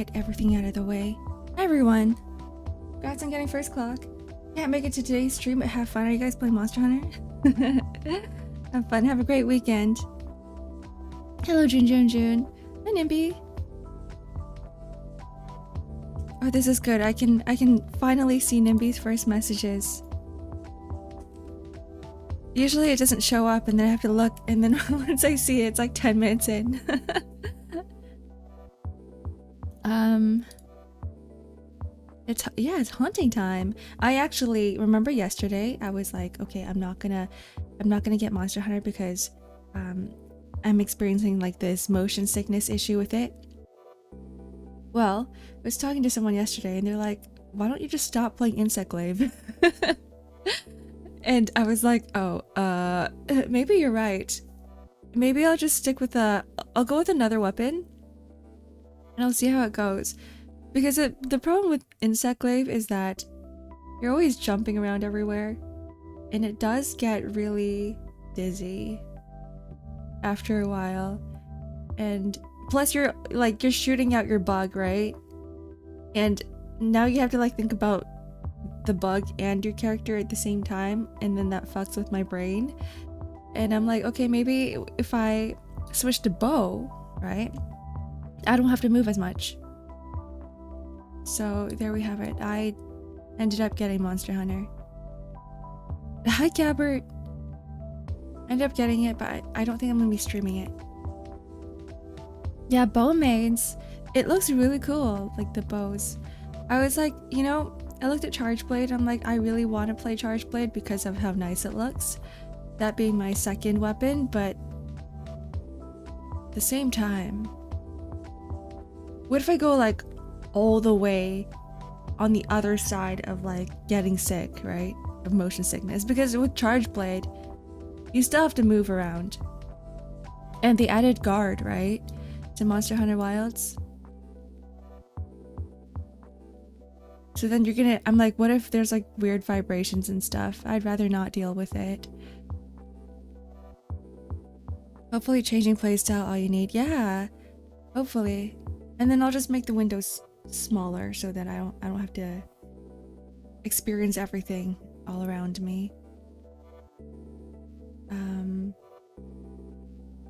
get everything out of the way. Hi everyone! Congrats on getting first clock. Can't make it to today's stream, but have fun. Are you guys playing Monster Hunter? Have fun, have a great weekend. Hello June. Hi Nimby. Oh, this is good. I can finally see Nimby's first messages. Usually it doesn't show up and then I have to look, and then once I see it, it's like 10 minutes in. It's haunting time. I actually remember yesterday I was like, okay, I'm not gonna get Monster Hunter because I'm experiencing like this motion sickness issue with it. Well, I was talking to someone yesterday and they're like, why don't you just stop playing Insectglaive? And I was like, oh, maybe you're right. Maybe I'll just stick with I'll go with another weapon and I'll see how it goes. Because the problem with Insectglaive is that you're always jumping around everywhere and it does get really dizzy after a while. And plus you're shooting out your bug, right? And now you have to like think about the bug and your character at the same time, and then that fucks with my brain. And I'm like, okay, maybe if I switch to bow, right, I don't have to move as much. So there we have it. I ended up getting Monster Hunter. Hi Gabbert. Ended up getting it, but I don't think I'm gonna be streaming it. Yeah, bow maids. It looks really cool, like the bows. I was like, you know, I looked at Chargeblade, I'm like, I really want to play Chargeblade because of how nice it looks. That being my second weapon, but at the same time, what if I go like all the way on the other side of like getting sick, right? Of motion sickness. Because with Chargeblade, you still have to move around. And the added guard, right? To Monster Hunter Wilds. So then you're gonna, I'm like, what if there's like weird vibrations and stuff? I'd rather not deal with it. Hopefully changing playstyle all you need. Yeah, hopefully. And then I'll just make the windows smaller so that I don't have to experience everything all around me.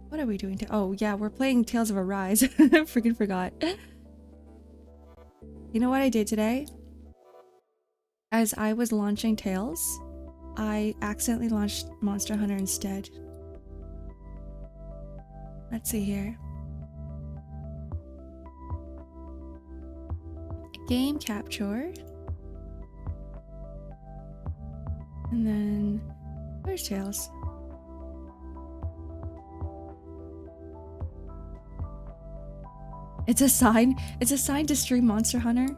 What are we doing? Oh yeah, we're playing Tales of Arise. Freaking forgot. You know what I did today? As I was launching Tales, I accidentally launched Monster Hunter instead. Let's see here. Game capture. And then where's Tales? It's a sign to stream Monster Hunter.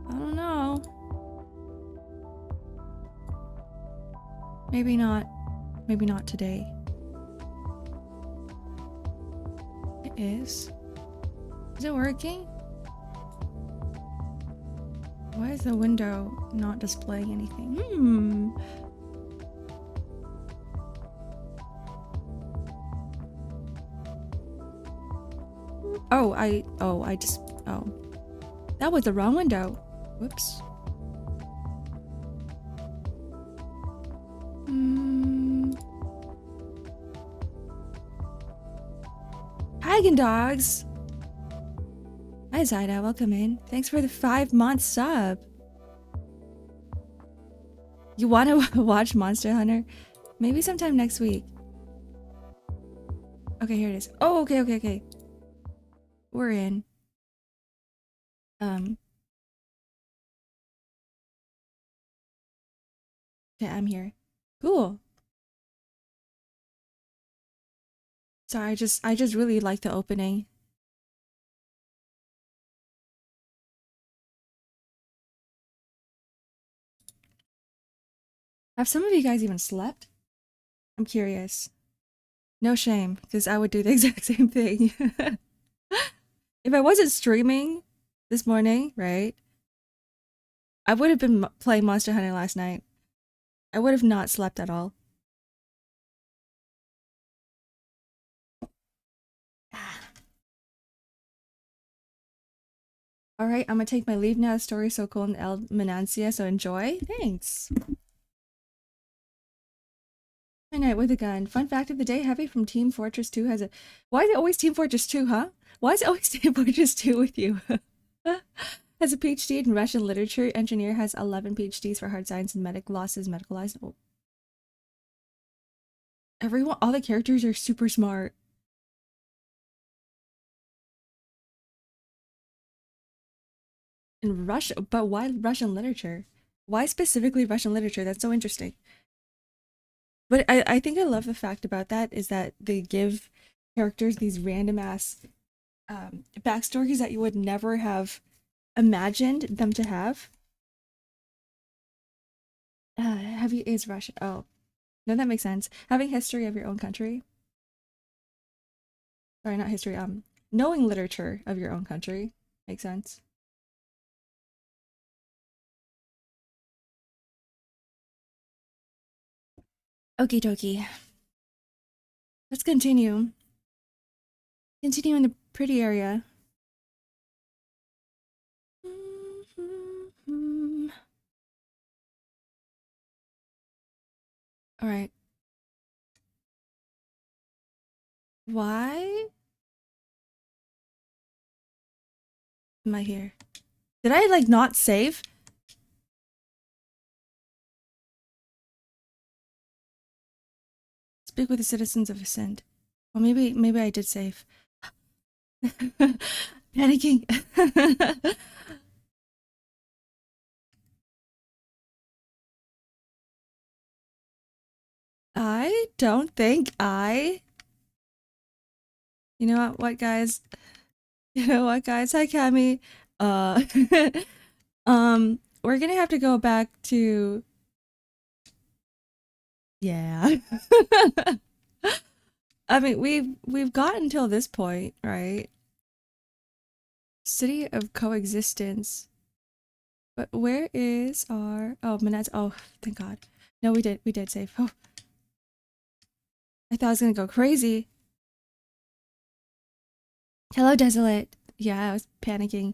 I don't know. Maybe not today. It is. Is it working? Why is the window not displaying anything? Oh, that was the wrong window. Whoops. Hagen Dogs. Hi Zyda, welcome in. Thanks for the 5-month sub. You want to watch Monster Hunter? Maybe sometime next week. Okay, here it is. Oh, okay. We're in. Okay, I'm here. Cool. Sorry, I just really like the opening. Have some of you guys even slept? I'm curious. No shame, because I would do the exact same thing. If I wasn't streaming this morning, right? I would have been playing Monster Hunter last night. I would have not slept at all. All right, I'm gonna take my leave now. The story is so cool in Elde Menancia, so enjoy. Thanks. My night with a gun. Fun fact of the day: Heavy from Team Fortress 2 has a. Why is it always Team Fortress 2, huh? Why is it always Team Fortress 2 with you? Has a PhD in Russian literature. Engineer has 11 PhDs for hard science and medical losses. Medicalized. Oh. Everyone, all the characters are super smart. In Russia, but why Russian literature? Why specifically Russian literature? That's so interesting. But I think I love the fact about that is that they give characters these random ass backstories that you would never have imagined them to have. Heavy is Russia. Oh, no, that makes sense. Having history of your own country. Sorry, not history. Knowing literature of your own country makes sense. Okie dokie. Let's continue. Continue in the pretty area. All right. Why am I here? Did I like not save? Speak with the citizens of Ascend. Well, maybe I did save. Panicking. I don't think I. You know what, guys? You know what, guys? Hi, Cami. Uh, we're gonna have to go back to. Yeah. I mean, we've gotten until this point, right? City of Coexistence. But where is our... Oh, Menancia. Oh, thank God. No, we did save. Oh, I thought I was gonna go crazy. Hello, Desolate. Yeah, I was panicking.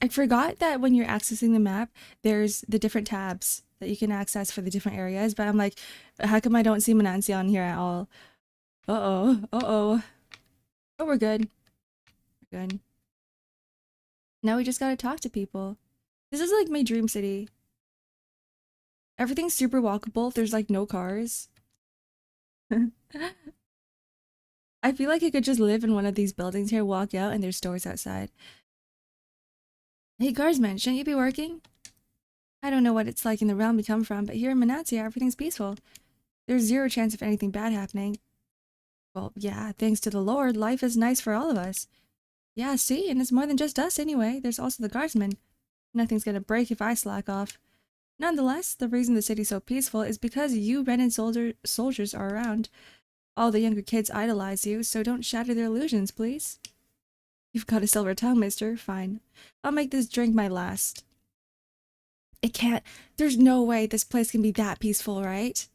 I forgot that when you're accessing the map, there's the different tabs that you can access for the different areas, but I'm like, how come I don't see Menancia on here at all? Uh-oh, uh-oh. Oh, we're good. We're good. Now we just gotta talk to people. This is like my dream city. Everything's super walkable. There's like no cars. I feel like I could just live in one of these buildings here, walk out, and there's stores outside. Hey, guardsman, shouldn't you be working? I don't know what it's like in the realm we come from, but here in Menancia, everything's peaceful. There's zero chance of anything bad happening. Well, yeah, thanks to the Lord, life is nice for all of us. Yeah, see, and it's more than just us anyway. There's also the guardsmen. Nothing's gonna break if I slack off. Nonetheless, the reason the city's so peaceful is because you Renin soldiers are around. All the younger kids idolize you, so don't shatter their illusions, please. You've got a silver tongue, mister. Fine. I'll make this drink my last. It can't. There's no way this place can be that peaceful, right?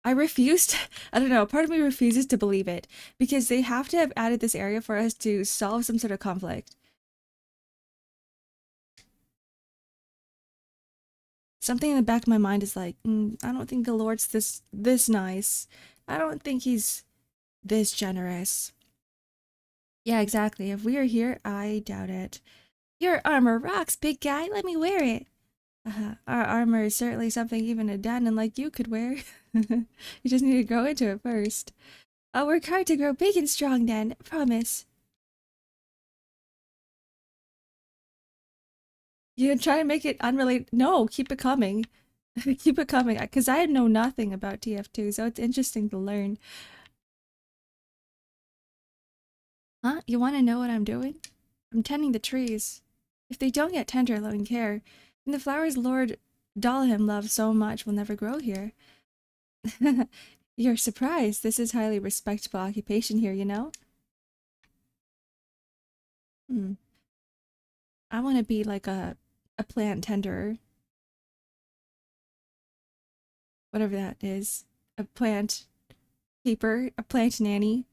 I refused. I don't know. Part of me refuses to believe it because they have to have added this area for us to solve some sort of conflict. Something in the back of my mind is like, I don't think the Lord's this nice. I don't think he's this generous. Yeah, exactly. If we are here, I doubt it. Your armor rocks, big guy. Let me wear it. Our armor is certainly something even a Danon like you could wear. You just need to grow into it first. I'll work hard to grow big and strong then, promise. You try and make it unrelated. No, keep it coming. Keep it coming, because I know nothing about TF2, so it's interesting to learn. Huh? You want to know what I'm doing? I'm tending the trees. If they don't get tender loving care, then the flowers Lord Dalham loves so much will never grow here. You're surprised. This is highly respectable occupation here, you know? Hmm. I want to be like a plant tender, whatever that is. A plant keeper, a plant nanny.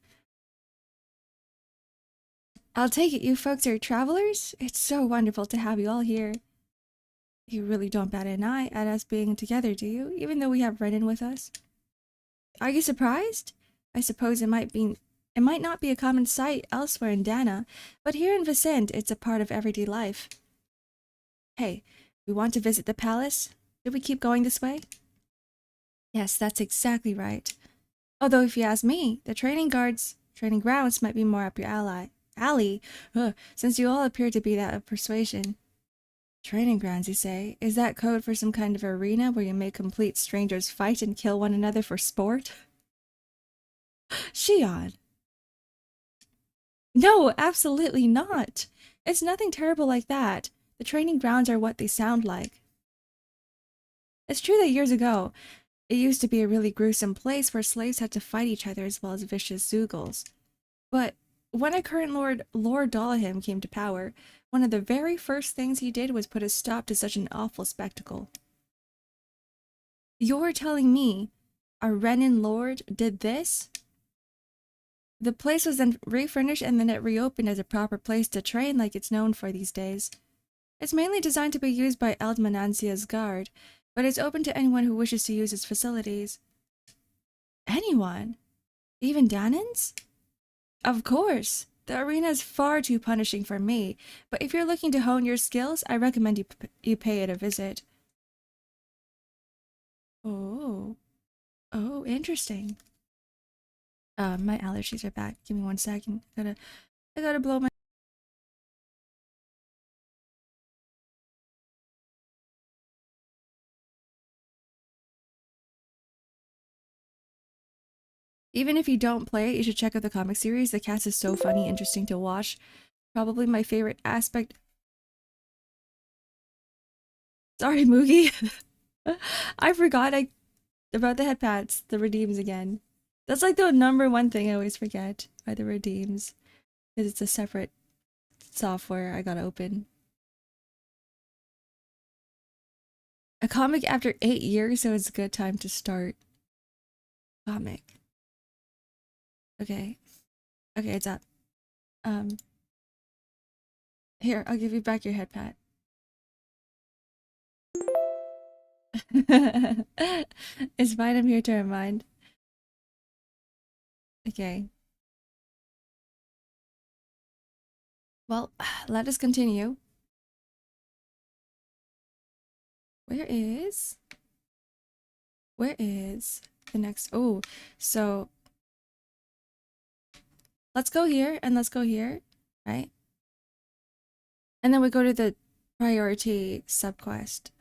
I'll take it you folks are travelers? It's so wonderful to have you all here. You really don't bat an eye at us being together, do you? Even though we have Renan with us? Are you surprised? I suppose it might not be a common sight elsewhere in Dana, but here in Vicente it's a part of everyday life. Hey, we want to visit the palace? Did we keep going this way? Yes, that's exactly right. Although if you ask me, the training grounds might be more up your alley, since you all appear to be that of persuasion. Training grounds, you say? Is that code for some kind of arena where you make complete strangers fight and kill one another for sport? Shion! No, absolutely not! It's nothing terrible like that. The training grounds are what they sound like. It's true that years ago, it used to be a really gruesome place where slaves had to fight each other as well as vicious Zoogles. But when our current Lord Dolahim, came to power, one of the very first things he did was put a stop to such an awful spectacle. You're telling me a Renan Lord did this? The place was then refurnished and then it reopened as a proper place to train like it's known for these days. It's mainly designed to be used by Elde Menancia's guard, but it's open to anyone who wishes to use its facilities. Anyone? Even Danans? Of course. The arena is far too punishing for me, but if you're looking to hone your skills, I recommend you pay it a visit. Oh. Oh, interesting. My allergies are back. Give me 1 second. I gotta blow my... Even if you don't play it, you should check out the comic series. The cast is so funny, interesting to watch. Probably my favorite aspect... Sorry, Moogie. I forgot about the head pats, the redeems again. That's like the #1 thing I always forget, are the redeems. Because it's a separate software I gotta open. A comic after 8 years, so it's a good time to start. Comic. Okay. Okay, it's up. Here, I'll give you back your head pat. It's fine, I'm here to remind. Okay. Well, let us continue. Where is the next... Oh, so let's go here and let's go here, right? And then we go to the priority subquest.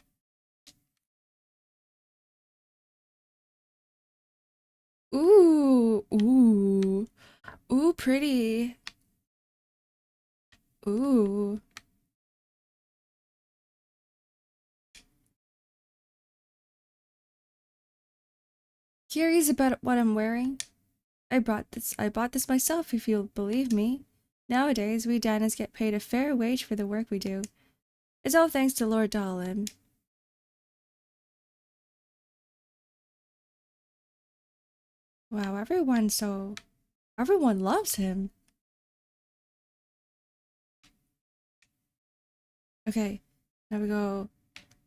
Ooh, ooh, ooh, pretty. Ooh. Curious about what I'm wearing? I bought this myself, if you'll believe me. Nowadays, we Danas get paid a fair wage for the work we do. It's all thanks to Lord Dahlem. Wow, everyone loves him. Okay, now we go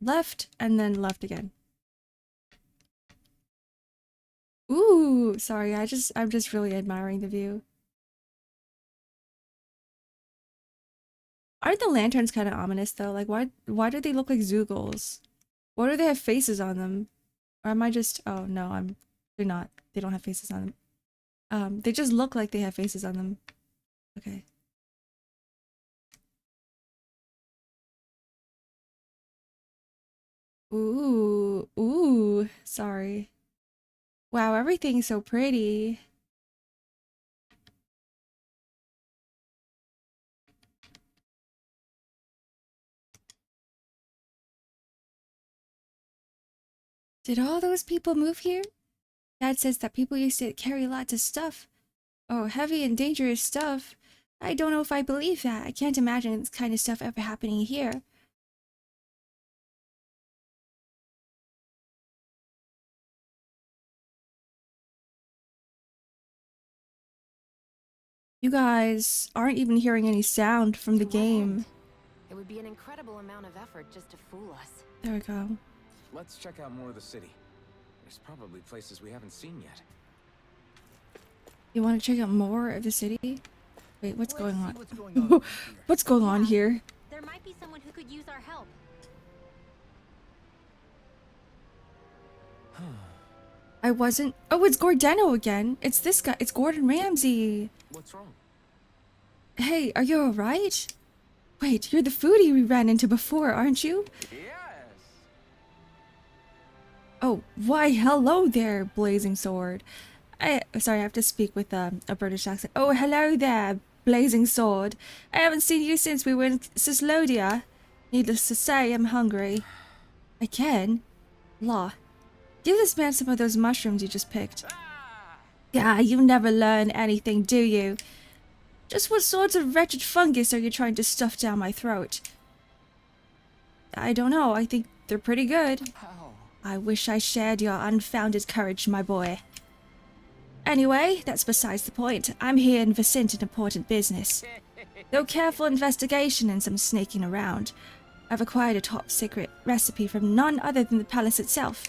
left and then left again. Ooh, sorry, I'm just really admiring the view. Aren't the lanterns kind of ominous though? Like why do they look like Zoogles? Why do they have faces on them? Or am I just... Oh no, they're not. They don't have faces on them. They just look like they have faces on them. Okay. Ooh, ooh, sorry. Wow, everything's so pretty. Did all those people move here? Dad says that people used to carry lots of stuff. Oh, heavy and dangerous stuff. I don't know if I believe that. I can't imagine this kind of stuff ever happening here. You guys aren't even hearing any sound from the game. It would be an incredible amount of effort just to fool us. There we go. Let's check out more of the city. There's probably places we haven't seen yet. You want to check out more of the city? Wait, what's going on? What's going on here? There might be someone who could use our help. I wasn't. Oh, it's Gordano again. It's this guy. It's Gordon Ramsay. What's wrong? Hey, are you alright? Wait, you're the foodie we ran into before, aren't you? Yes. Oh, why, hello there, Blazing Sword. Sorry, I have to speak with a British accent. Oh, hello there, Blazing Sword. I haven't seen you since we were in Cislodia. Needless to say, I'm hungry. Again? Law. Give this man some of those mushrooms you just picked. Yeah, you never learn anything, do you? Just what sorts of wretched fungus are you trying to stuff down my throat? I don't know, I think they're pretty good. I wish I shared your unfounded courage, my boy. Anyway, that's besides the point. I'm here in Vicent on important business. Though careful investigation and some snaking around, I've acquired a top-secret recipe from none other than the palace itself.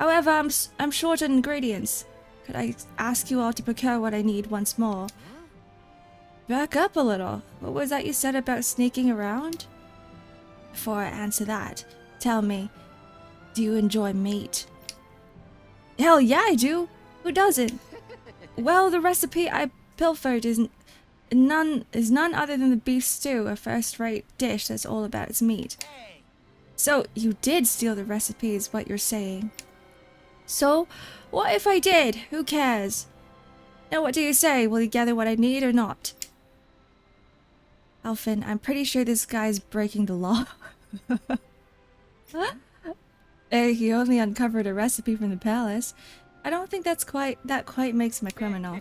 However, I'm short on ingredients. Could I ask you all to procure what I need once more? Back up a little. What was that you said about sneaking around? Before I answer that, tell me, do you enjoy meat? Hell yeah, I do. Who doesn't? Well, the recipe I pilfered is none other than the beef stew, a first-rate dish that's all about its meat. So, you did steal the recipe is what you're saying. So, what if I did? Who cares? Now what do you say? Will you gather what I need or not? Alphen, I'm pretty sure this guy's breaking the law. He only uncovered a recipe from the palace. I don't think that quite makes him a criminal.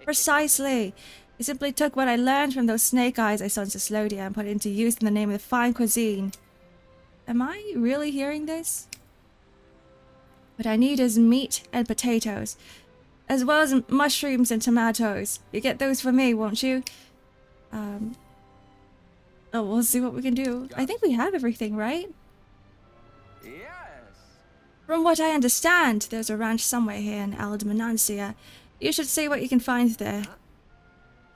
Precisely. He simply took what I learned from those snake eyes I saw in Cislodia and put it into use in the name of the fine cuisine. Am I really hearing this? What I need is meat and potatoes, as well as mushrooms and tomatoes. You get those for me, won't you? Oh, we'll see what we can do. I think we have everything, right? Yes. From what I understand, there's a ranch somewhere here in Elde, Menancia. You should see what you can find there.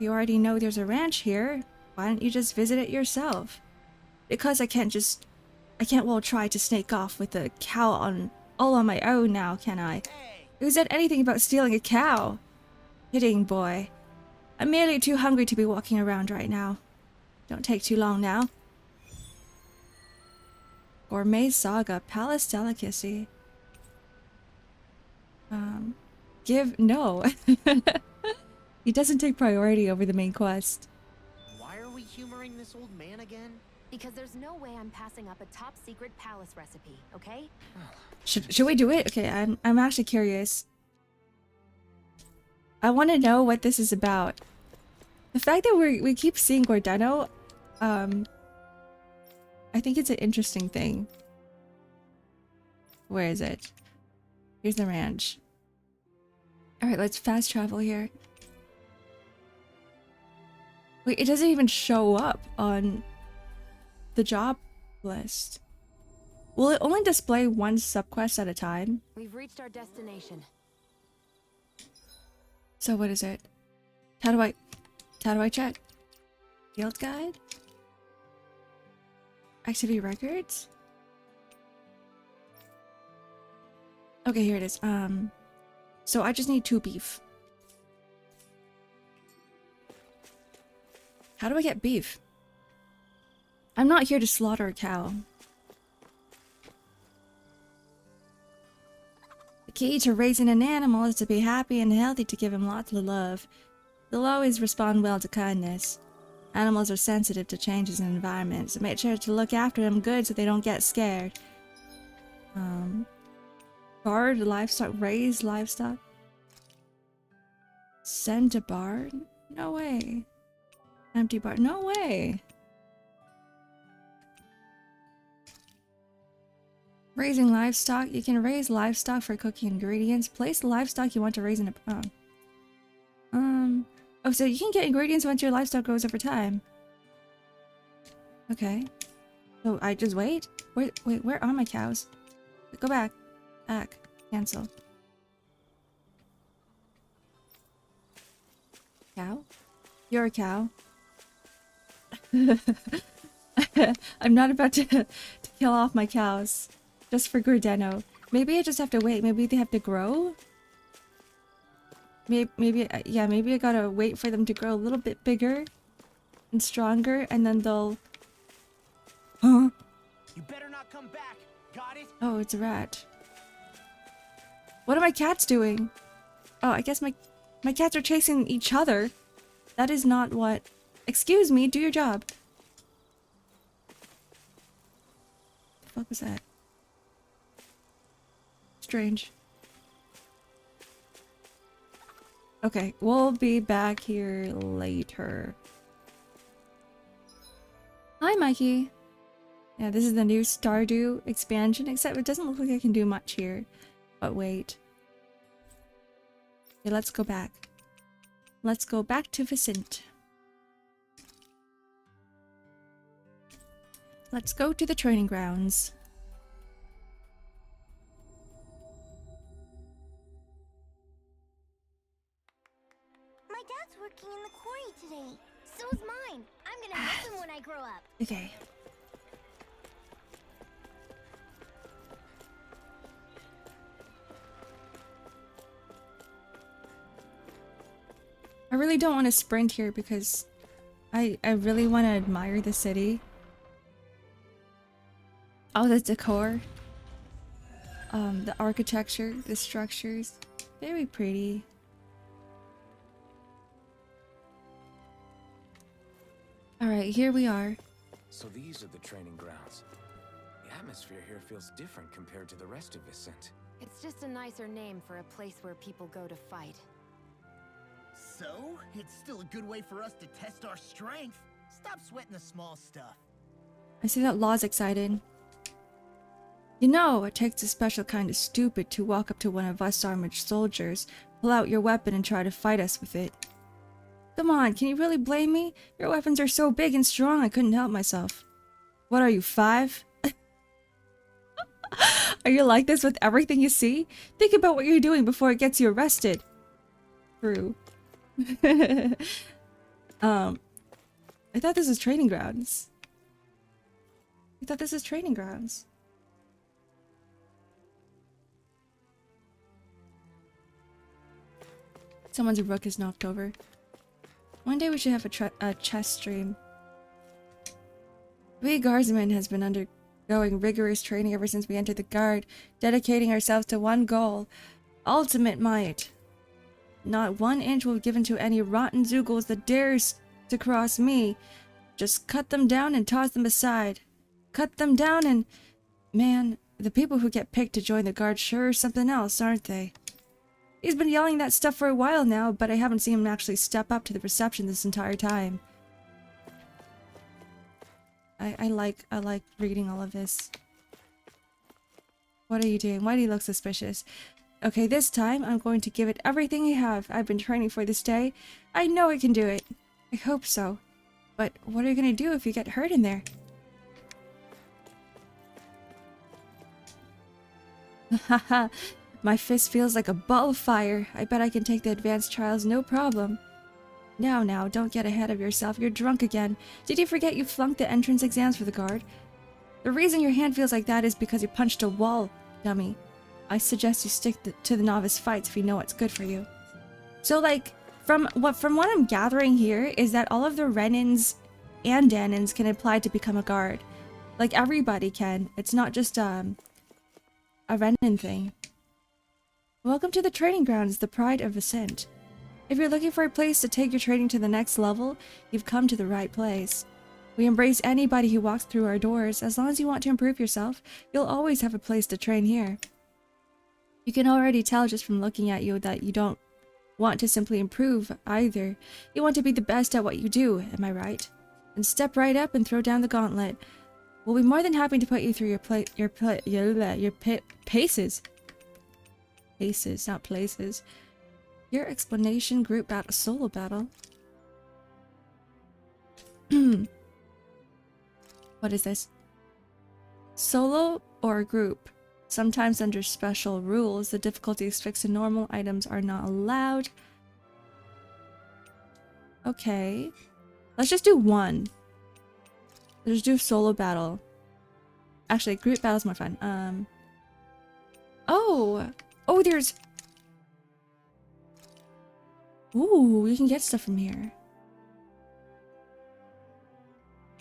You already know there's a ranch here. Why don't you just visit it yourself? Because I can't well try to snake off with a cow all on my own now, can I? Who said anything about stealing a cow? Kidding, boy. I'm merely too hungry to be walking around right now. Don't take too long now. Gourmet Saga, Palace Delicacy. No. He doesn't take priority over the main quest. Why are we humoring this old man again? Because there's no way I'm passing up a top secret palace recipe, okay? Should we do it? Okay, I'm actually curious. I want to know what this is about. The fact that we keep seeing Gordano, I think it's an interesting thing. Where is it? Here's the ranch. Alright, let's fast travel here. Wait, it doesn't even show up on the job list. Will it only display one subquest at a time? We've reached our destination. So what is it? How do I check? Field guide? Activity records? Okay, here it is. So I just need 2 beef. How do I get beef? I'm not here to slaughter a cow. The key to raising an animal is to be happy and healthy, to give him lots of love. They'll always respond well to kindness. Animals are sensitive to changes in environment, so make sure to look after them good so they don't get scared. Guard livestock, raise livestock. Send a barn? No way. Empty barn? No way. Raising livestock. You can raise livestock for cooking ingredients. Place the livestock you want to raise in a Oh, so you can get ingredients once your livestock grows over time. Okay. So I just wait? Wait, where are my cows? Go back. Back. Cancel. Cow? You're a cow. I'm not about to kill off my cows. Just for Gordeno. Maybe I just have to wait. Maybe they have to grow? Maybe I gotta wait for them to grow a little bit bigger and stronger, and then they'll... Huh? You better not come back. Got it? Oh, it's a rat. What are my cats doing? Oh, I guess my cats are chasing each other. That is not what... Excuse me, do your job. What the fuck was that? Strange. Okay, we'll be back here later. Hi, Mikey. Yeah, this is the new Stardew expansion, except it doesn't look like I can do much here. But wait. Okay, let's go back. Let's go back to Vicent. Let's go to the training grounds. My dad's working in the quarry today. So is mine. I'm gonna miss him when I grow up. Okay. I really don't want to sprint here because I really want to admire the city. Oh, the decor. The architecture, the structures. Very pretty. Alright, here we are. So these are the training grounds. The atmosphere here feels different compared to the rest of Vicent. It's just a nicer name for a place where people go to fight. So, it's still a good way for us to test our strength. Stop sweating the small stuff. I see that Law's excited. You know, it takes a special kind of stupid to walk up to one of us armored soldiers, pull out your weapon and try to fight us with it. Come on, can you really blame me? Your weapons are so big and strong I couldn't help myself. What are you, 5? Are you like this with everything you see? Think about what you're doing before it gets you arrested. True. I thought this was training grounds. I thought this was training grounds. Someone's rook is knocked over. One day we should have a chess stream. We guardsmen has been undergoing rigorous training ever since we entered the guard, dedicating ourselves to one goal: ultimate might. Not 1 inch will be given to any rotten Zoogles that dares to cross me. Just cut them down and toss them aside. Cut them down and... Man, the people who get picked to join the guard sure are something else, aren't they? He's been yelling that stuff for a while now, but I haven't seen him actually step up to the reception this entire time. I like reading all of this. What are you doing? Why do you look suspicious? Okay, this time I'm going to give it everything I have. I've been training for this day. I know I can do it. I hope so. But what are you gonna do if you get hurt in there? Haha, my fist feels like a ball of fire. I bet I can take the advanced trials no problem. Now, don't get ahead of yourself. You're drunk again. Did you forget you flunked the entrance exams for the guard? The reason your hand feels like that is because you punched a wall, dummy. I suggest you stick to the novice fights if you know what's good for you. So, like, from what I'm gathering here is that all of the Renins and Danins can apply to become a guard. Like, everybody can. It's not just a Renin thing. Welcome to the training grounds, the pride of Vicent. If you're looking for a place to take your training to the next level, you've come to the right place. We embrace anybody who walks through our doors. As long as you want to improve yourself, you'll always have a place to train here. You can already tell just from looking at you that you don't want to simply improve either. You want to be the best at what you do, am I right? And step right up and throw down the gauntlet. We'll be more than happy to put you through your paces. Paces, not places. Your explanation group battle, solo battle. What is this? Solo or group? Sometimes under special rules, the difficulty is fixed and normal items are not allowed. Okay. Let's just do one. Let's just do solo battle. Actually, group battle's more fun. Oh! Oh, there's... Ooh, we can get stuff from here.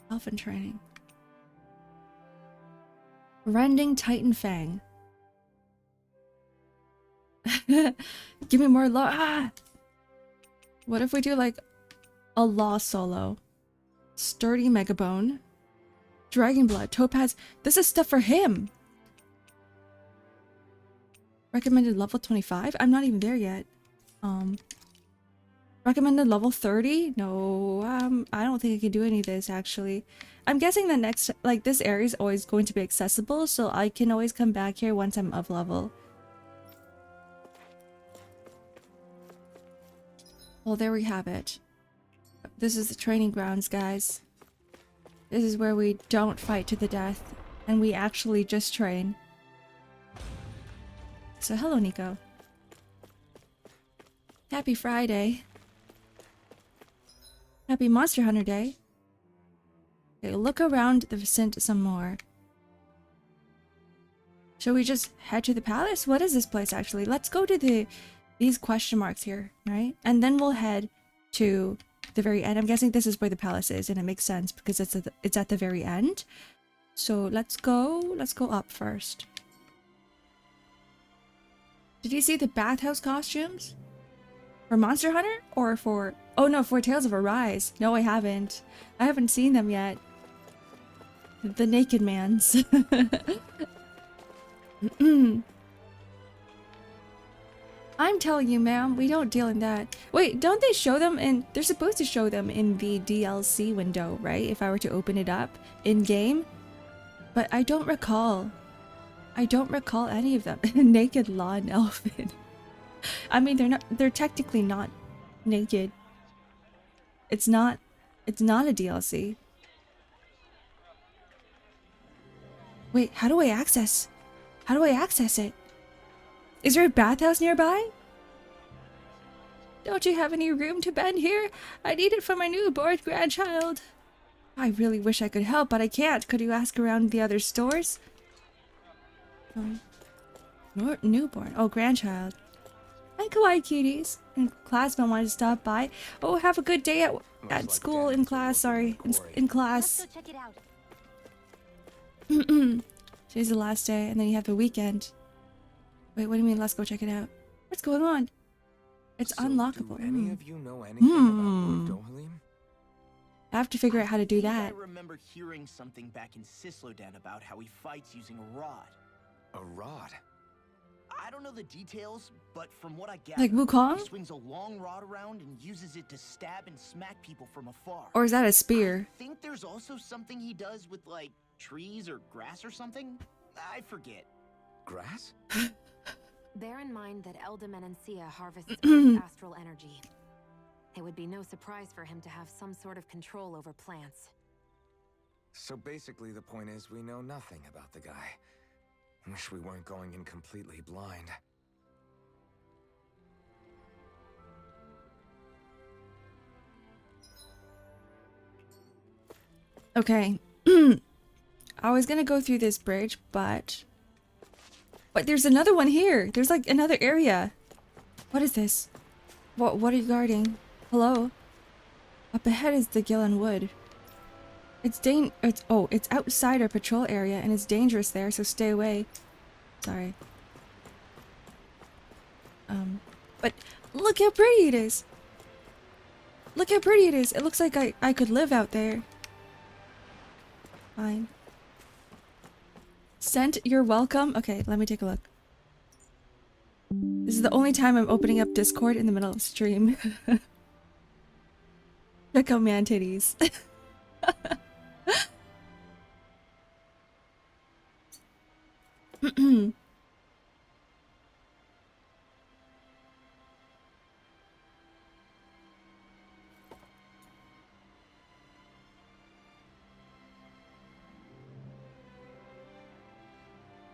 Elfin training. Rending Titan Fang. Give me more law. Ah! What if we do like a law solo? Sturdy Megabone. Dragon Blood. Topaz. This is stuff for him. Recommended level 25? I'm not even there yet. Recommended level 30? No, I don't think I can do any of this actually. I'm guessing the next, like, this area is always going to be accessible, so I can always come back here once I'm up level. Well, there we have it. This is the training grounds, guys. This is where we don't fight to the death, and we actually just train. So hello, Nico. Happy Friday. Happy Monster Hunter Day. Okay, look around the vicinity some more. Shall we just head to the palace? What is this place actually? Let's go to these question marks here, right? And then we'll head to the very end. I'm guessing this is where the palace is, and it makes sense because it's at the very end. So let's go up first. Did you see the bathhouse costumes? For Monster Hunter? Or for... Oh no, for Tales of Arise. No, I haven't. I haven't seen them yet. The naked mans. I'm telling you, ma'am, we don't deal in that. Wait, don't they show them in... They're supposed to show them in the DLC window, right? If I were to open it up in-game. But I don't recall. I don't recall any of them. Naked lawn elfin. I mean, they're technically not naked. It's not a DLC. Wait, how do I access it? Is there a bathhouse nearby? Don't you have any room to bed here? I need it for my newborn grandchild. I really wish I could help, but I can't. Could you ask around the other stores? Newborn. Oh, grandchild. Hi, kawaii cuties. And classmate wanted to stop by. Oh, have a good day at school, in class. Sorry, in class. Let's go check it out. Today's the last day, and then you have the weekend. Wait, what do you mean? Let's go check it out. What's going on? It's So, unlockable. Do any of you know anything about Lord Dohalim? I have to figure out how to do think that. I remember hearing something back in Sislodan about how he fights using a rod. A rod? I don't know the details, but from what I gather, Like Wukong? he swings a long rod around and uses it to stab and smack people from afar. Or is that a I spear? think there's also something he does with, like, trees or grass or something. I forget. Grass? Bear in mind that Elde Menancia harvests Earth's astral energy. It would be no surprise for him to have some sort of control over plants. So basically the point is we know nothing about the guy. Wish we weren't going in completely blind. Okay. I was gonna go through this bridge, but there's another one here. There's like another area. What is this? What are you guarding? Hello? Up ahead is the Gillen Wood. It's outside our patrol area and it's dangerous there, so stay away. Sorry. But look how pretty it is. Look how pretty it is. It looks like I could live out there. Fine. Sent, you're welcome. Okay, let me take a look. This is the only time I'm opening up Discord in the middle of stream. Check out man titties.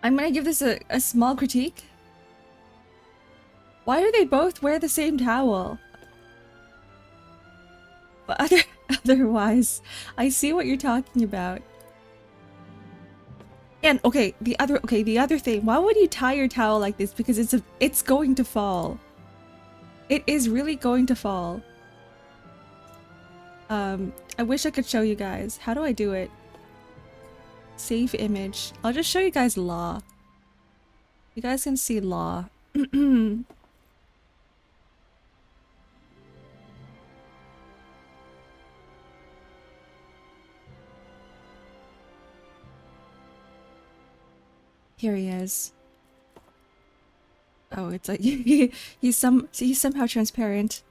I'm gonna give this a small critique. Why do they both wear the same towel? But otherwise, I see what you're talking about. And okay, the other thing, why would you tie your towel like this? Because it's going to fall. It is really going to fall. I wish I could show you guys. How do I do it? Save image. I'll just show you guys law. You guys can see law. Here he is. Oh, it's like he's somehow transparent.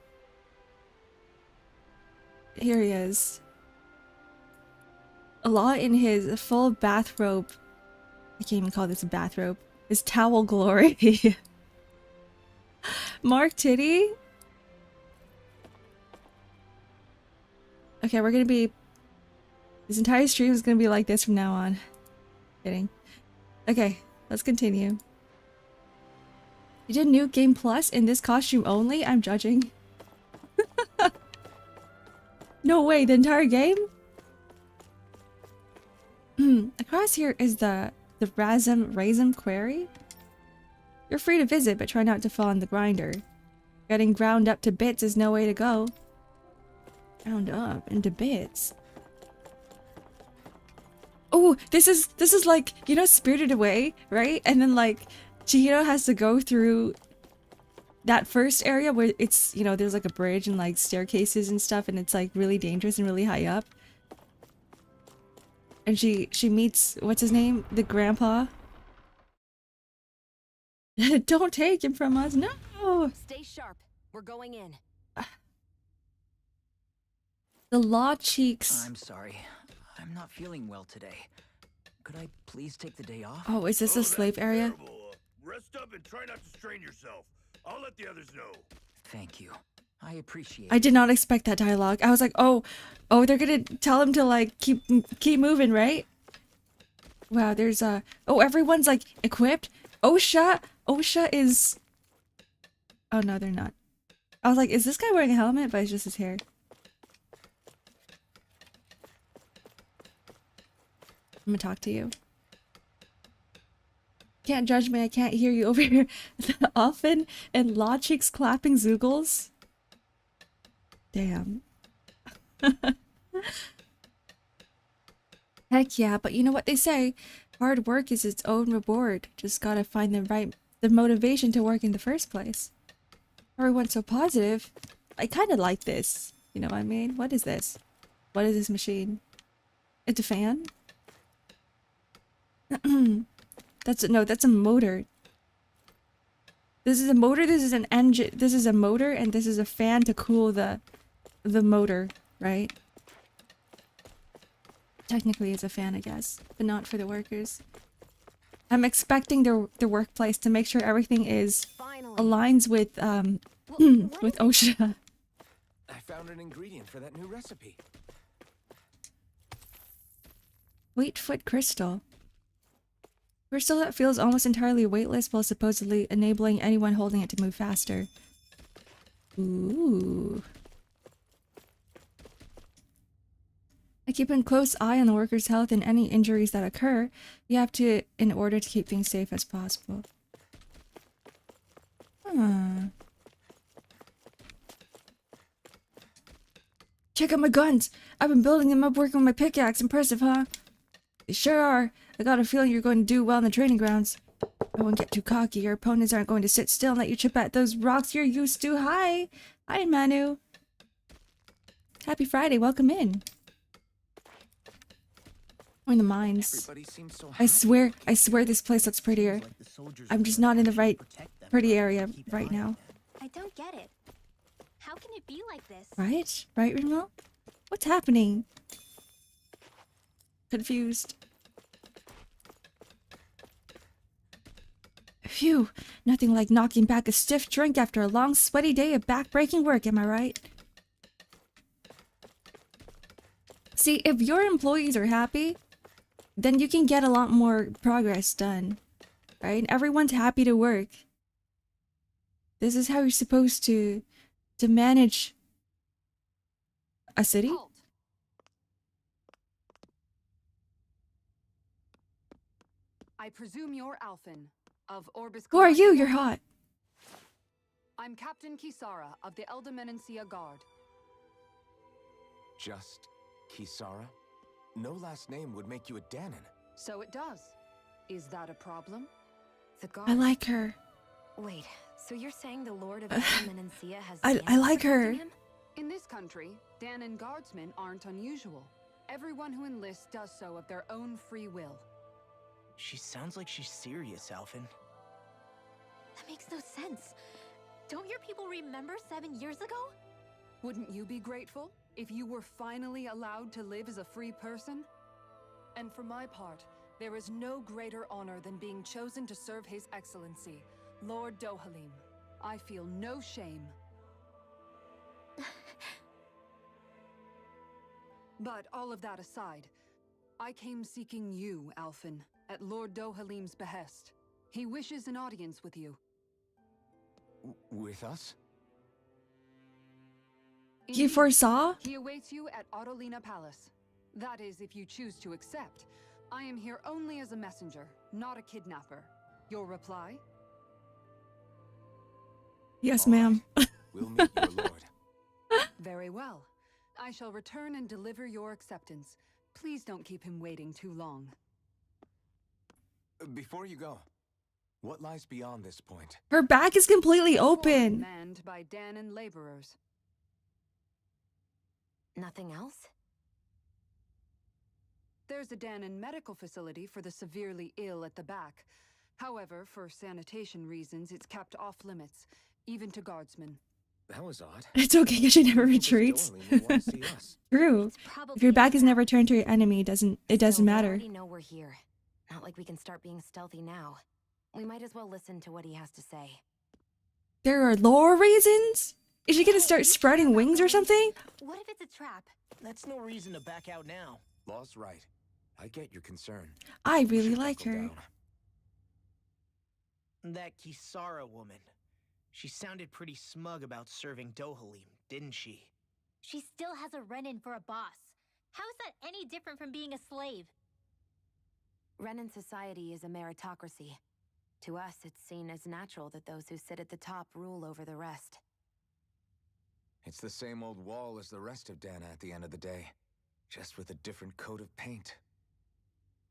Here he is. Law in his full bathrobe. I can't even call this a bathrobe. His towel glory. Mark Titty. Okay, we're gonna be. This entire stream is gonna be like this from now on. Kidding. Okay, let's continue. You did New Game Plus in this costume only? I'm judging. No way, the entire game? Across here is the Razum Quarry. You're free to visit, but try not to fall in the grinder. Getting ground up to bits is no way to go. Ground up into bits. Oh, this is like, you know, Spirited Away, right? And then like Chihiro has to go through that first area where it's, you know, there's like a bridge and like staircases and stuff, and it's like really dangerous and really high up. And she meets, what's his name? The grandpa. Don't take him from us, no! Stay sharp. We're going in. The law cheeks. I'm sorry. I'm not feeling well today. Could I please take the day off? Oh, is this a slave area? Rest up and try not to strain yourself. I'll let the others know. Thank you. I appreciate I did not expect that dialogue. I was like, oh, they're gonna tell him to like keep moving, right? Wow, there's oh, everyone's like equipped. OSHA is. Oh no, they're not. I was like, is this guy wearing a helmet? But it's just his hair. I'm gonna talk to you. Can't judge me, I can't hear you over here. Often and Law Cheeks clapping Zoogles. Damn. Heck yeah, but you know what they say? Hard work is its own reward. Just gotta find the motivation to work in the first place. Everyone's so positive. I kinda like this. You know what I mean? What is this? What is this machine? It's a fan? That's a motor. This is a motor, this is an engine, this is a motor, and this is a fan to cool the motor, right? Technically it's a fan, I guess, but not for the workers. I'm expecting the workplace to make sure everything is aligns with with OSHA. I found an ingredient for that new recipe. Wheatfoot crystal. Crystal that feels almost entirely weightless while supposedly enabling anyone holding it to move faster. Ooh. I keep a close eye on the worker's health and any injuries that occur. You have to, in order to keep things safe as possible. Huh. Check out my guns! I've been building them up working with my pickaxe. Impressive, huh? They sure are. I got a feeling you're going to do well in the training grounds. I won't get too cocky. Your opponents aren't going to sit still and let you chip at those rocks you're used to. Hi! Hi, Manu. Happy Friday. Welcome in. We're in the mines. So I swear this place looks prettier. I'm just not in the right pretty area right now. I don't get it. How can it be like this? Right? Right, Rimel? What's happening? Confused. Phew, nothing like knocking back a stiff drink after a long, sweaty day of back-breaking work, am I right? See, if your employees are happy, then you can get a lot more progress done. right? And everyone's happy to work. This is how you're supposed to manage a city. Halt. I presume you're Alphen of Orbis. Who are you? You're hot. I'm Captain Kisara of the Elde Menancia Guard. Just Kisara? No last name would make you a Danon. So it does. Is that a problem? The guard. I like her. Wait, so you're saying the Lord of Elde Menancia has I Danon like her. protecting him? In this country, Danon guardsmen aren't unusual. Everyone who enlists does so of their own free will. She sounds like she's serious, Alphen. That makes no sense. Don't your people remember 7 years ago? Wouldn't you be grateful if you were finally allowed to live as a free person? And for my part, there is no greater honor than being chosen to serve His Excellency, Lord Dohalim. I feel no shame. But all of that aside, I came seeking you, Alphen, at Lord Dohalim's behest. He wishes an audience with you. With us? You Indeed, foresaw? he awaits you at Autolina Palace. That is, if you choose to accept. I am here only as a messenger, not a kidnapper. Your reply? Yes, All ma'am. right. We'll meet your lord. Very well. I shall return and deliver your acceptance. Please don't keep him waiting too long. Before you go, what lies beyond this point? Her back is completely Fort open. manned by Danon laborers. Nothing else? There's a Danon medical facility for the severely ill at the back. However, for sanitation reasons, it's kept off limits, even to guardsmen. That was odd. It's okay because she never retreats. True. It's probably If your back is a never turned to your enemy, it doesn't So they matter. already know we're here. Not like we can start being stealthy now. We might as well listen to what he has to say. There are lore reasons? Is she gonna start spreading wings or something? What if it's a trap? That's no reason to back out now. Law's right. I get your concern. I We really should like buckle her. down. That Kisara woman. She sounded pretty smug about serving Dohalim, didn't she? She still has a Renin for a boss. How is that any different from being a slave? Renin society is a meritocracy. To us, it's seen as natural that those who sit at the top rule over the rest. It's the same old wall as the rest of Dana at the end of the day, just with a different coat of paint.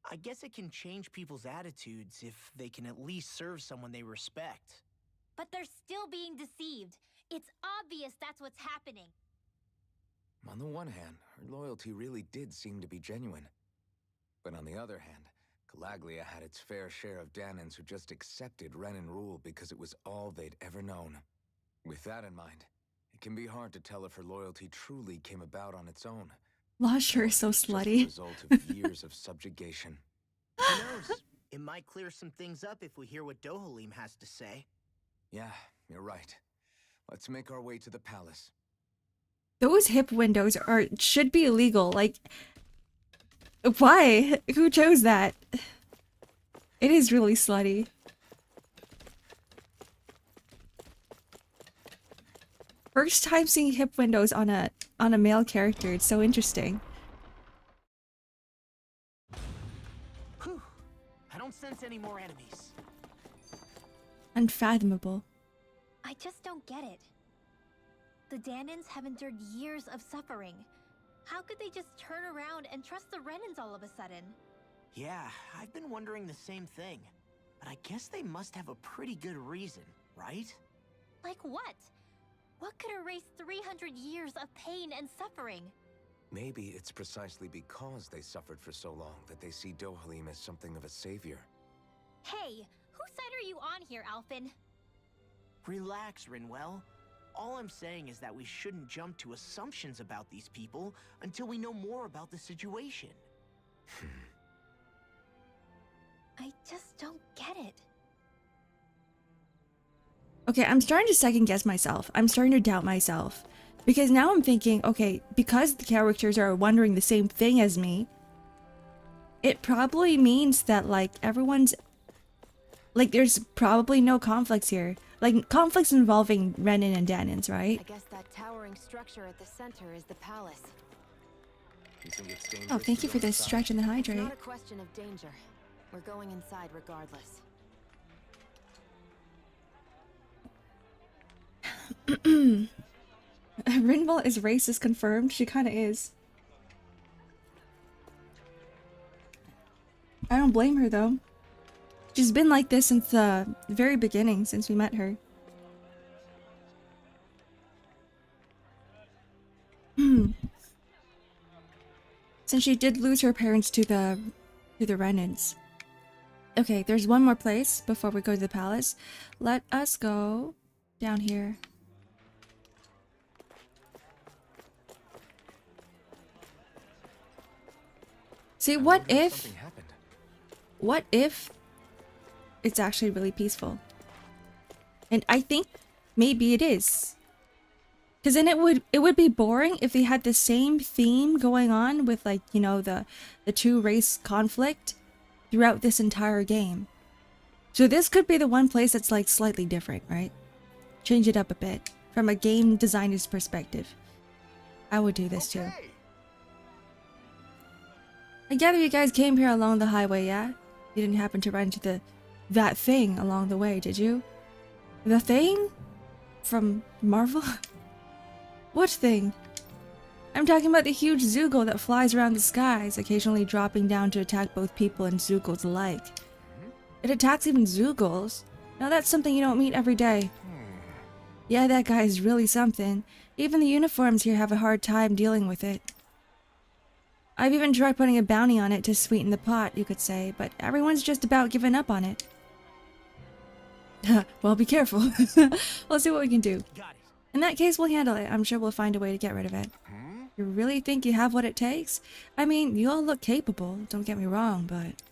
I guess it can change people's attitudes if they can at least serve someone they respect. But they're still being deceived. It's obvious that's what's happening. On the one hand, her loyalty really did seem to be genuine. But on the other hand, Calaglia had its fair share of Danons who just accepted Renin rule because it was all they'd ever known. With that in mind, it can be hard to tell if her loyalty truly came about on its own. Law sure or is so if it's just the slutty. result of years of subjugation. Who knows? It might clear some things up if we hear what Dohalim has to say. Yeah, you're right. Let's make our way to the palace. Those hip windows should be illegal. Like, why? Who chose that? It is really slutty. First time seeing hip windows on a male character. It's so interesting. Whew. I don't sense any more enemies. Unfathomable. I just don't get it. The Danons have endured years of suffering. How could they just turn around and trust the Renins all of a sudden? Yeah, I've been wondering the same thing. But I guess they must have a pretty good reason, right? Like what? What could erase 300 years of pain and suffering? Maybe it's precisely because they suffered for so long that they see Dohalim as something of a savior. Hey, whose side are you on here, Alphen? Relax, Rinwell. All I'm saying is that we shouldn't jump to assumptions about these people until we know more about the situation. I just don't get it. Okay, I'm starting to second guess myself. I'm starting to doubt myself. Because now I'm thinking, okay, because the characters are wondering the same thing as me, it probably means that, like, everyone's Like, there's probably no conflicts here. Like, conflicts involving Renin and Danins, right? I guess that towering structure at the center is the palace. You think it's dangerous Oh, thank to you go for the inside? stretch and the It's hydrate. not a question of danger. We're going inside regardless. Rinval is racist confirmed. She kind of is. I don't blame her though. She's been like this since the very beginning, since we met her. Since she did lose her parents to the Renans. Okay, there's one more place before we go to the palace. Let us go down here. See, what if Something happened. it's actually really peaceful? And I think maybe it is. Because then it would be boring if they had the same theme going on with, like, you know, the two race conflict throughout this entire game. So this could be the one place that's like slightly different, right? Change it up a bit from a game designer's perspective. I would do this too. I gather you guys came here along the highway, yeah? You didn't happen to run into that thing along the way, did you? The thing? From Marvel? What thing? I'm talking about the huge Zoogle that flies around the skies, occasionally dropping down to attack both people and Zoogles alike. It attacks even Zoogles. Now that's something you don't meet every day. Yeah, that guy is really something. Even the uniforms here have a hard time dealing with it. I've even tried putting a bounty on it to sweeten the pot, you could say, but everyone's just about given up on it. Well, be careful. We'll see what we can do. Got it. In that case, we'll handle it. I'm sure we'll find a way to get rid of it. You really think you have what it takes? I mean, you all look capable, don't get me wrong, but...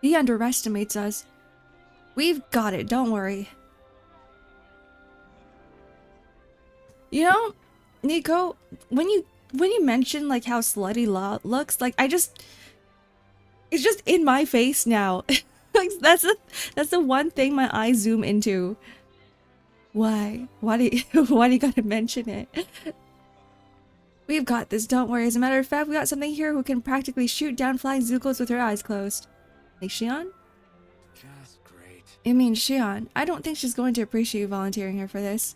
He underestimates us. We've got it, don't worry. You know, Nico, when you mention like how slutty looks, like it's just in my face now. Like that's the one thing my eyes zoom into. Why do you gotta mention it? We've got this, don't worry. As a matter of fact, we got something here who can practically shoot down flying Zoogles with her eyes closed. Like Shion? Just great. I mean, Shion, I don't think she's going to appreciate you volunteering her for this.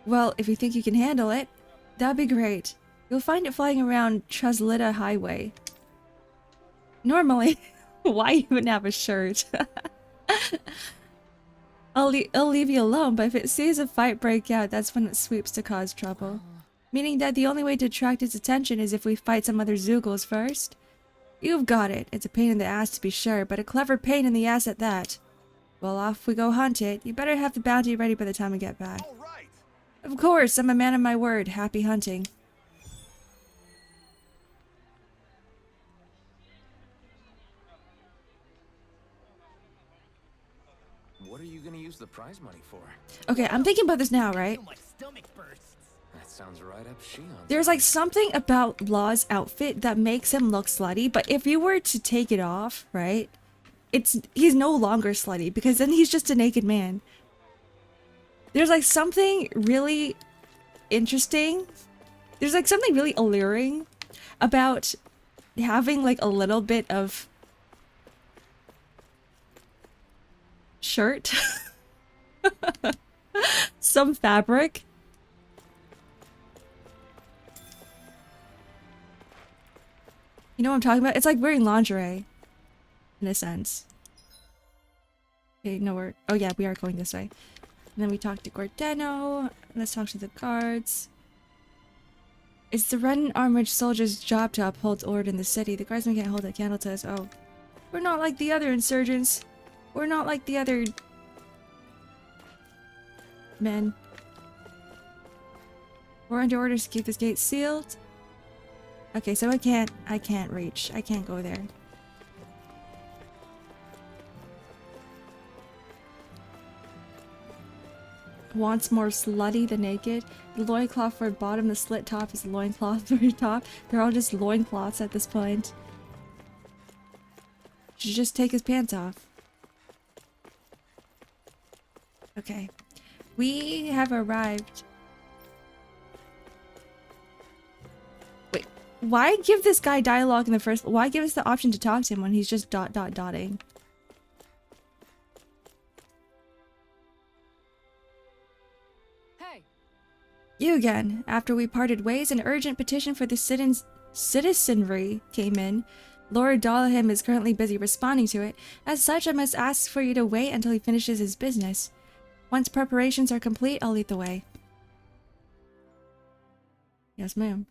Well, if you think you can handle it, that'd be great. You'll find it flying around Traslita Highway. Normally, why even have a shirt? I'll leave you alone, but if it sees a fight break out, that's when it sweeps to cause trouble. Meaning that the only way to attract its attention is if we fight some other Zoogles first. You've got it. It's a pain in the ass to be sure, but a clever pain in the ass at that. Well, off we go hunt it. You better have the bounty ready by the time we get back. All right. Of course, I'm a man of my word. Happy hunting. What are you gonna use the prize money for? Okay, I'm thinking about this now, right? Till my stomach bursts. That sounds right up Shion's. There's like something about Law's outfit that makes him look slutty, but if you were to take it off, right? He's no longer slutty because then he's just a naked man. There's like something really interesting. There's like something really alluring about having like a little bit of shirt. Some fabric. You know what I'm talking about? It's like wearing lingerie. In a sense. Okay, no, oh yeah, we are going this way. And then we talk to Gordeno. Let's talk to the guards. It's the Renin armored soldier's job to uphold order in the city. The guardsmen can't hold a candle to us. Oh. We're not like the other insurgents. We're not like the other... men. We're under orders to keep this gate sealed. Okay, so I can't reach. I can't go there. Wants more slutty than naked. The loincloth for bottom, the slit top is the loincloth for top. They're all just loincloths at this point. Should just take his pants off. Okay. We have arrived. Wait, why give this guy dialogue in the first... Why give us the option to talk to him when he's just dotting? Hey, You again. After we parted ways, an urgent petition for the citizenry came in. Lord Dalham is currently busy responding to it. As such, I must ask for you to wait until he finishes his business. Once preparations are complete, I'll lead the way. Yes, ma'am.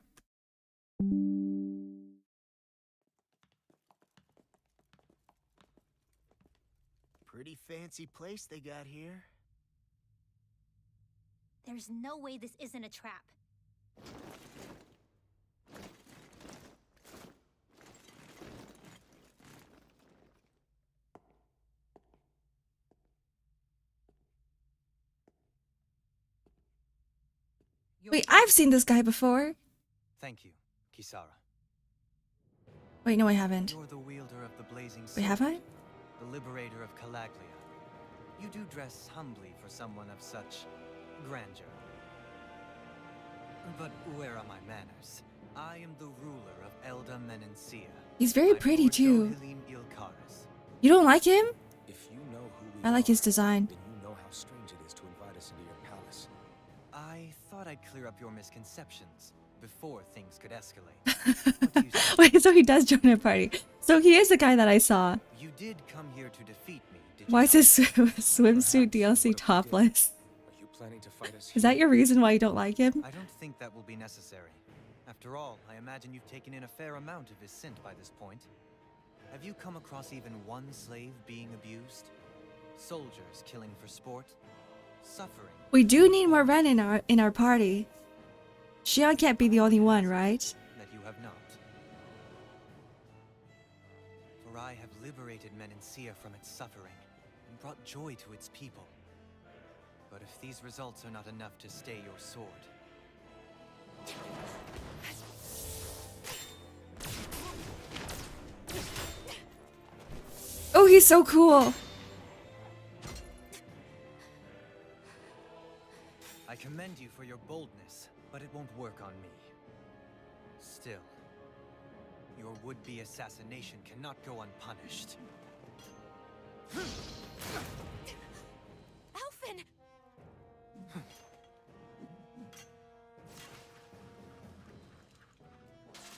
Pretty fancy place they got here. There's no way this isn't a trap. Wait, I've seen this guy before. Thank you, Kisara. Wait, no, I haven't. You're the wielder of the blazing Wait, sword, have I? the liberator of Calaglia. You do dress humbly for someone of such grandeur. But where are my manners? I am the ruler of Elde Menancia. He's very I'm pretty Lord too. Dohalim Ilkaris. You don't like him? If you know who we I like his are, design. then you know how strange it is to invite us into your palace. I thought I'd clear up your misconceptions before things could escalate. What do you say? Wait, so he does join a party. So he is the guy that I saw. You did come here to defeat me, did you Why is not? his swimsuit DLC What if we did? topless? Are you planning to fight us? Is that your reason why you don't like him? I don't think that will be necessary. After all, I imagine you've taken in a fair amount of his scent by this point. Have you come across even one slave being abused? Soldiers killing for sport? Suffering? We do need more Ren in our party. Xion can't be the only one, right? That you have not. For I have liberated Menancia from its suffering and brought joy to its people. But if these results are not enough to stay your sword, Oh, he's so cool. I commend you for your boldness, but it won't work on me. Still, your would-be assassination cannot go unpunished. Alphen!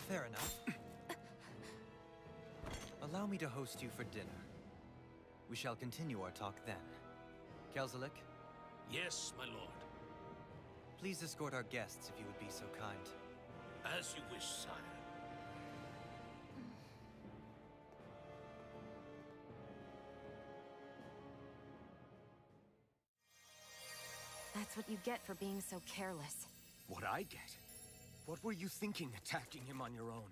Fair enough. Allow me to host you for dinner. We shall continue our talk then. Kelzelik, Yes, my lord. please escort our guests if you would be so kind. As you wish, sire. That's what you get for being so careless. What I get? What were you thinking attacking him on your own?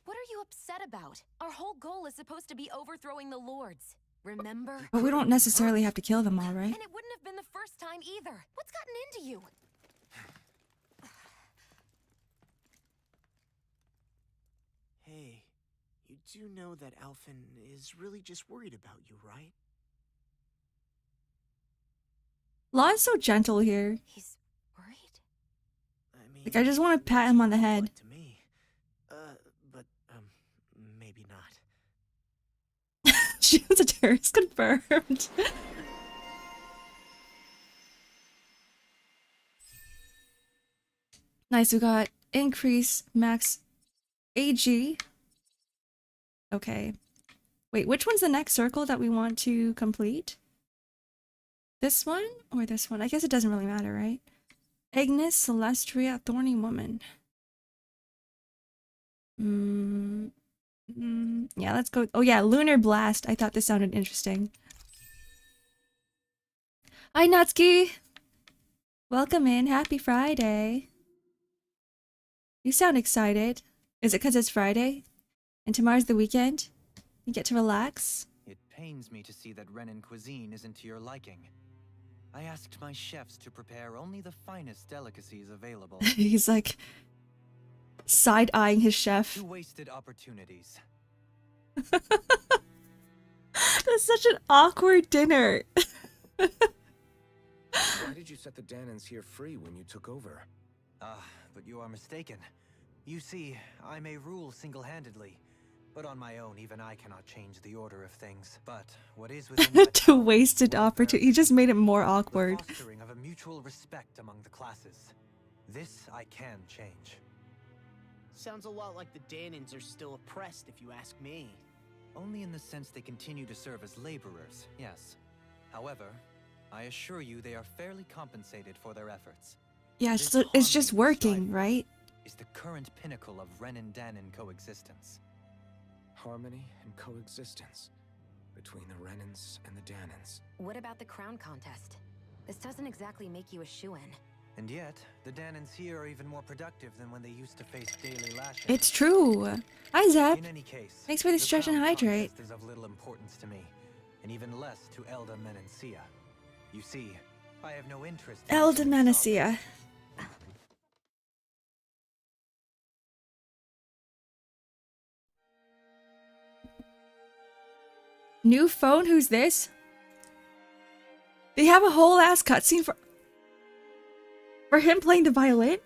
What are you upset about? Our whole goal is supposed to be overthrowing the lords. Remember? But we don't necessarily have to kill them all, right? And it wouldn't have been the first time either. What's gotten into you? Hey, you do know that Alphen is really just worried about you, right? Law is so gentle here. He's worried? I mean, Like, I just want to pat him on the head. like to me. But maybe not. She was a terrorist confirmed. Nice, we got increase max AG. Okay. Wait, which one's the next circle that we want to complete? This one or this one? I guess it doesn't really matter, right? Agnes Celestria Thorny Woman. Yeah, let's go. Oh yeah, Lunar Blast. I thought this sounded interesting. Hi, Natsuki. Welcome in. Happy Friday. You sound excited. Is it because it's Friday? And tomorrow's the weekend? You get to relax? It pains me to see that Renan cuisine isn't to your liking. I asked my chefs to prepare only the finest delicacies available. He's like side-eyeing his chef. Two wasted opportunities. That's such an awkward dinner. Why did you set the Danans here free when you took over? But you are mistaken. You see, I may rule single-handedly, but on my own, even I cannot change the order of things. But what is within my To power wasted will opportunity. bear You just made it more the awkward. fostering of a mutual respect among the classes. This I can change. Sounds a lot like the Danans are still oppressed, if you ask me. Only in the sense they continue to serve as laborers, yes. However, I assure you they are fairly compensated for their efforts. Yeah, This so it's just harmony we strive working, for right? Is the current pinnacle of Ren and Danan coexistence. Harmony and coexistence between the Renans and the Danans. What about the crown contest? This doesn't exactly make you a shoo-in. And yet, the Danans here are even more productive than when they used to face daily lashing. It's true. Hi, Zep. In any case, Thanks for the stretch and crown hydrate. contest is of little importance to me, and even less to Elde Menancia. You see, I have no interest in Elde becoming Menancia. New phone? Who's this? They have a whole ass cutscene for him playing the violin?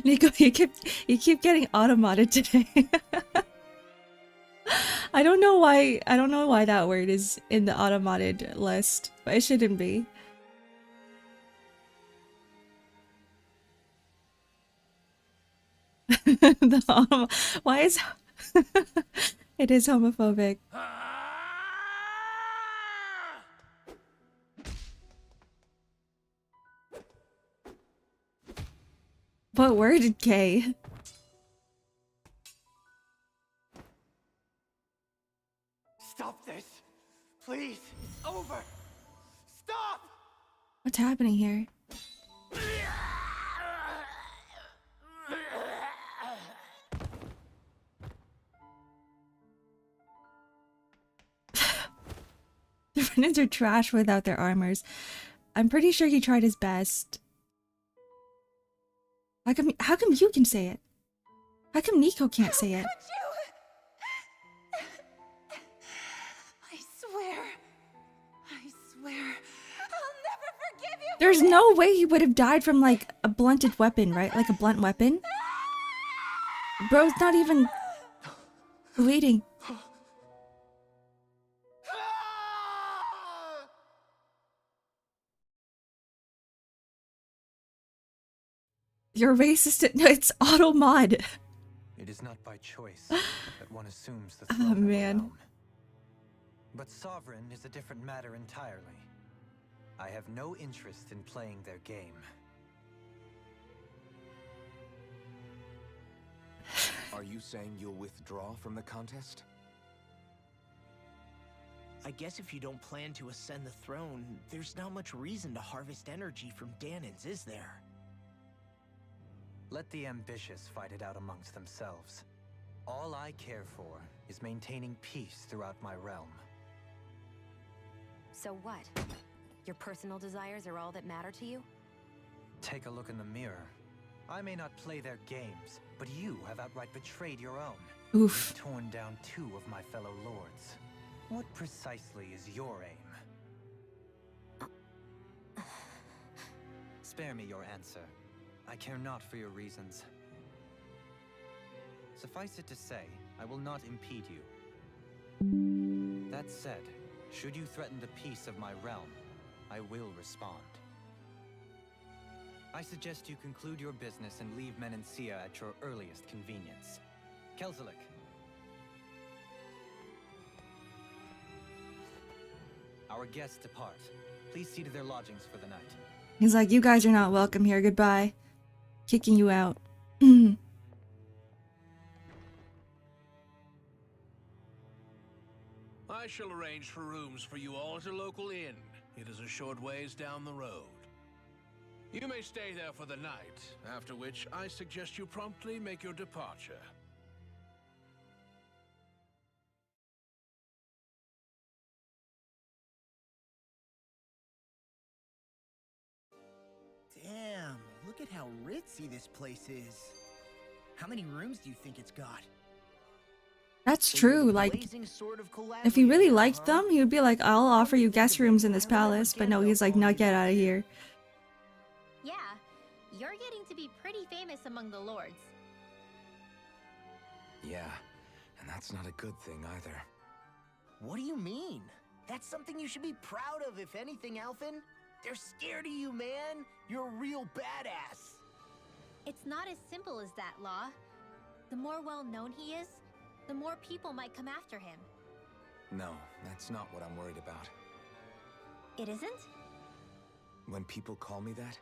Nico, you keep getting automated today. I don't know why that word is in the automated list, but it shouldn't be. Why is it is homophobic. What word did K? Stop this! Please! It's over! Stop! What's happening here? The Renans are trash without their armors. I'm pretty sure he tried his best. How come you can say it? How come Nico can't say it? I swear, I'll never forgive you. There's no way he would have died from like a blunted weapon, right? Like a blunt weapon. Bro's not even bleeding. You're racist. No, it's auto mod. It is not by choice that one assumes the throne Oh of a man. realm. But sovereign is a different matter entirely. I have no interest in playing their game. Are you saying you'll withdraw from the contest? I guess if you don't plan to ascend the throne, there's not much reason to harvest energy from Danans, is there? Let the ambitious fight it out amongst themselves. All I care for is maintaining peace throughout my realm. So what? Your personal desires are all that matter to you? Take a look in the mirror. I may not play their games, but you have outright betrayed your own. Oof. You've torn down 2 of my fellow lords. What precisely is your aim? Spare me your answer. I care not for your reasons. Suffice it to say, I will not impede you. That said, should you threaten the peace of my realm, I will respond. I suggest you conclude your business and leave Menancia at your earliest convenience. Kelzelik. Our guests depart. Please see to their lodgings for the night. He's like, you guys are not welcome here. Goodbye. Kicking you out. I shall arrange for rooms for you all at a local inn. It is a short ways down the road. You may stay there for the night, after which I suggest you promptly make your departure. Damn, look at how ritzy this place is. How many rooms do you think it's got? That's true. Like, if he really liked them, he would be like, I'll offer you guest rooms in this palace. But no, he's like, no, get out of here. Yeah, you're getting to be pretty famous among the lords. Yeah, and that's not a good thing either. What do you mean? That's something you should be proud of, if anything, Alphen. They're scared of you, man. You're a real badass. It's not as simple as that, Law. The more well-known he is, the more people might come after him. No, that's not what I'm worried about. It isn't? When people call me that,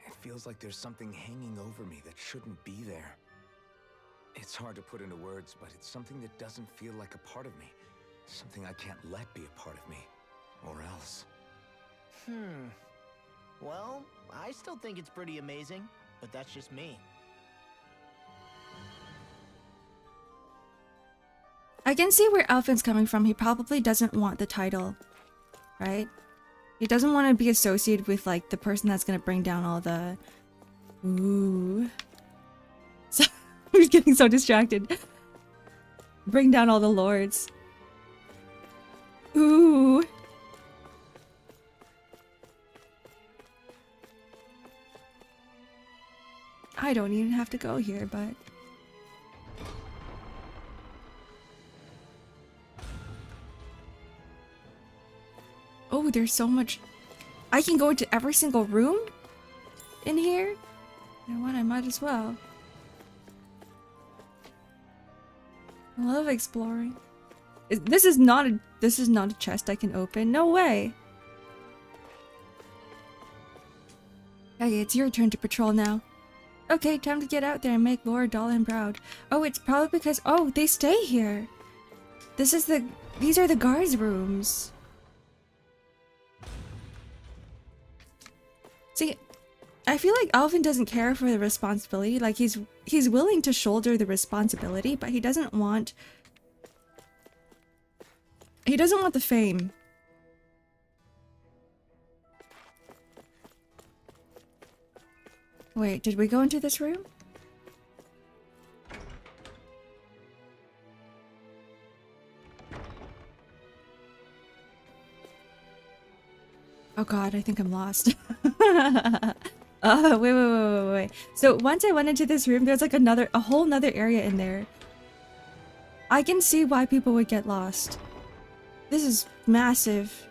it feels like there's something hanging over me that shouldn't be there. It's hard to put into words, but it's something that doesn't feel like a part of me. Something I can't let be a part of me. Or else. Well, I still think it's pretty amazing, but that's just me. I can see where Alphen's coming from. He probably doesn't want the title, right? He doesn't want to be associated with, like, the person that's gonna bring down all the... Ooh. So, he's getting so distracted. Bring down all the lords. Ooh. I don't even have to go here, but... Oh, there's so much... I can go into every single room in here? You know what, I might as well. I love exploring. This is not a chest I can open. No way. Okay, it's your turn to patrol now. Okay, time to get out there and make Laura Dolan proud. Oh, it's probably because... Oh, they stay here. These are the guards' rooms. See, I feel like Alvin doesn't care for the responsibility. Like, he's willing to shoulder the responsibility, but he doesn't want the fame. Wait, did we go into this room? Oh god, I think I'm lost. Wait. So once I went into this room, there's like a whole nother area in there. I can see why people would get lost. This is massive.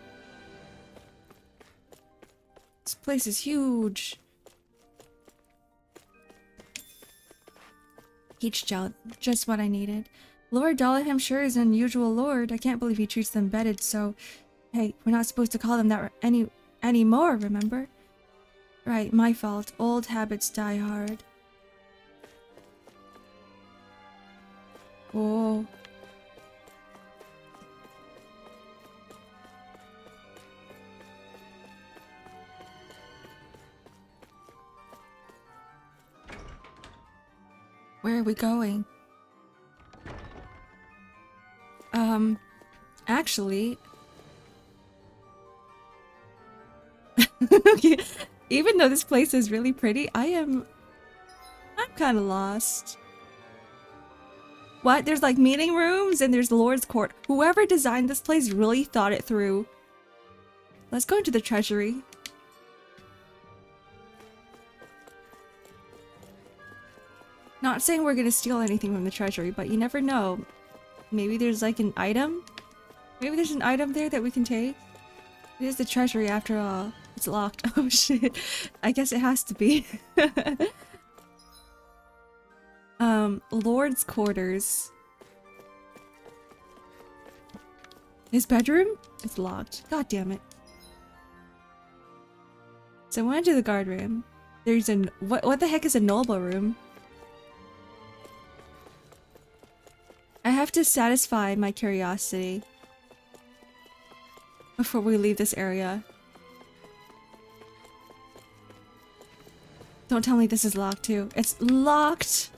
This place is huge. Peach gel, just what I needed. Lord Dollaham sure is an unusual lord. I can't believe he treats them bedded so... Hey, we're not supposed to call them that anymore, remember? Right, my fault. Old habits die hard. Oh. Where are we going? Actually... Okay. Even though this place is really pretty, I'm kind of lost. What? There's like meeting rooms and there's Lord's Court. Whoever designed this place really thought it through. Let's go into the treasury. Not saying we're gonna steal anything from the treasury, but you never know. Maybe there's like an item? Maybe there's an item there that we can take? It is the treasury after all. It's locked. Oh shit. I guess it has to be. Lord's quarters. His bedroom? It's locked. God damn it. So I went to the guard room. There's an... What the heck is a noble room? I have to satisfy my curiosity before we leave this area. Don't tell me this is locked too. It's locked!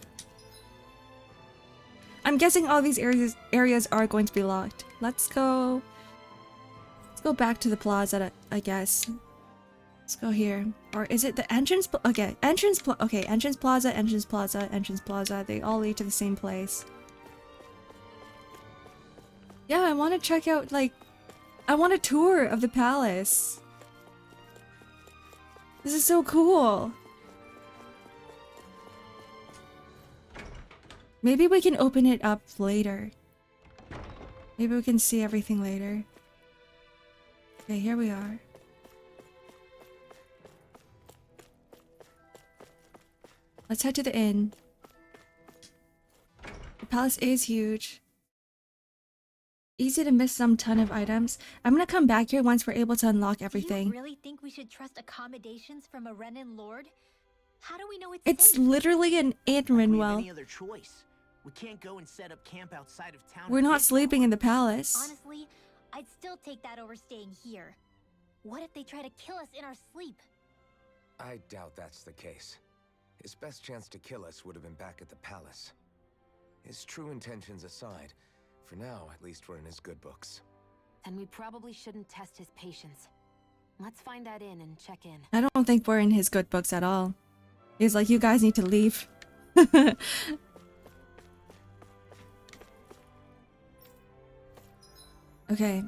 I'm guessing all these areas are going to be locked. Let's go back to the plaza, I guess. Let's go here. Or is it the entrance? Okay, entrance plaza, entrance plaza, entrance plaza. They all lead to the same place. Yeah, I want to check out, like, I want a tour of the palace. This is so cool. Maybe we can open it up later. Maybe we can see everything later. Okay, here we are. Let's head to the inn. The palace is huge. Easy to miss some ton of items. I'm gonna come back here once we're able to unlock everything. Do you really think we should trust accommodations from a Renin lord? How do we know It's safe? literally an inn, Rinwell. Any other choice? We can't go and set up camp outside of town. We're not sleeping in the palace. Honestly, I'd still take that over staying here. What if they try to kill us in our sleep? I doubt that's the case. His best chance to kill us would have been back at the palace. His true intentions aside, for now, at least we're in his good books. And we probably shouldn't test his patience. Let's find that inn and check in. I don't think we're in his good books at all. He's like, you guys need to leave. Okay.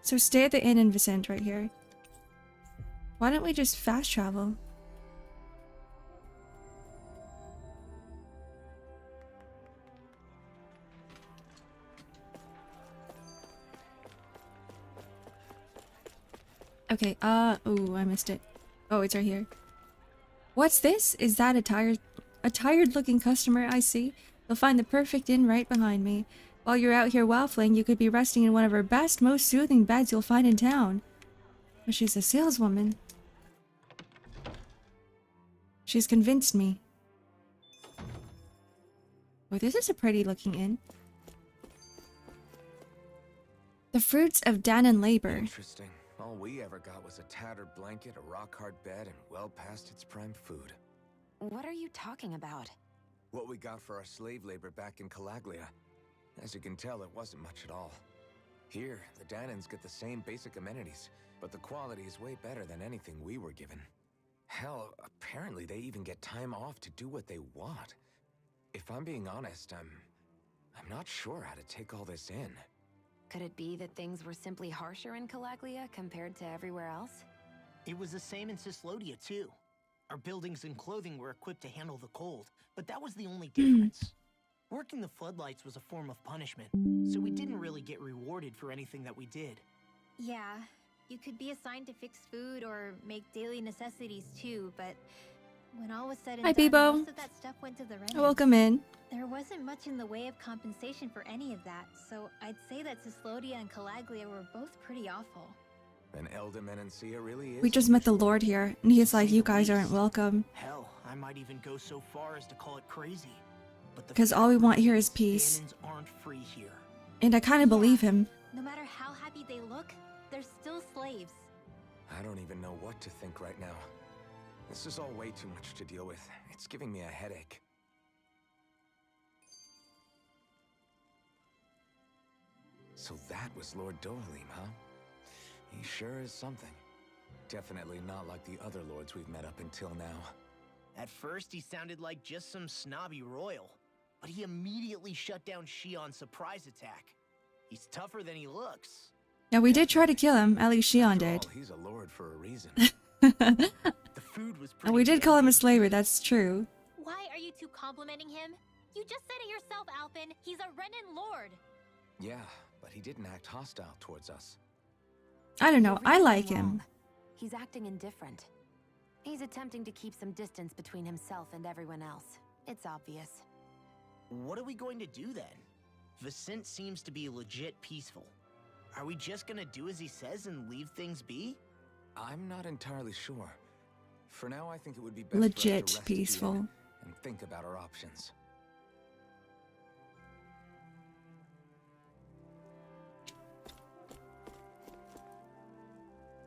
So stay at the inn in Vicent right here. Why don't we just fast travel? Okay, ooh, I missed it. Oh, it's right here. What's this? Is that a tired looking customer I see? You'll find the perfect inn right behind me. While you're out here waffling, you could be resting in one of our best, most soothing beds you'll find in town. But she's a saleswoman. She's convinced me. Oh, this is a pretty looking inn. The fruits of Danon labor. Interesting. All we ever got was a tattered blanket, a rock-hard bed, and well past its prime food. What are you talking about? What we got for our slave labor back in Calaglia. As you can tell, it wasn't much at all. Here, the Danons get the same basic amenities, but the quality is way better than anything we were given. Hell, apparently they even get time off to do what they want. If I'm being honest, I'm not sure how to take all this in. Could it be that things were simply harsher in Calaglia compared to everywhere else? It was the same in Cislodia, too. Our buildings and clothing were equipped to handle the cold, but that was the only difference. Working the floodlights was a form of punishment, so we didn't really get rewarded for anything that we did. Yeah, you could be assigned to fix food or make daily necessities too, but when all was said and Hi, done, Bebo. most of that stuff went to the Renans. Welcome in. There wasn't much in the way of compensation for any of that, so I'd say that Cislodia and Calaglia were both pretty awful. And Elde Menancia really is. We just met the Lord here, and he's like, you guys aren't welcome. Hell, I might even go so far as to call it crazy. Because all we want here is peace. Danons aren't free here. And I kind of believe him. No matter how happy they look, they're still slaves. I don't even know what to think right now. This is all way too much to deal with. It's giving me a headache. So that was Lord Doralim, huh? He sure is something. Definitely not like the other lords we've met up until now. At first, he sounded like just some snobby royal, but he immediately shut down Shion's surprise attack. He's tougher than he looks. Yeah, we did try to kill him. At least Shion did. He's a lord for a reason. The food was And we did call him a slaver, that's true. Why are you two complimenting him? You just said it yourself, Alphen. He's a Renin lord. Yeah, but he didn't act hostile towards us. I don't know, I You're like wrong. him. He's acting indifferent. He's attempting to keep some distance between himself and everyone else. It's obvious. What are we going to do then? Vicent seems to be legit peaceful. Are we just gonna do as he says and leave things be? I'm not entirely sure. For now, I think it would be best Legit for us to rest peaceful. at the inn and think about our options.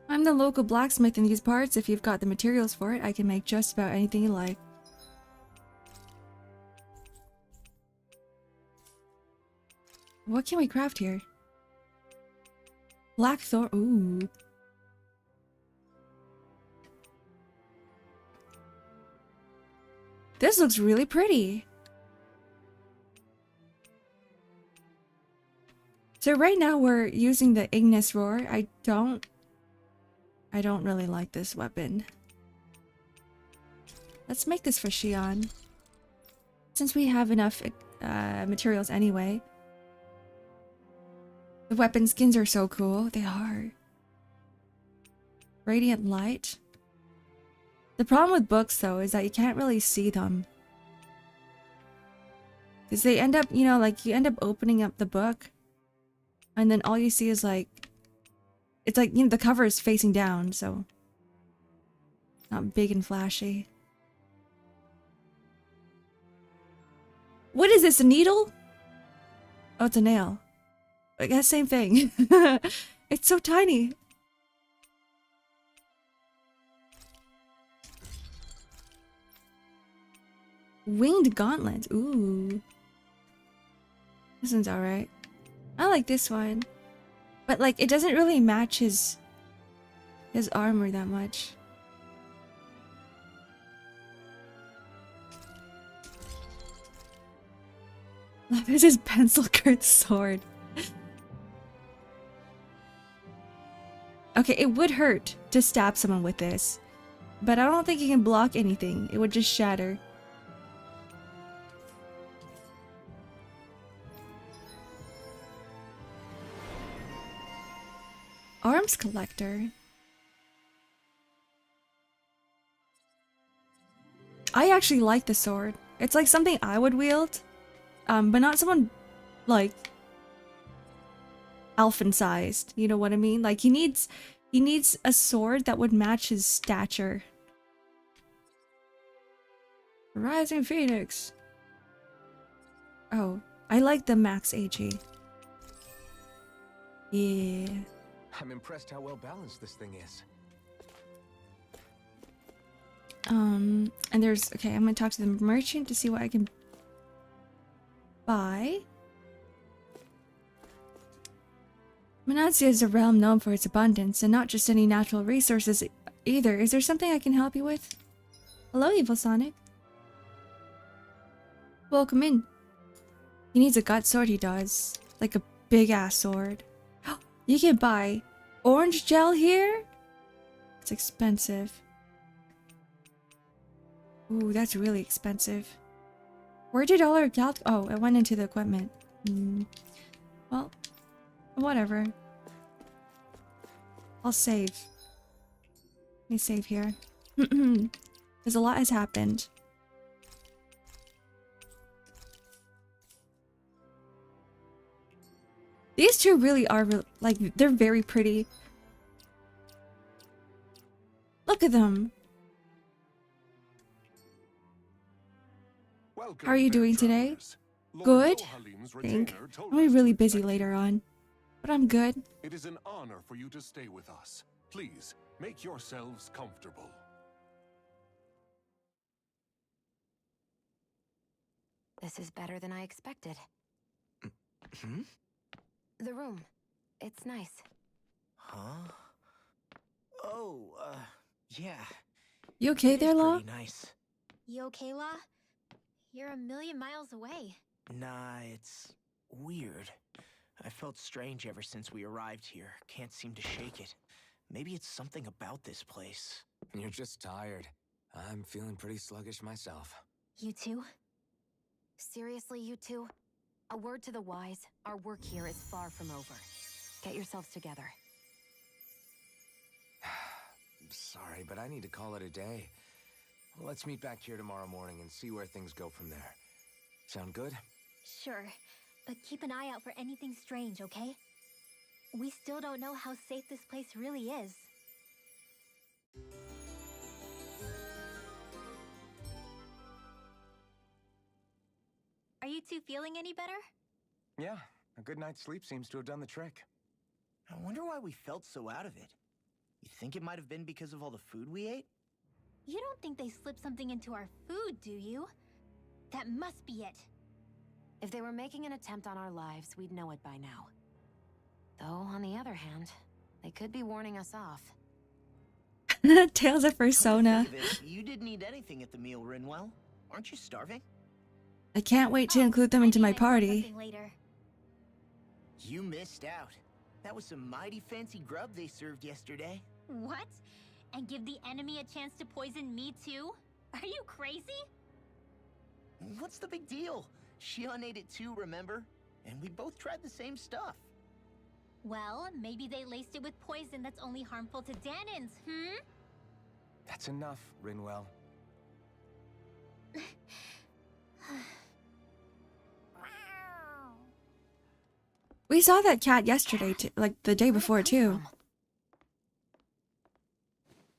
I'm the local blacksmith in these parts. If you've got the materials for it, I can make just about anything you like. What can we craft here? Black thorn. Ooh. This looks really pretty. So right now we're using the Ignis Roar. I don't really like this weapon. Let's make this for Xion. Since we have enough materials anyway. The weapon skins are so cool. They are. Radiant Light. The problem with books though is that you can't really see them. Because they end up, you know, like you end up opening up the book. And then all you see is like... It's like, you know, the cover is facing down, so... Not big and flashy. What is this, a needle? Oh, it's a nail. I guess same thing. It's so tiny. Winged Gauntlet. Ooh. This one's alright. I like this one. But like, it doesn't really match his armor that much. This is pencil curved sword. Okay, it would hurt to stab someone with this. But I don't think you can block anything. It would just shatter. Arms collector. I actually like the sword. It's like something I would wield. But not someone like elfin sized, you know what I mean? Like he needs a sword that would match his stature. Rising Phoenix. Oh, I like the max AG. Yeah. I'm impressed how well balanced this thing is. And there's okay, I'm gonna talk to the merchant to see what I can buy. Menancia is a realm known for its abundance, and not just any natural resources either. Is there something I can help you with? Hello, Evil Sonic. Welcome in. He needs a gut sword, he does. Like a big-ass sword. You can buy orange gel here? It's expensive. Ooh, that's really expensive. Where did all our gal... Oh, it went into the equipment. Well, whatever. I'll save. Let me save here. Because a lot has happened. These two really are, like, they're very pretty. Look at them. How are you doing today? Good? I think. I'll be really busy later on. But I'm good. It is an honor for you to stay with us. Please, make yourselves comfortable. This is better than I expected. The room. It's nice. Huh? Oh, yeah. You okay there, Law? Nice. You okay, Law? You're a million miles away. Nah, it's weird. I felt strange ever since we arrived here. Can't seem to shake it. Maybe it's something about this place. You're just tired. I'm feeling pretty sluggish myself. You too? Seriously, you two? A word to the wise, our work here is far from over. Get yourselves together. Sorry, but I need to call it a day. Let's meet back here tomorrow morning and see where things go from there. Sound good? Sure, but keep an eye out for anything strange, okay? We still don't know how safe this place really is. Are you two feeling any better? Yeah, a good night's sleep seems to have done the trick. I wonder why we felt so out of it. You think it might have been because of all the food we ate? You don't think they slipped something into our food, do you? That must be it. If they were making an attempt on our lives, we'd know it by now. Though, on the other hand, they could be warning us off. Tales of Persona. You didn't eat anything at the meal, Rinwell. Aren't you starving? I can't wait to include them into my party. Later. You missed out. That was some mighty fancy grub they served yesterday. What? And give the enemy a chance to poison me too? Are you crazy? What's the big deal? Shion ate it too, remember? And we both tried the same stuff. Well, maybe they laced it with poison that's only harmful to Danins, hmm? That's enough, Rinwell. We saw that cat yesterday, like the day before too.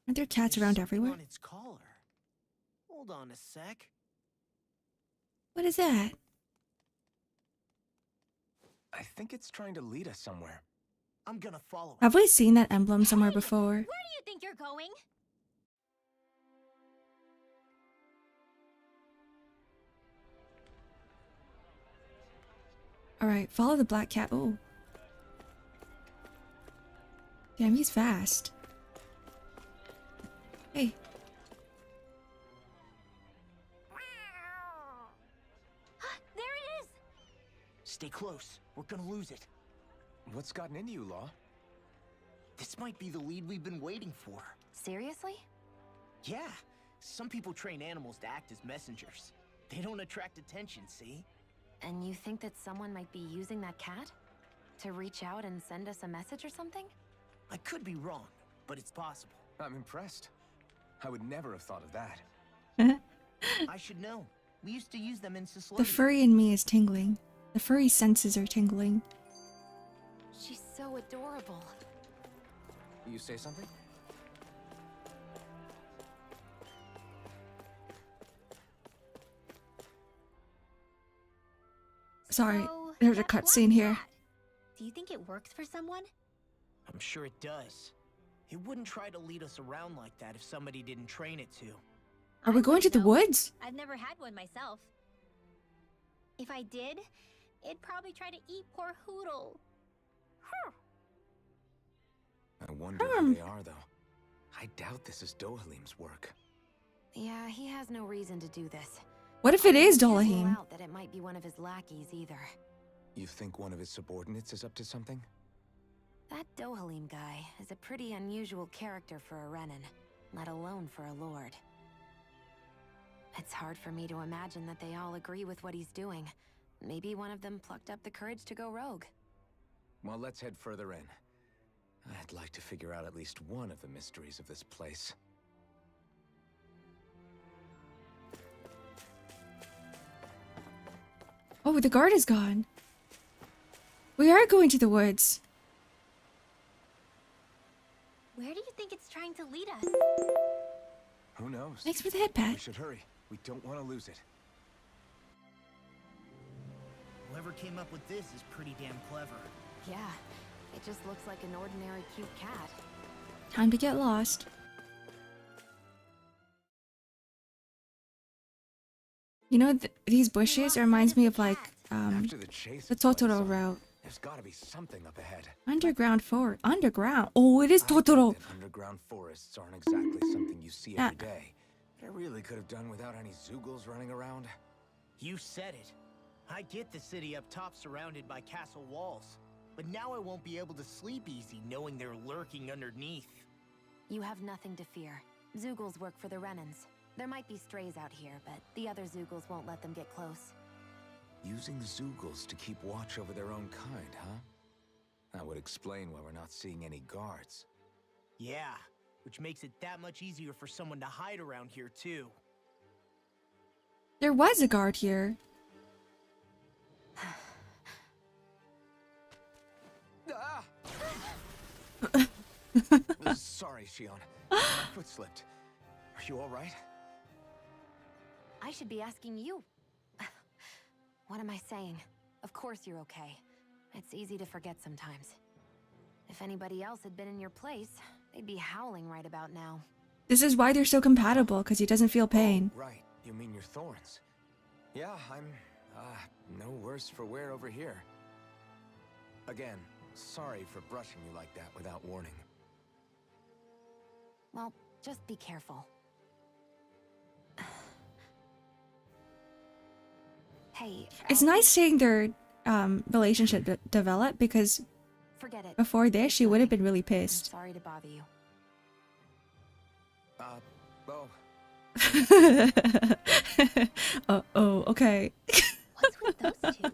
Aren't there cats around everywhere? On its collar. Hold on a sec. What is that? I think it's trying to lead us somewhere. I'm gonna follow it. Have we seen that emblem somewhere before? Where do you think you're going? Alright, follow the black cat. Oh. Damn, he's fast. Hey. There it is! Stay close. We're gonna lose it. What's gotten into you, Law? This might be the lead we've been waiting for. Seriously? Yeah. Some people train animals to act as messengers. They don't attract attention, see? And you think that someone might be using that cat? To reach out and send us a message or something? I could be wrong, but it's possible. I'm impressed. I would never have thought of that. I should know. We used to use them in Sislodia. The furry in me is tingling. The furry senses are tingling. She's so adorable. You say something? Sorry, So, there's a that black cutscene here. cat, do you think it works for someone? I'm sure it does. It wouldn't try to lead us around like that if somebody didn't train it to. Are we going to the woods? I've never had one myself. If I did, it'd probably try to eat poor Hoodle. I wonder who they are, though. I doubt this is Dohalim's work. Yeah, he has no reason to do this. What if it is I won't Dolahim? rule out that it might be one of his lackeys either. You think one of his subordinates is up to something? That Dohalim guy is a pretty unusual character for a Renin, let alone for a lord. It's hard for me to imagine that they all agree with what he's doing. Maybe one of them plucked up the courage to go rogue. Well, let's head further in. I'd like to figure out at least one of the mysteries of this place. Oh, the guard is gone. We are going to the woods. Where do you think it's trying to lead us? Who knows? Thanks for the head pat. We should hurry. We don't want to lose it. Whoever came up with this is pretty damn clever. Yeah, it just looks like an ordinary cute cat. Time to get lost. You know, these bushes reminds me of like After the chase, the Totoro route. There's got to be something up ahead. Underground forest. Underground. Oh, it is Totoro. Underground forests aren't exactly something you see every day. I really could have done without any Zoogles running around. You said it. I get the city up top surrounded by castle walls, but now I won't be able to sleep easy knowing they're lurking underneath. You have nothing to fear. Zoogles work for the Renins. There might be strays out here, but the other Zoogles won't let them get close. Using Zoogles to keep watch over their own kind, huh? That would explain why we're not seeing any guards. Yeah, which makes it that much easier for someone to hide around here too. There was a guard here. Sorry, Shion. My foot slipped. Are you all right? I should be asking you. What am I saying? Of course you're okay. It's easy to forget sometimes. If anybody else had been in your place, they'd be howling right about now. This is why they're so compatible, because he doesn't feel pain. Right. You mean your thorns? Yeah, I'm, no worse for wear over here. Again, sorry for brushing you like that without warning. Well, just be careful. Hey, It's nice seeing their relationship develop, because forget it. before this, she would have been really I'm pissed. sorry to bother you. Oh, Oh, okay. What's with those two?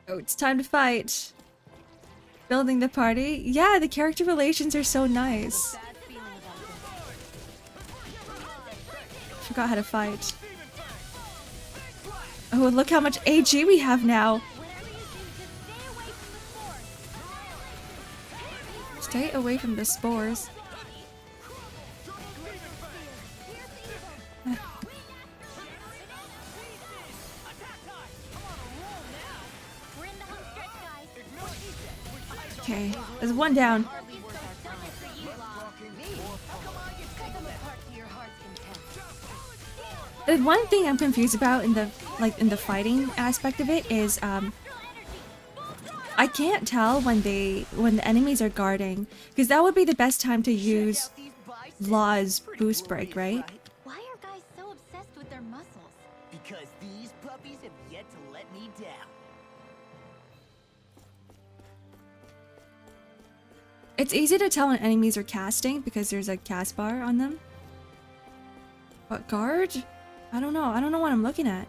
Oh, it's time to fight. Building the party. Yeah, the character relations are so nice. Forgot how to fight. Oh, look how much AG we have now. Stay away from the spores. Okay, there's one down. The one thing I'm confused about in the fighting aspect of it is I can't tell when the enemies are guarding, because that would be the best time to use Law's boost break, right? Why are guys so obsessed with their muscles? Because these puppies have yet to let me down. It's easy to tell when enemies are casting because there's a cast bar on them. But guard? I don't know. I don't know what I'm looking at.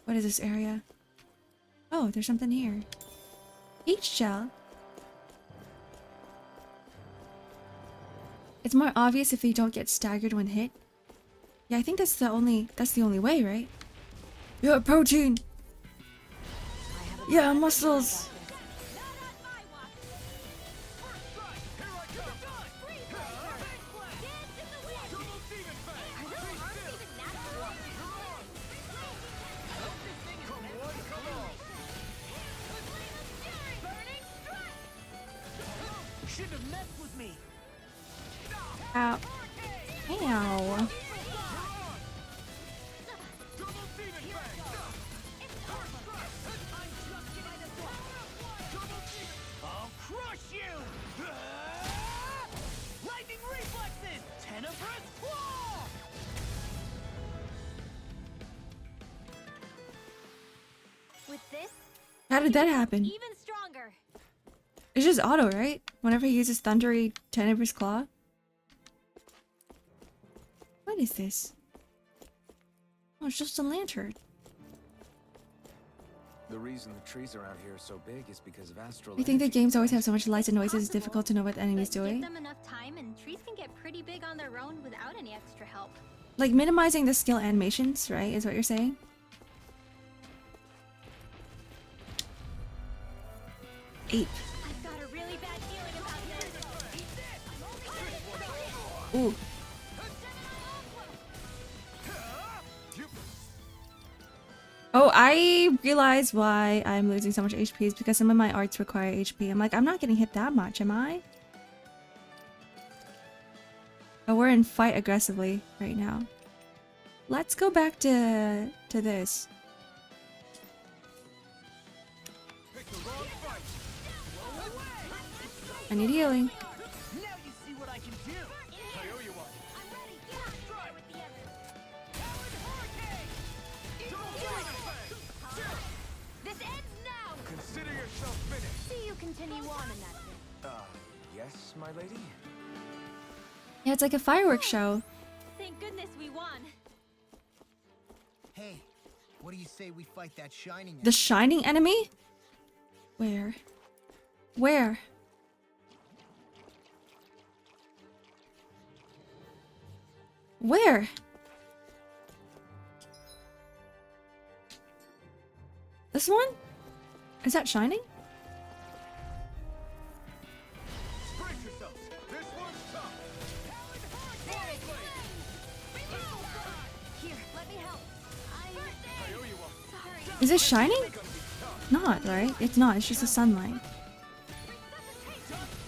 What is this area? Oh, there's something here. Each shell. It's more obvious if they don't get staggered when hit. Yeah, I think that's the only way, right? Yeah, protein. Yeah, muscles. Ow. Ow. I'll crush you! Lightning reflexes! Tenebrous claw! With this, How did that happen? even stronger. It's just auto, right? Whenever he uses Thundery Tenebrous Claw. What is this? Oh, it's just a lantern. the reason the trees around here are so big is because of astral. I think the energy. games always have so much lights and noises, it's difficult to know what the enemy's But give doing. them enough time and trees can get pretty big on their own without any extra help. Like minimizing the skill animations, right? Is what you're saying? Ape. I've got a really bad feeling about this. Ooh. Oh, I realize why I'm losing so much HP is because some of my arts require HP. I'm like, I'm not getting hit that much, am I? Oh, we're in fight aggressively right now. Let's go back to this. I need healing. Now you see what I can do. I owe you one. I'm ready. Try with the others. This ends now. Consider yourself finished. See you continue on in that. Yes, my lady? Yeah, it's like a fireworks show. Thank goodness we won. Hey, what do you say we fight that shining The shining enemy? Where? Where? Where? This one? Is that shining? Brace yourselves. This one's tough. Here, let me help. I owe you one. Sorry. Is it shining? Not, right? It's not, it's just the sunlight.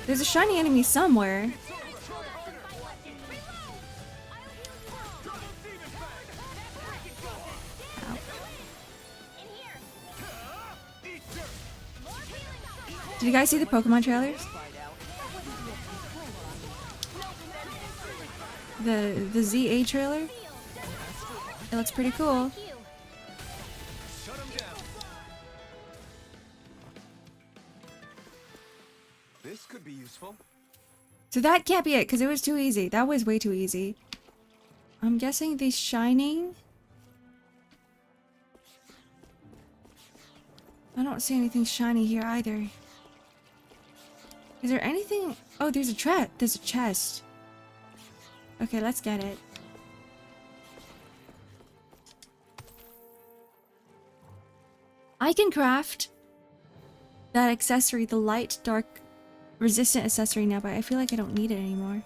There's a shiny enemy somewhere. Did you guys see the Pokemon trailers? The ZA trailer? It looks pretty cool. This could be useful. So that can't be it, because it was too easy. That was way too easy. I'm guessing the shining. I don't see anything shiny here either. Is there anything? Oh, there's a chest. Okay, let's get it. I can craft that accessory, the light dark resistant accessory now, but I feel like I don't need it anymore.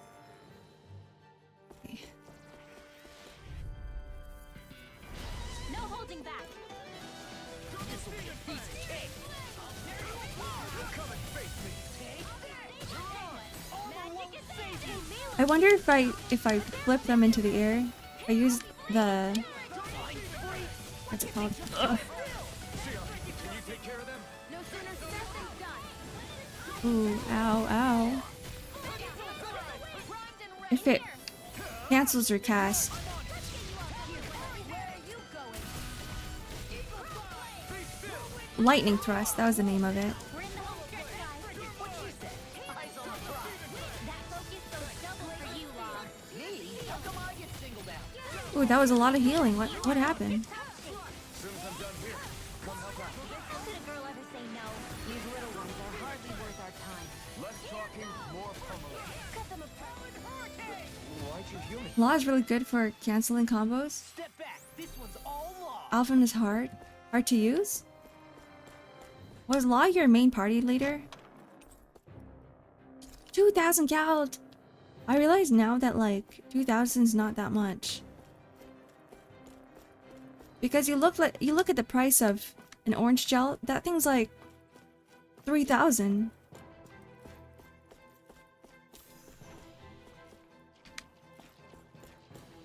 Okay. No holding back. I wonder if I flip them into the air. I use the what's it called? Ugh. Ooh, ow, ow. If it cancels your cast. Lightning thrust, that was the name of it. Ooh, that was a lot of healing. What happened? Law is really good for canceling combos. Alphen is hard to use. Was Law your main party leader? 2,000 gal. I realize now that like 2,000 is not that much. Because you look at the price of an orange gel, that thing's like 3,000.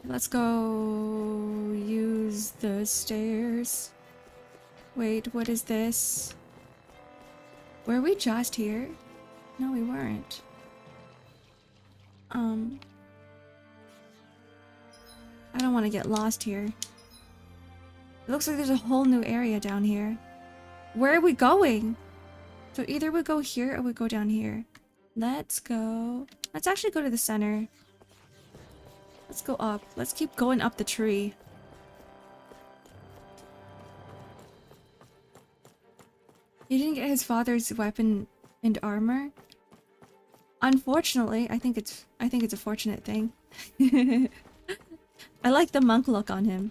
Let's go use the stairs. Wait, what is this? Were we just here? No, we weren't. I don't want to get lost here. It looks like there's a whole new area down here. Where are we going? So either we go here or we go down here. Let's go. Let's actually go to the center. Let's go up. Let's keep going up the tree. He didn't get his father's weapon and armor. Unfortunately, I think it's a fortunate thing. I like the monk look on him.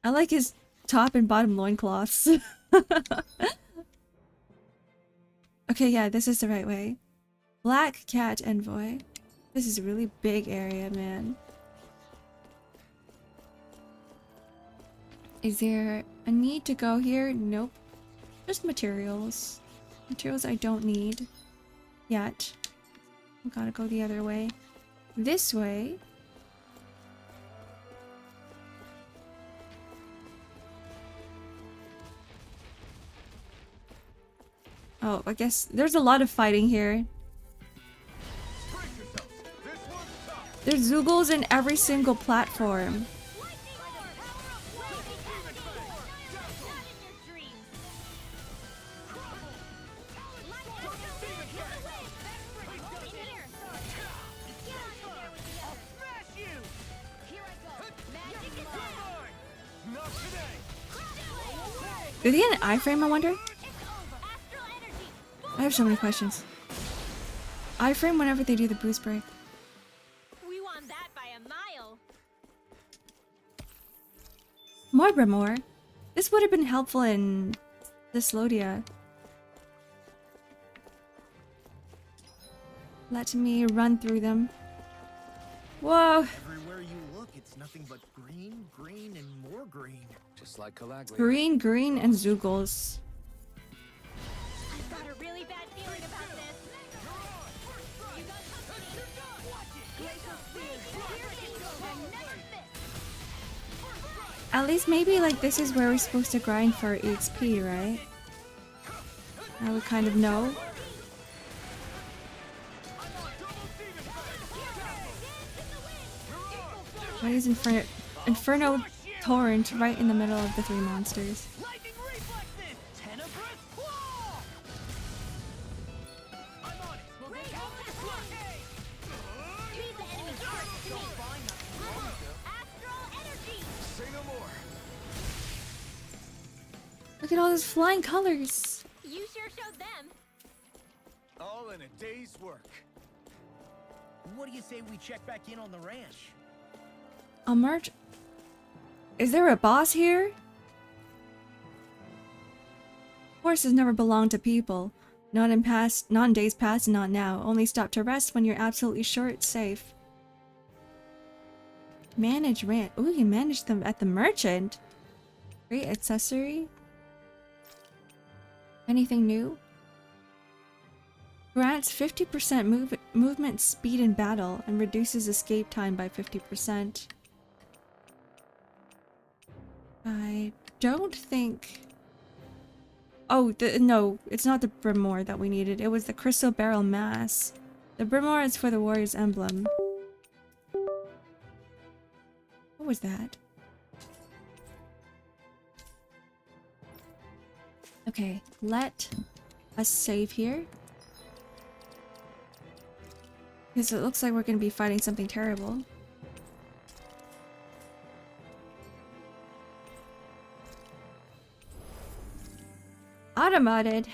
I like his top and bottom loincloths. Okay, yeah, this is the right way. Black Cat Envoy. This is a really big area, man. Is there a need to go here? Nope. Just materials. Materials I don't need yet. I gotta go the other way. This way. Oh, I guess there's a lot of fighting here. There's Zoogles in every single platform. Do they get an iframe, I wonder? I have so many questions. Iframe whenever they do the boost break. We won that by a mile. Morbramore. This would have been helpful in Thessalodia. Let me run through them. Whoa! Everywhere you look, it's nothing but green, green, and more green. Just like Calaglia. Green, green, and Zoogles. I've got a really bad feeling about this. At least maybe like this is where we're supposed to grind for EXP, right? I would kind of know. Why is Inferno Torrent right in the middle of the three monsters? Look at all those flying colors. You sure showed them. All in a day's work. What do you say we check back in on the ranch? I'll merge. Is there a boss here? Horses never belong to people. Not in days past and not now. Only stop to rest when you're absolutely sure it's safe. Manage rant. Ooh, you manage them at the merchant. Great accessory. Anything new? Grants 50% movement speed in battle and reduces escape time by 50%. I don't think... Oh, no, it's not the Brimore that we needed. It was the Crystal Barrel Mass. The Brimore is for the Warrior's Emblem. What was that? Okay, let us save here. Because it looks like we're going to be fighting something terrible. Automated.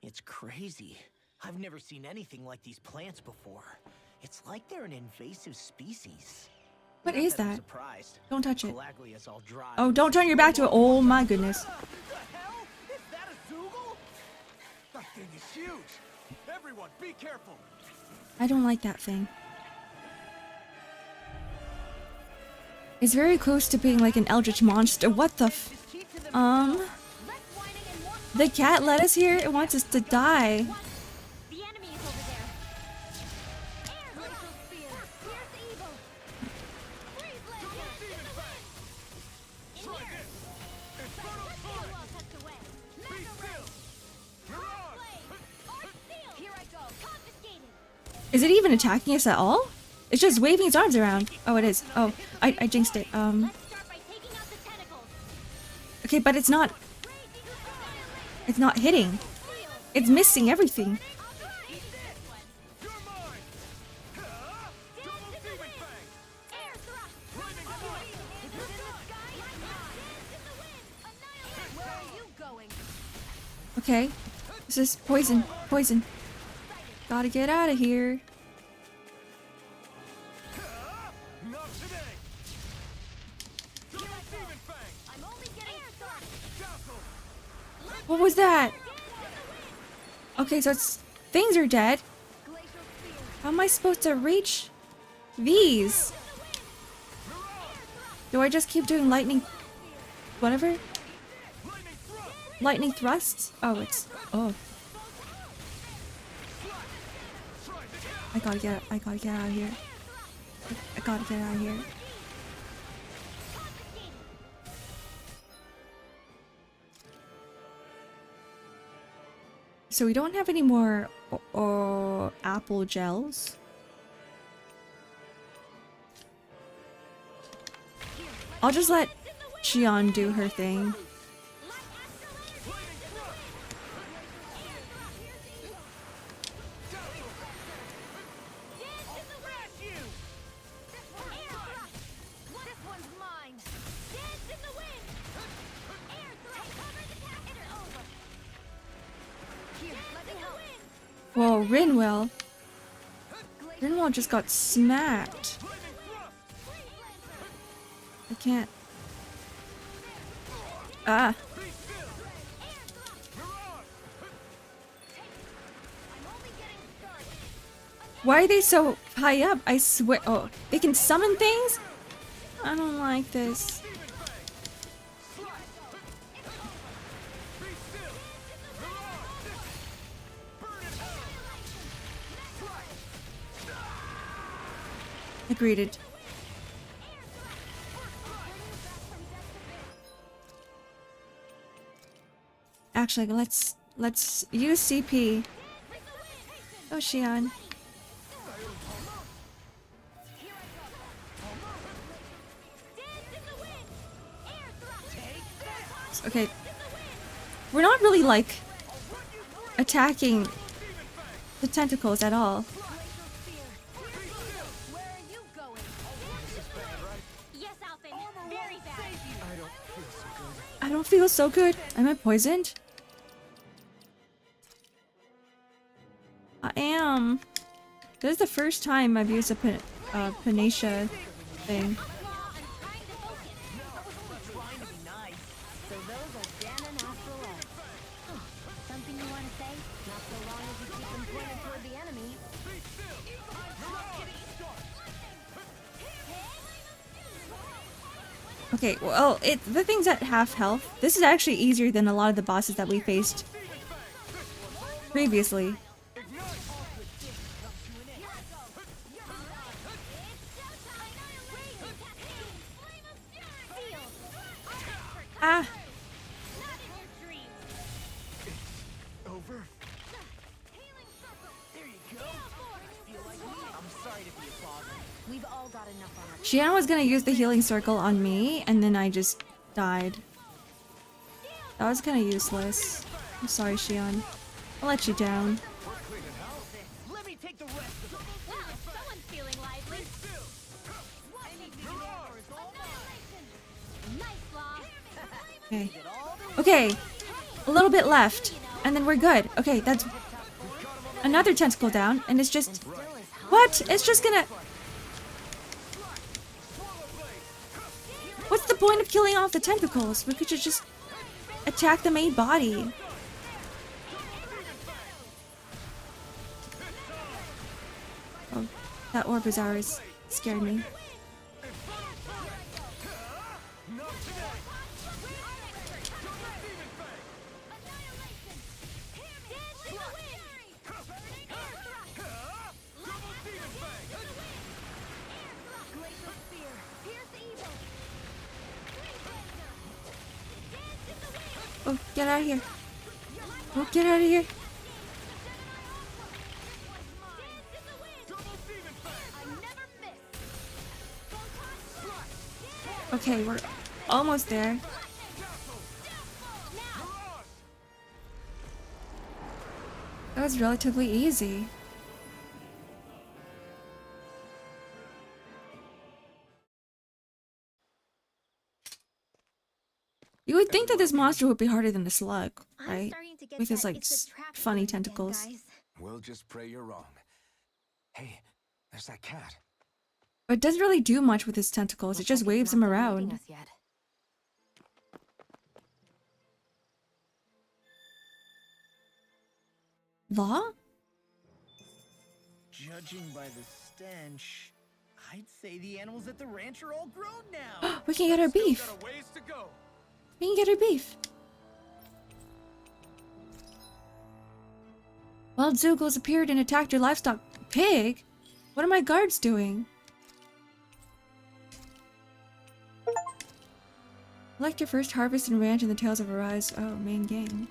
It's crazy. I've never seen anything like these plants before. It's like they're an invasive species. What is that? Surprised. Don't touch it. Calaglia's all dry. Oh, don't turn your back to it. Oh my goodness. What the hell? Is that a Zoogle? That thing is huge. Everyone, be careful. I don't like that thing. It's very close to being like an eldritch monster. What the f- The cat led us here. It wants us to die. The enemy is over there. Air glacial spear. Fierce evil. Freeze laser. In the wind. In here. Celestial wall tucked away. Mega ray. Mirage blade. Arc seal. Here I go. Confiscated. Is it even attacking us at all? It's just waving its arms around. Oh, it is. Oh, I jinxed it. Let's start by taking out the tentacles. Okay, but it's not hitting. It's missing everything. Okay. This is poison. Poison. Gotta get out of here. Not today. What was that? Okay, so it's things are dead. How am I supposed to reach these? Do I just keep doing lightning whatever? Lightning thrusts? Oh, it's I gotta get out of here. I gotta get out of here. So we don't have any more apple gels. I'll just let Xion do her thing. Whoa, Rinwell. Rinwell just got smacked. I can't. Ah. Why are they so high up? I swear. Oh, they can summon things? I don't like this. Agreed. Actually, let's use CP. Oh, Xian. Okay. We're not really like attacking the tentacles at all. I don't feel so good. Am I poisoned? I am. This is the first time I've used a Menancia thing. Okay, well, the thing's at half health. This is actually easier than a lot of the bosses that we faced previously. Ah! Xian was gonna use the healing circle on me, and then I just died. That was kind of useless. I'm sorry, Xian. I'll let you down. Okay. Okay. A little bit left, and then we're good. Okay, that's another tentacle down, and it's just... What? It's just gonna... What's the point of killing off the tentacles? We could just attack the main body. Oh, that orb is ours. Scared me. Oh, get out of here. Oh, get out of here. Okay, we're almost there. That was relatively easy. You would think that this monster would be harder than the slug, right? With his like funny tentacles. We'll just pray you're wrong. Hey, there's that cat. But it doesn't really do much with his tentacles. It just waves him around. Law? Judging by the stench, I'd say the animals at the ranch are all grown now. We can get our beef. We can get our beef. Wild Zoogles appeared and attacked your livestock. Pig? What are my guards doing? Collect your first harvest and ranch in the Tales of Arise. Oh, main game.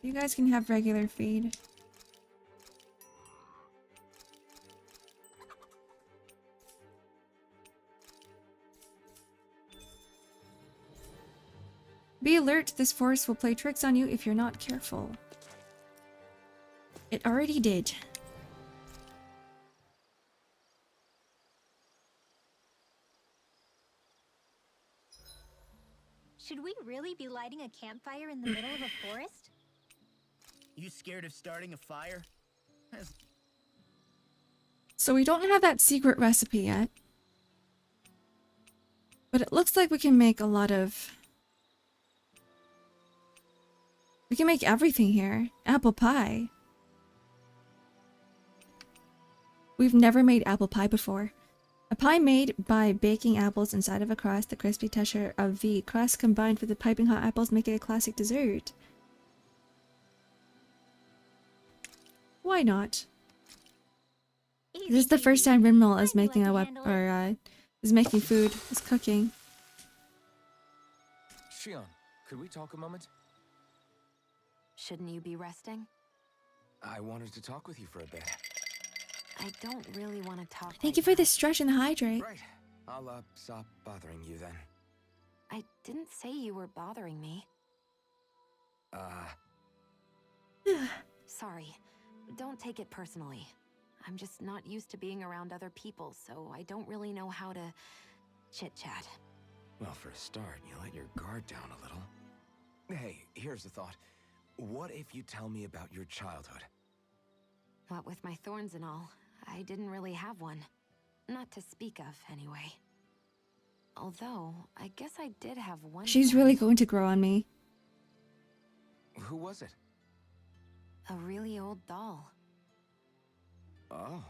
You guys can have regular feed. Be alert, this forest will play tricks on you if you're not careful. It already did. Should we really be lighting a campfire in the middle of a forest? You scared of starting a fire? So we don't have that secret recipe yet. But it looks like we can make a lot of... We can make everything here. Apple pie. We've never made apple pie before. A pie made by baking apples inside of a crust. The crispy texture of the crust combined with the piping hot apples make it a classic dessert. Why not? This is the first time Rinmel is making a is making food, is cooking. Shion, could we talk a moment? Shouldn't you be resting? I wanted to talk with you for a bit. I don't really want to talk. Thank you for the stretch and the hydrate. Right. I'll stop bothering you then. I didn't say you were bothering me. Sorry. Don't take it personally. I'm just not used to being around other people, so I don't really know how to chit-chat. Well, for a start, you let your guard down a little. Hey, here's a thought. What if you tell me about your childhood? What with my thorns and all, I didn't really have one. Not to speak of, anyway. Although, I guess I did have one. She's really going to grow on me. Who was it? A really old doll. Oh.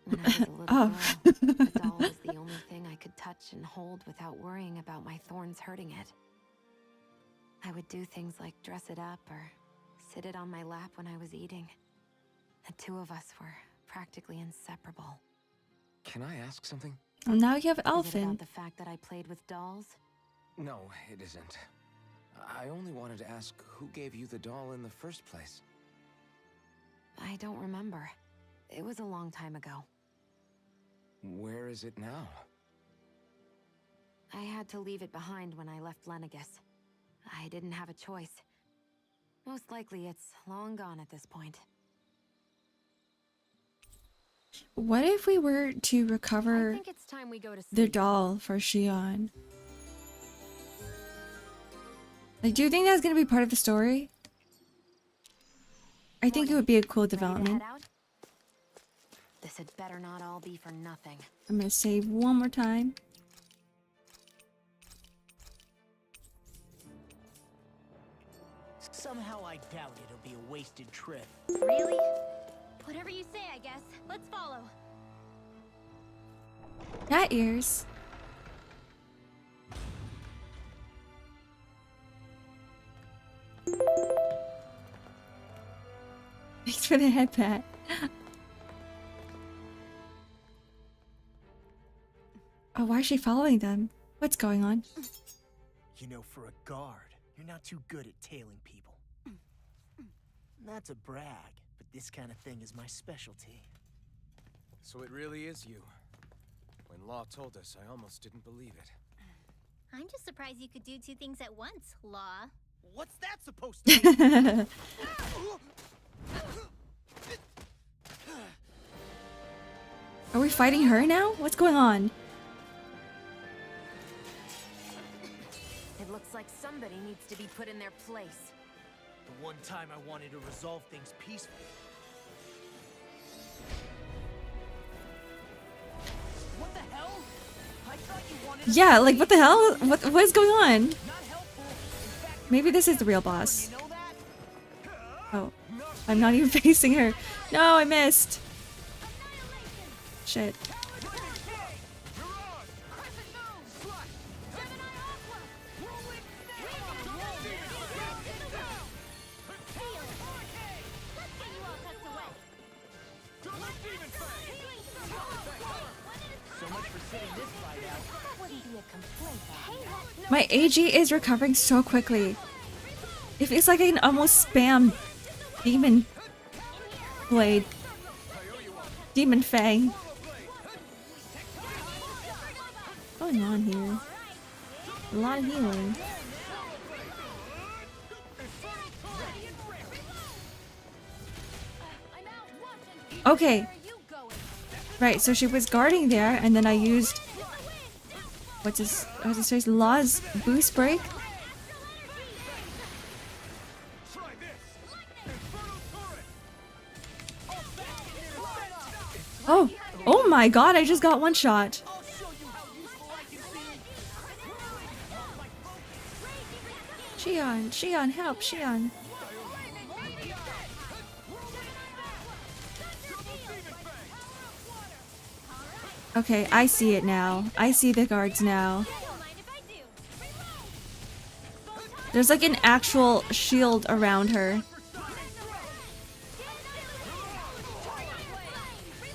When I was a little girl, the doll was the only thing I could touch and hold without worrying about my thorns hurting it. I would do things like dress it up or sit it on my lap when I was eating. The two of us were practically inseparable. Can I ask something? Well, now you have Is it Elfin. about the fact that I played with dolls? No, it isn't. I only wanted to ask who gave you the doll in the first place. I don't remember. It was a long time ago. Where is it now? I had to leave it behind when I left Lenegus. I didn't have a choice. Most likely it's long gone at this point. What if we were to I recover think it's time we go to the sleep. doll for Shion? Like, do you think that's gonna be part of the story? I think it would be a cool Ready to development. head out? This had better not all be for nothing. I'm gonna save one more time. Somehow I doubt it'll be a wasted trip. Really? Whatever you say, I guess. Let's follow. Cat ears. Thanks for the head pat. Oh, why is she following them? What's going on? You know, for a guard, you're not too good at tailing people. Not to brag, but this kind of thing is my specialty. So it really is you. When Law told us, I almost didn't believe it. I'm just surprised you could do two things at once, Law. What's that supposed to mean? Are we fighting her now? What's going on? It looks like somebody needs to be put in their place. The one time I wanted to resolve things peacefully. What the hell? I thought you wanted to Yeah, like what the hell? What is going on? Maybe this is the real boss. Oh, I'm not even facing her. No, I missed. Shit. My AG is recovering so quickly. It feels like I can almost spam Demon Blade. Demon Fang. What's going on here? A lot of healing. Okay. Right, so she was guarding there, and then I used... what's his face? Law's boost break? Oh! Oh my god, I just got one shot! Shion, help, Shion! Okay, I see it now. I see the guards now. There's like an actual shield around her.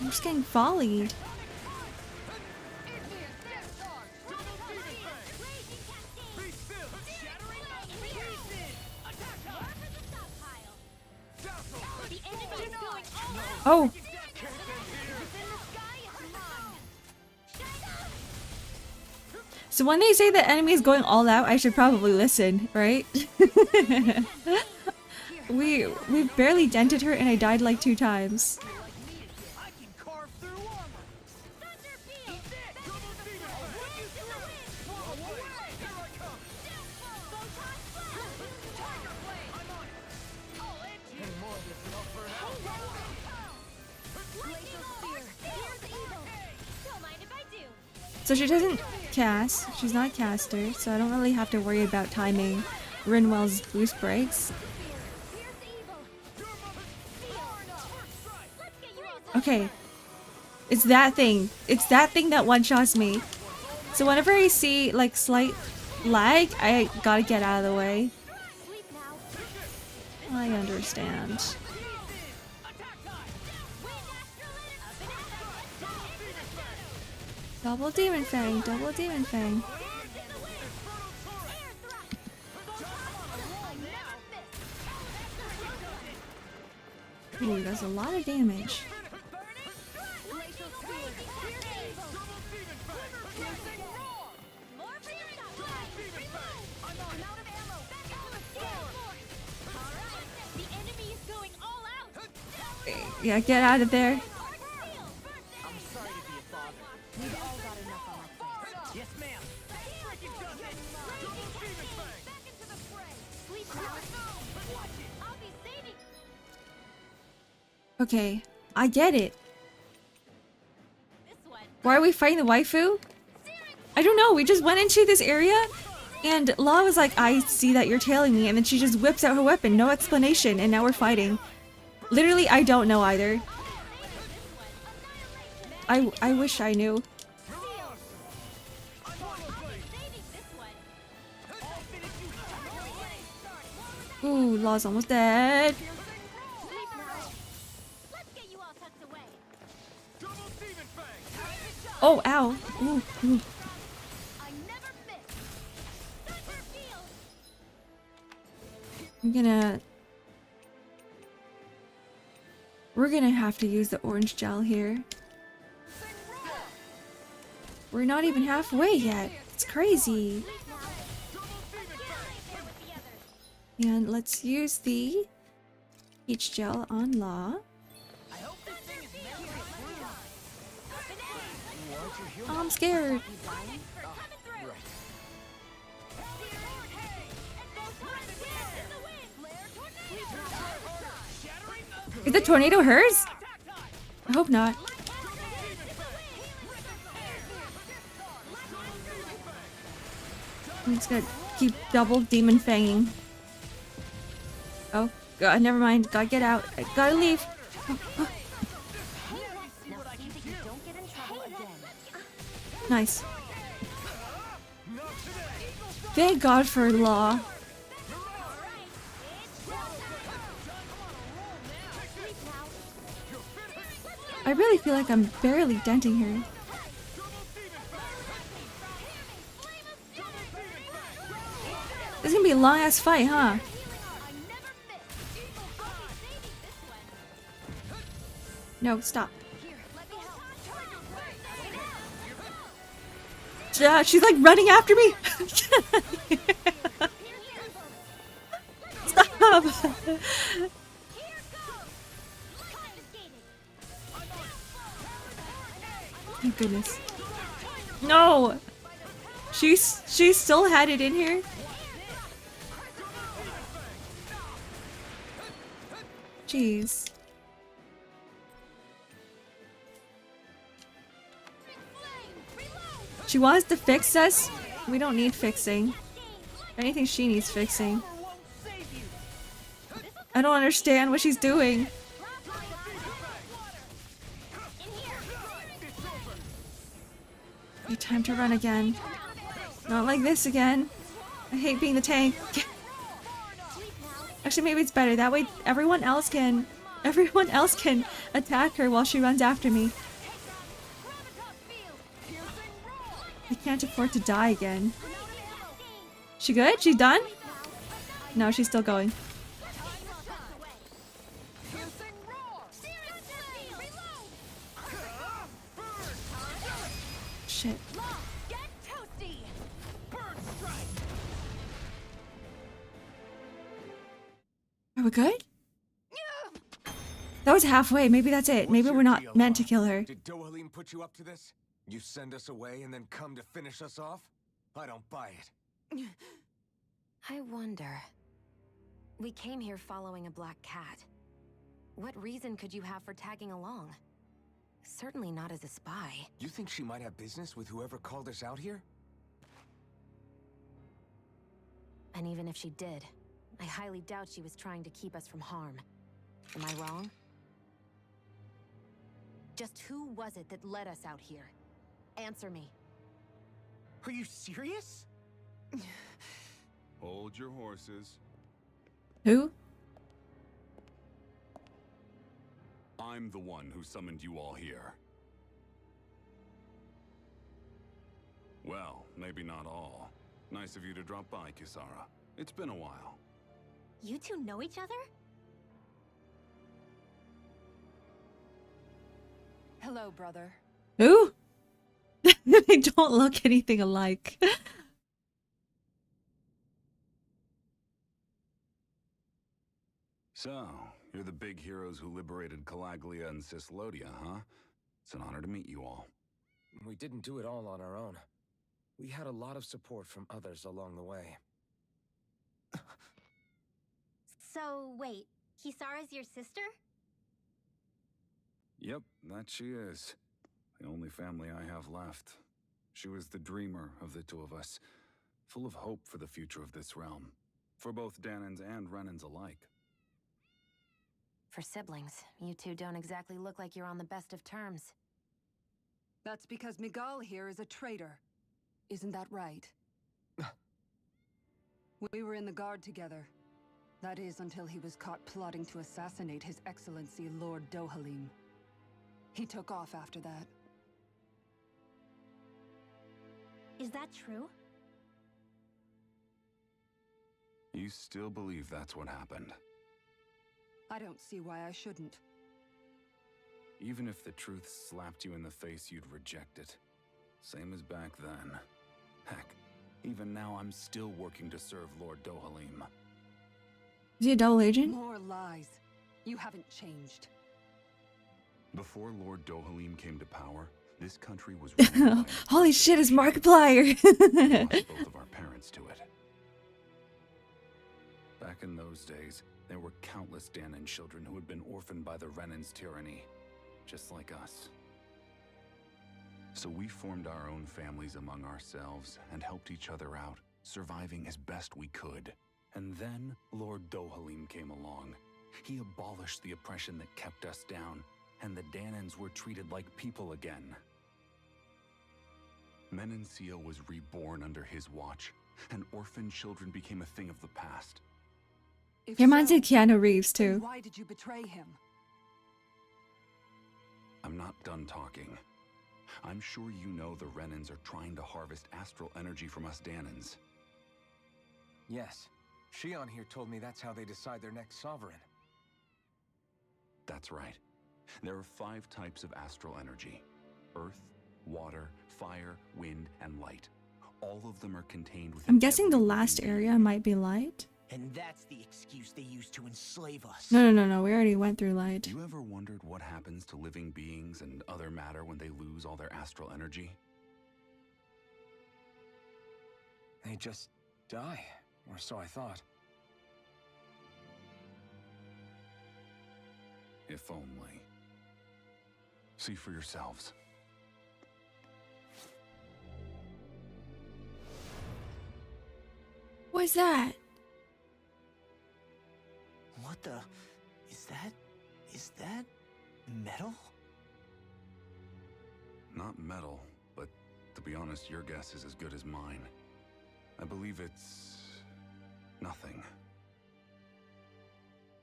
I'm just getting volleyed. Oh. So when they say the enemy is going all out, I should probably listen, right? We've barely dented her and I died like 2 times. So she doesn't cast, she's not a caster, so I don't really have to worry about timing Rinwell's boost breaks. Okay. It's that thing. It's that thing that one-shots me. So whenever I see like slight lag, I gotta get out of the way. I understand. Double Demon Fang, double Demon Fang. Ooh, that's a lot of damage. Yeah, get out of there. Okay, I get it. Why are we fighting the waifu? I don't know, we just went into this area and Law was like, I see that you're tailing me, and then she just whips out her weapon, no explanation, and now we're fighting. Literally, I don't know either. I wish I knew. Ooh, Law's almost dead. Oh, ow. Ooh, ooh. We're gonna have to use the orange gel here. We're not even halfway yet. It's crazy. And let's use the peach gel on Law. Oh, I'm scared. Is the tornado hers? I hope not. I'm just gonna keep double demon fanging. Oh, God, never mind. Gotta get out. I gotta leave. Oh, oh. Nice. Thank God for Law. I really feel like I'm barely denting her. This is gonna be a long ass fight, huh? No, stop. She's like running after me. Stop. Thank goodness. No. She still had it in here. Jeez. She wants to fix us? We don't need fixing. If anything, she needs fixing. I don't understand what she's doing. Okay, time to run again. Not like this again. I hate being the tank. Actually, maybe it's better. That way everyone else can Everyone else can attack her while she runs after me. I can't afford to die again. She good? She done? No, she's still going. Shit. Are we good? That was halfway. Maybe that's it. Maybe we're not meant to kill her. Did Dohalim put you up to this? You send us away and then come to finish us off? I don't buy it. I wonder. We came here following a black cat. What reason could you have for tagging along? Certainly not as a spy. You think she might have business with whoever called us out here? And even if she did, I highly doubt she was trying to keep us from harm. Am I wrong? Just who was it that led us out here? Answer me. Are you serious? Hold your horses. Who? I'm the one who summoned you all here. Well, maybe not all. Nice of you to drop by, Kisara. It's been a while. You two know each other? Hello, brother. Who? They don't look anything alike. So, you're the big heroes who liberated Calaglia and Cislodia, huh? It's an honor to meet you all. We didn't do it all on our own. We had a lot of support from others along the way. So, wait. Kisara's your sister? Yep, that she is. The only family I have left. She was the dreamer of the two of us, full of hope for the future of this realm, for both Danans and Renans alike. For siblings, you two don't exactly look like you're on the best of terms. That's because Miguel here is a traitor. Isn't that right? We were in the guard together. That is, until he was caught plotting to assassinate His Excellency Lord Dohalim. He took off after that. Is that true? You still believe that's what happened? I don't see why I shouldn't. Even if the truth slapped you in the face, you'd reject it. Same as back then. Heck, even now I'm still working to serve Lord Dohalim. Is he a double agent? More lies. You haven't changed. Before Lord Dohalim came to power, this country was run by Holy shit, it's Markiplier! We lost both of our parents to it. Back in those days, there were countless Danan children who had been orphaned by the Renan's tyranny, just like us. So we formed our own families among ourselves and helped each other out, surviving as best we could. And then Lord Dohalim came along. He abolished the oppression that kept us down, and the Danans were treated like people again. Menancia was reborn under his watch, and orphan children became a thing of the past. If He reminds me so, of Keanu Reeves then too. why did you betray him? I'm not done talking. I'm sure you know the Renans are trying to harvest astral energy from us Danans. Yes. Shion here told me that's how they decide their next sovereign. That's right. There are 5 types of astral energy. Earth, water, fire, wind, and light. All of them are contained within I'm guessing the every last living area being. might be light. And that's the excuse they use to enslave us. No. We already went through light. You ever wondered what happens to living beings and other matter when they lose all their astral energy? They just die, or so I thought. If only. See for yourselves. What's that? What the? Is that metal? Not metal, but to be honest, your guess is as good as mine. I believe it's nothing.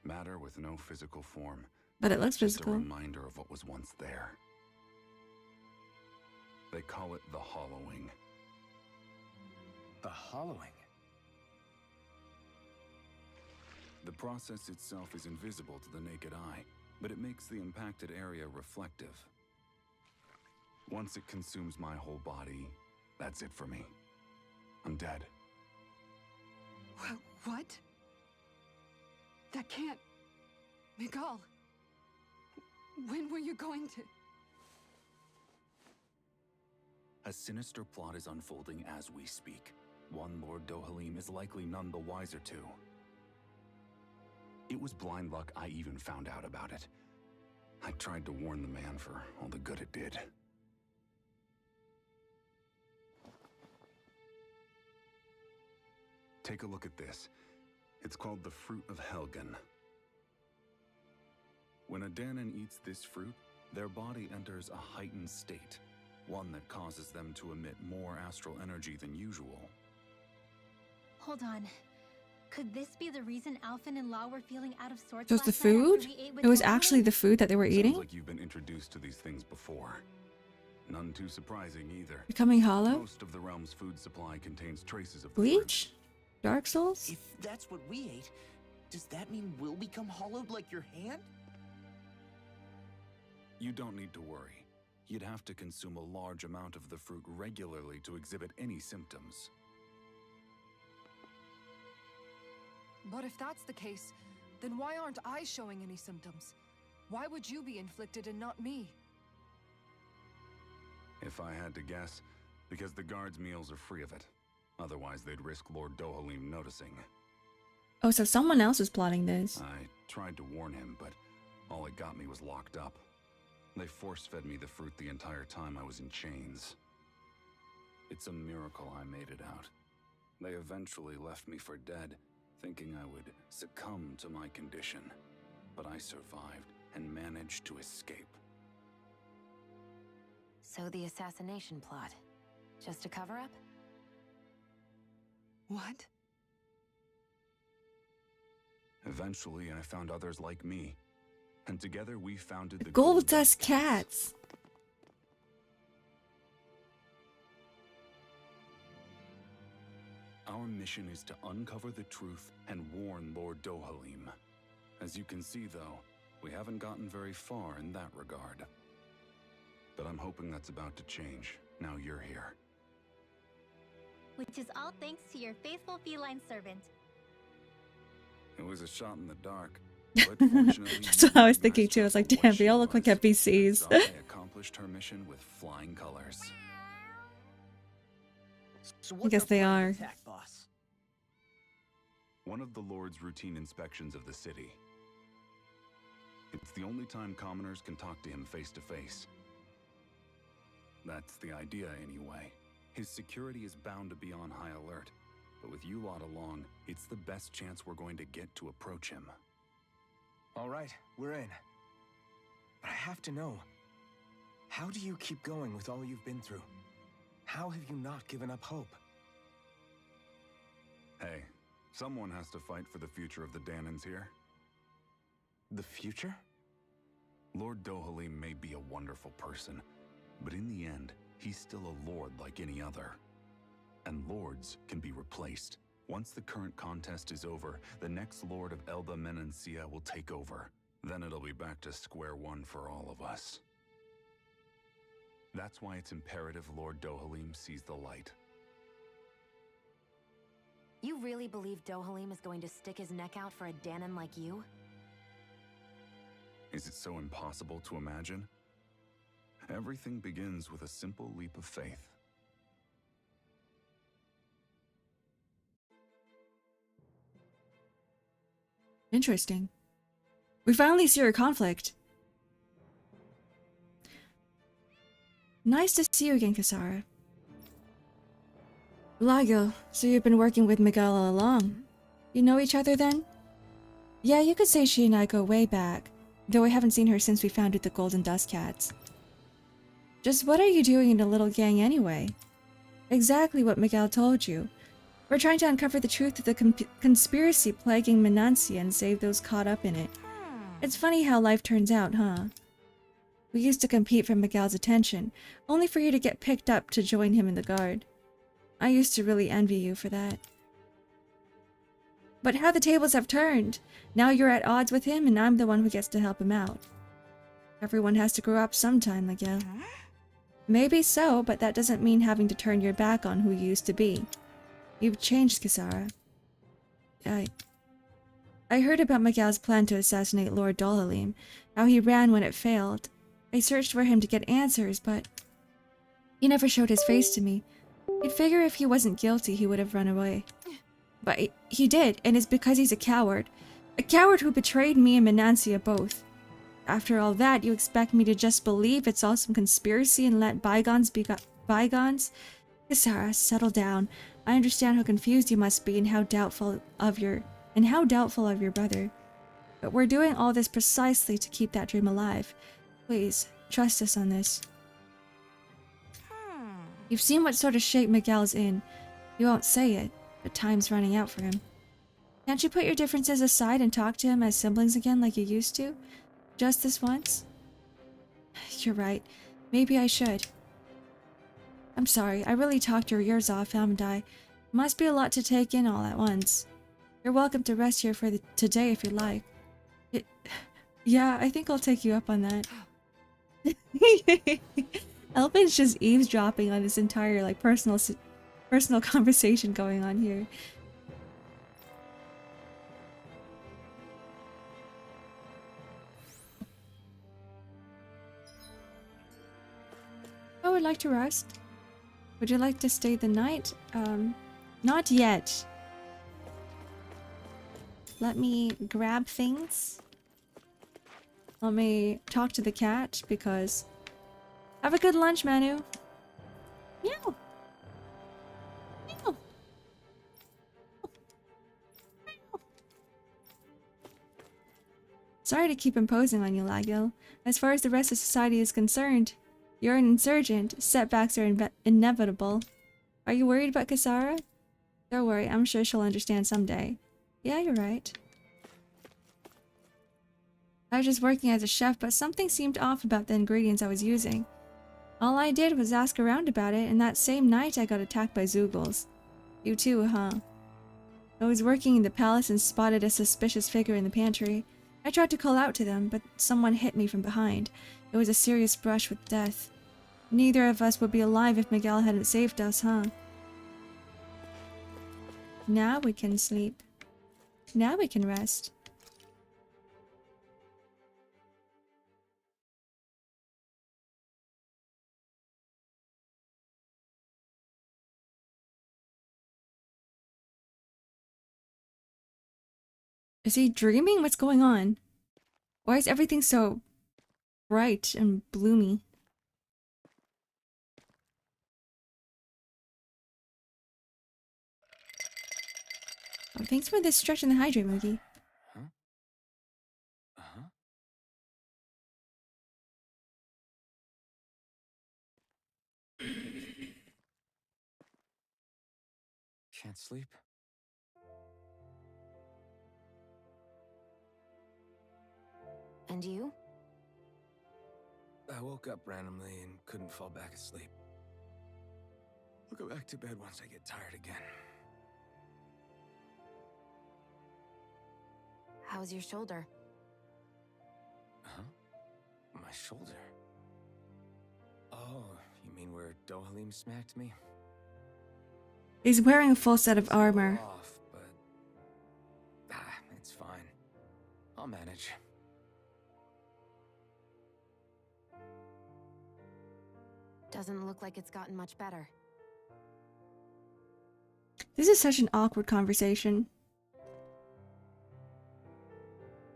Matter with no physical form, But it looks Just a physical. reminder of what was once there. They call it the hollowing. The hollowing? The process itself is invisible to the naked eye, but it makes the impacted area reflective. Once it consumes my whole body, that's it for me. I'm dead. What? That can't... Miguel, when were you going to... A sinister plot is unfolding as we speak. One Lord Dohalim is likely none the wiser to. It was blind luck I even found out about it. I tried to warn the man for all the good it did. Take a look at this. It's called the Fruit of Helgen. When a Danon eats this fruit, their body enters a heightened state, one that causes them to emit more astral energy than usual. Hold on. Could this be the reason Alphen and Law were feeling out of sorts So it's the last night after food? we ate with It was Dohalim? actually the food that they were eating? Sounds like you've been introduced to these things before. None too surprising either. Becoming hollow? Most of the realm's food supply contains traces of the Bleach? Dark Souls? If that's what we ate, does that mean we'll become hollowed like your hand? You don't need to worry. You'd have to consume a large amount of the fruit regularly to exhibit any symptoms. But if that's the case, then why aren't I showing any symptoms? Why would you be inflicted and not me? If I had to guess, because the guards' meals are free of it. Otherwise, they'd risk Lord Dohalim noticing. Oh, so someone else was plotting this. I tried to warn him, but all it got me was locked up. They force-fed me the fruit the entire time I was in chains. It's a miracle I made it out. They eventually left me for dead, thinking I would succumb to my condition. But I survived and managed to escape. So the assassination plot, just a cover-up? What? Eventually, I found others like me. And together we founded the Gold Dust Cats. Our mission is to uncover the truth and warn Lord Dohalim. As you can see, though, we haven't gotten very far in that regard. But I'm hoping that's about to change, now you're here. Which is all thanks to your faithful feline servant. It was a shot in the dark, but fortunately... That's what I was thinking too. I was like, damn, they all look like NPCs. They accomplished her mission with flying colors. So I guess they are. Attack, boss? One of the Lord's routine inspections of the city. It's the only time commoners can talk to him face to face. That's the idea, anyway. His security is bound to be on high alert, but with you lot along, it's the best chance we're going to get to approach him. All right, we're in. But I have to know, how do you keep going with all you've been through? How have you not given up hope? Hey, someone has to fight for the future of the Danons here. The future? Lord Dohalim may be a wonderful person, but in the end, he's still a lord like any other. And lords can be replaced. Once the current contest is over, the next lord of Elde Menancia will take over. Then it'll be back to square one for all of us. That's why it's imperative Lord Dohalim sees the light. You really believe Dohalim is going to stick his neck out for a Danon like you? Is it so impossible to imagine? Everything begins with a simple leap of faith. Interesting. We finally see her conflict. Nice to see you again, Kasara. Lago, so you've been working with Miguel all along. You know each other then? Yeah, you could say she and I go way back, though I haven't seen her since we founded the Golden Dust Cats. Just what are you doing in a little gang anyway? Exactly what Miguel told you. We're trying to uncover the truth of the conspiracy plaguing Menancia and save those caught up in it. It's funny how life turns out, huh? We used to compete for Miguel's attention, only for you to get picked up to join him in the guard. I used to really envy you for that. But how the tables have turned! Now you're at odds with him and I'm the one who gets to help him out. Everyone has to grow up sometime, Miguel. Maybe so, but that doesn't mean having to turn your back on who you used to be. You've changed, Kisara. I heard about Miguel's plan to assassinate Lord Dolhalim, how he ran when it failed. I searched for him to get answers, but he never showed his face to me. You'd figure if he wasn't guilty, he would have run away. But he did, and it's because he's a coward. A coward who betrayed me and Menancia both. After all that, you expect me to just believe it's all some conspiracy and let bygones be bygones? Kisara, settle down. I understand how confused you must be and how doubtful of your brother. But we're doing all this precisely to keep that dream alive. Please, trust us on this. You've seen what sort of shape Miguel's in. You won't say it, but time's running out for him. Can't you put your differences aside and talk to him as siblings again like you used to? Just this once? You're right. Maybe I should. I'm sorry, I really talked your ears off, haven't I? Must be a lot to take in all at once. You're welcome to rest here for today if you'd like. Yeah, I think I'll take you up on that. Elvin's just eavesdropping on this entire like personal conversation going on here. I would like to rest. Would you like to stay the night? Not yet. Let me grab things. Let me talk to the cat because... Have a good lunch, Manu. Meow. Meow. Sorry to keep imposing on you, Lagil. As far as the rest of society is concerned, you're an insurgent. Setbacks are inevitable. Are you worried about Kisara? Don't worry, I'm sure she'll understand someday. Yeah, you're right. I was just working as a chef, but something seemed off about the ingredients I was using. All I did was ask around about it, and that same night I got attacked by Zoogles. You too, huh? I was working in the palace and spotted a suspicious figure in the pantry. I tried to call out to them, but someone hit me from behind. It was a serious brush with death. Neither of us would be alive if Miguel hadn't saved us, huh? Now we can sleep. Now we can rest. Is he dreaming? What's going on? Why is everything so bright and bloomy? Oh, thanks for this stretch and the hydrate, Moogie. Huh? Uh-huh. Can't sleep? And you? I woke up randomly and couldn't fall back asleep. I'll go back to bed once I get tired again. How's your shoulder? Huh? My shoulder? Oh, you mean where Dohalim smacked me? He's wearing a full set of armor. Off, but... it's fine. I'll manage. Doesn't look like it's gotten much better. This is such an awkward conversation.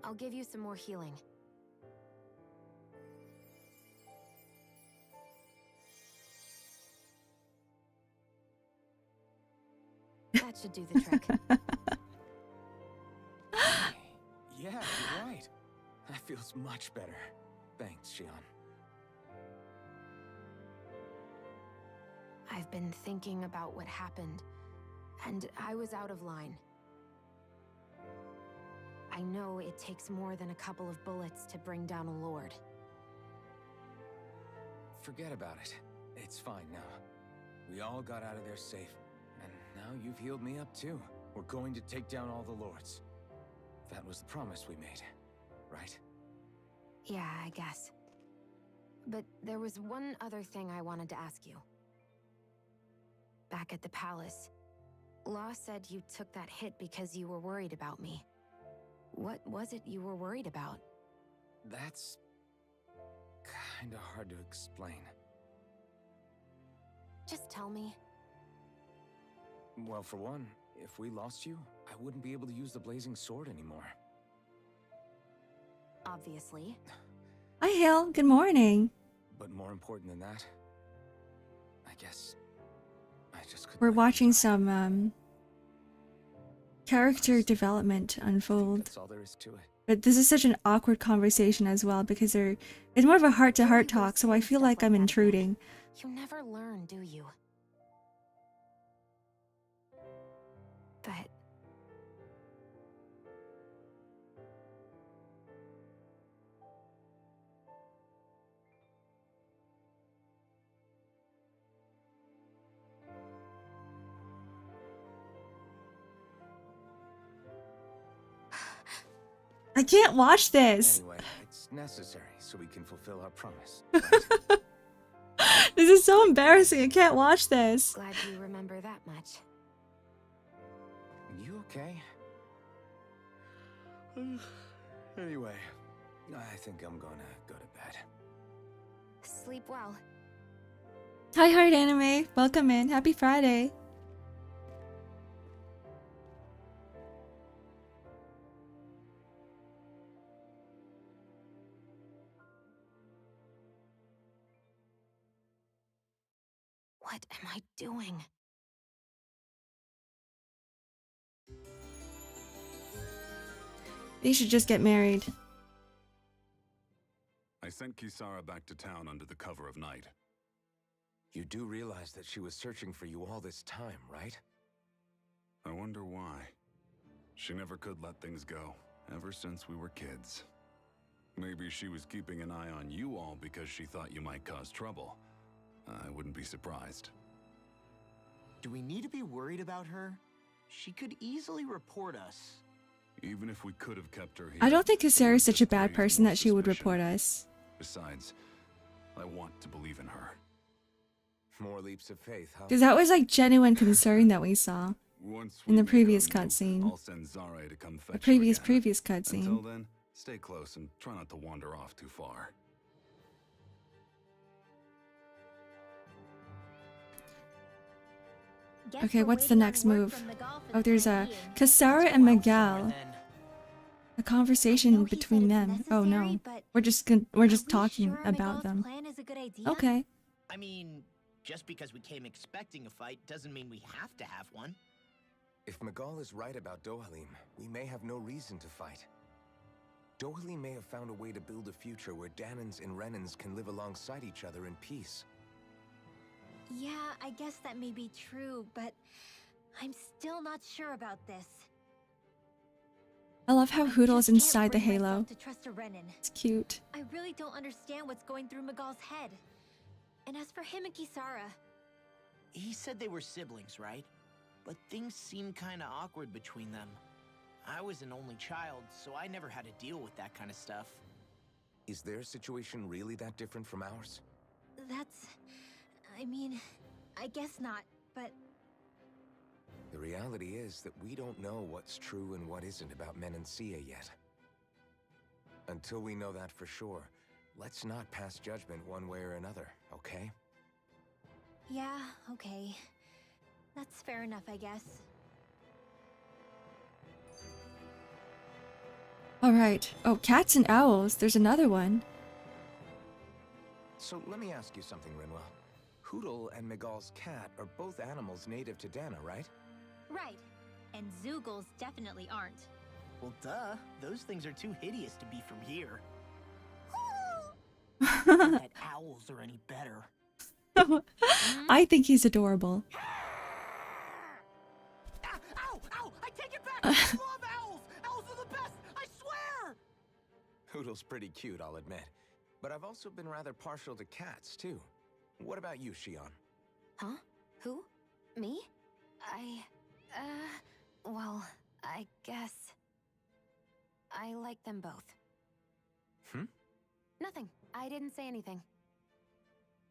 I'll give you some more healing. That should do the trick. Yeah, you're right. That feels much better. Thanks, Xion. I've been thinking about what happened, and I was out of line. I know it takes more than a couple of bullets to bring down a lord. Forget about it. It's fine now. We all got out of there safe, and now you've healed me up too. We're going to take down all the lords. That was the promise we made, right? Yeah, I guess. But there was one other thing I wanted to ask you. Back at the palace, Law said you took that hit because you were worried about me. What was it you were worried about? That's kinda hard to explain. Just tell me. Well, for one, if we lost you, I wouldn't be able to use the blazing sword anymore. Obviously. Hi, Hale. Good morning. But more important than that, I guess I just couldn't. We're watching some character development unfold. That's all there is to it. But this is such an awkward conversation as well because it's more of a heart-to-heart talk, so I feel like I'm intruding. You never learn, do you? But... I can't watch this. Anyway, it's necessary so we can fulfill our promise. This is so embarrassing. I can't watch this. Glad you remember that much. You okay? Anyway, I think I'm gonna go to bed. Sleep well. Hi, Heart Anime. Welcome in. Happy Friday. What am I doing? They should just get married. I sent Kisara back to town under the cover of night. You do realize that she was searching for you all this time, right? I wonder why. She never could let things go, ever since we were kids. Maybe she was keeping an eye on you all because she thought you might cause trouble. I wouldn't be surprised. Do we need to be worried about her? She could easily report us. Even if we could have kept her here, I don't think Kisara is such a just bad raise person more that she would suspicion. report us. Besides, I want to believe in her. More leaps of faith, huh? Because that was like genuine concern that we saw Once in we the make previous our move, cutscene. I'll send Zare to come fetch The you again. previous Until cutscene. then, stay close and try not to wander off too far. Okay, what's the next move? Oh, there's a Kisara and Miguel. A conversation between them. Oh no, we're just talking about them. Okay. I mean, just because we came expecting a fight doesn't mean we have to have one. If Miguel is right about Dohalim, we may have no reason to fight. Dohalim may have found a way to build a future where Danans and Renans can live alongside each other in peace. Yeah, I guess that may be true, but I'm still not sure about this. I love how Hoodle's inside the halo. To trust a Renan. It's cute. I really don't understand what's going through Miguel's head. And as for him and Kisara, He said they were siblings, right? But things seemed kinda awkward between them. I was an only child, so I never had to deal with that kind of stuff. Is their situation really that different from ours? I mean, I guess not, but The reality is that we don't know what's true and what isn't about Menancia yet. Until we know that for sure, let's not pass judgment one way or another, okay? yeah, okay. That's fair enough, I guess. Alright. Oh, cats and owls. There's another one. So let me ask you something, Rinwell. Hoodle and Miguel's cat are both animals native to Dana, right? Right. And Zoogles definitely aren't. Well, duh. Those things are too hideous to be from here. Not that owls are any better. I think he's adorable. Ow! Ow! I take it back! I love owls! Owls are the best! I Poodle's pretty cute, I'll admit. But I've also been rather partial to cats, too. What about you, Shion? Huh? Who? Me? Well, I guess... I like them both. Nothing. I didn't say anything.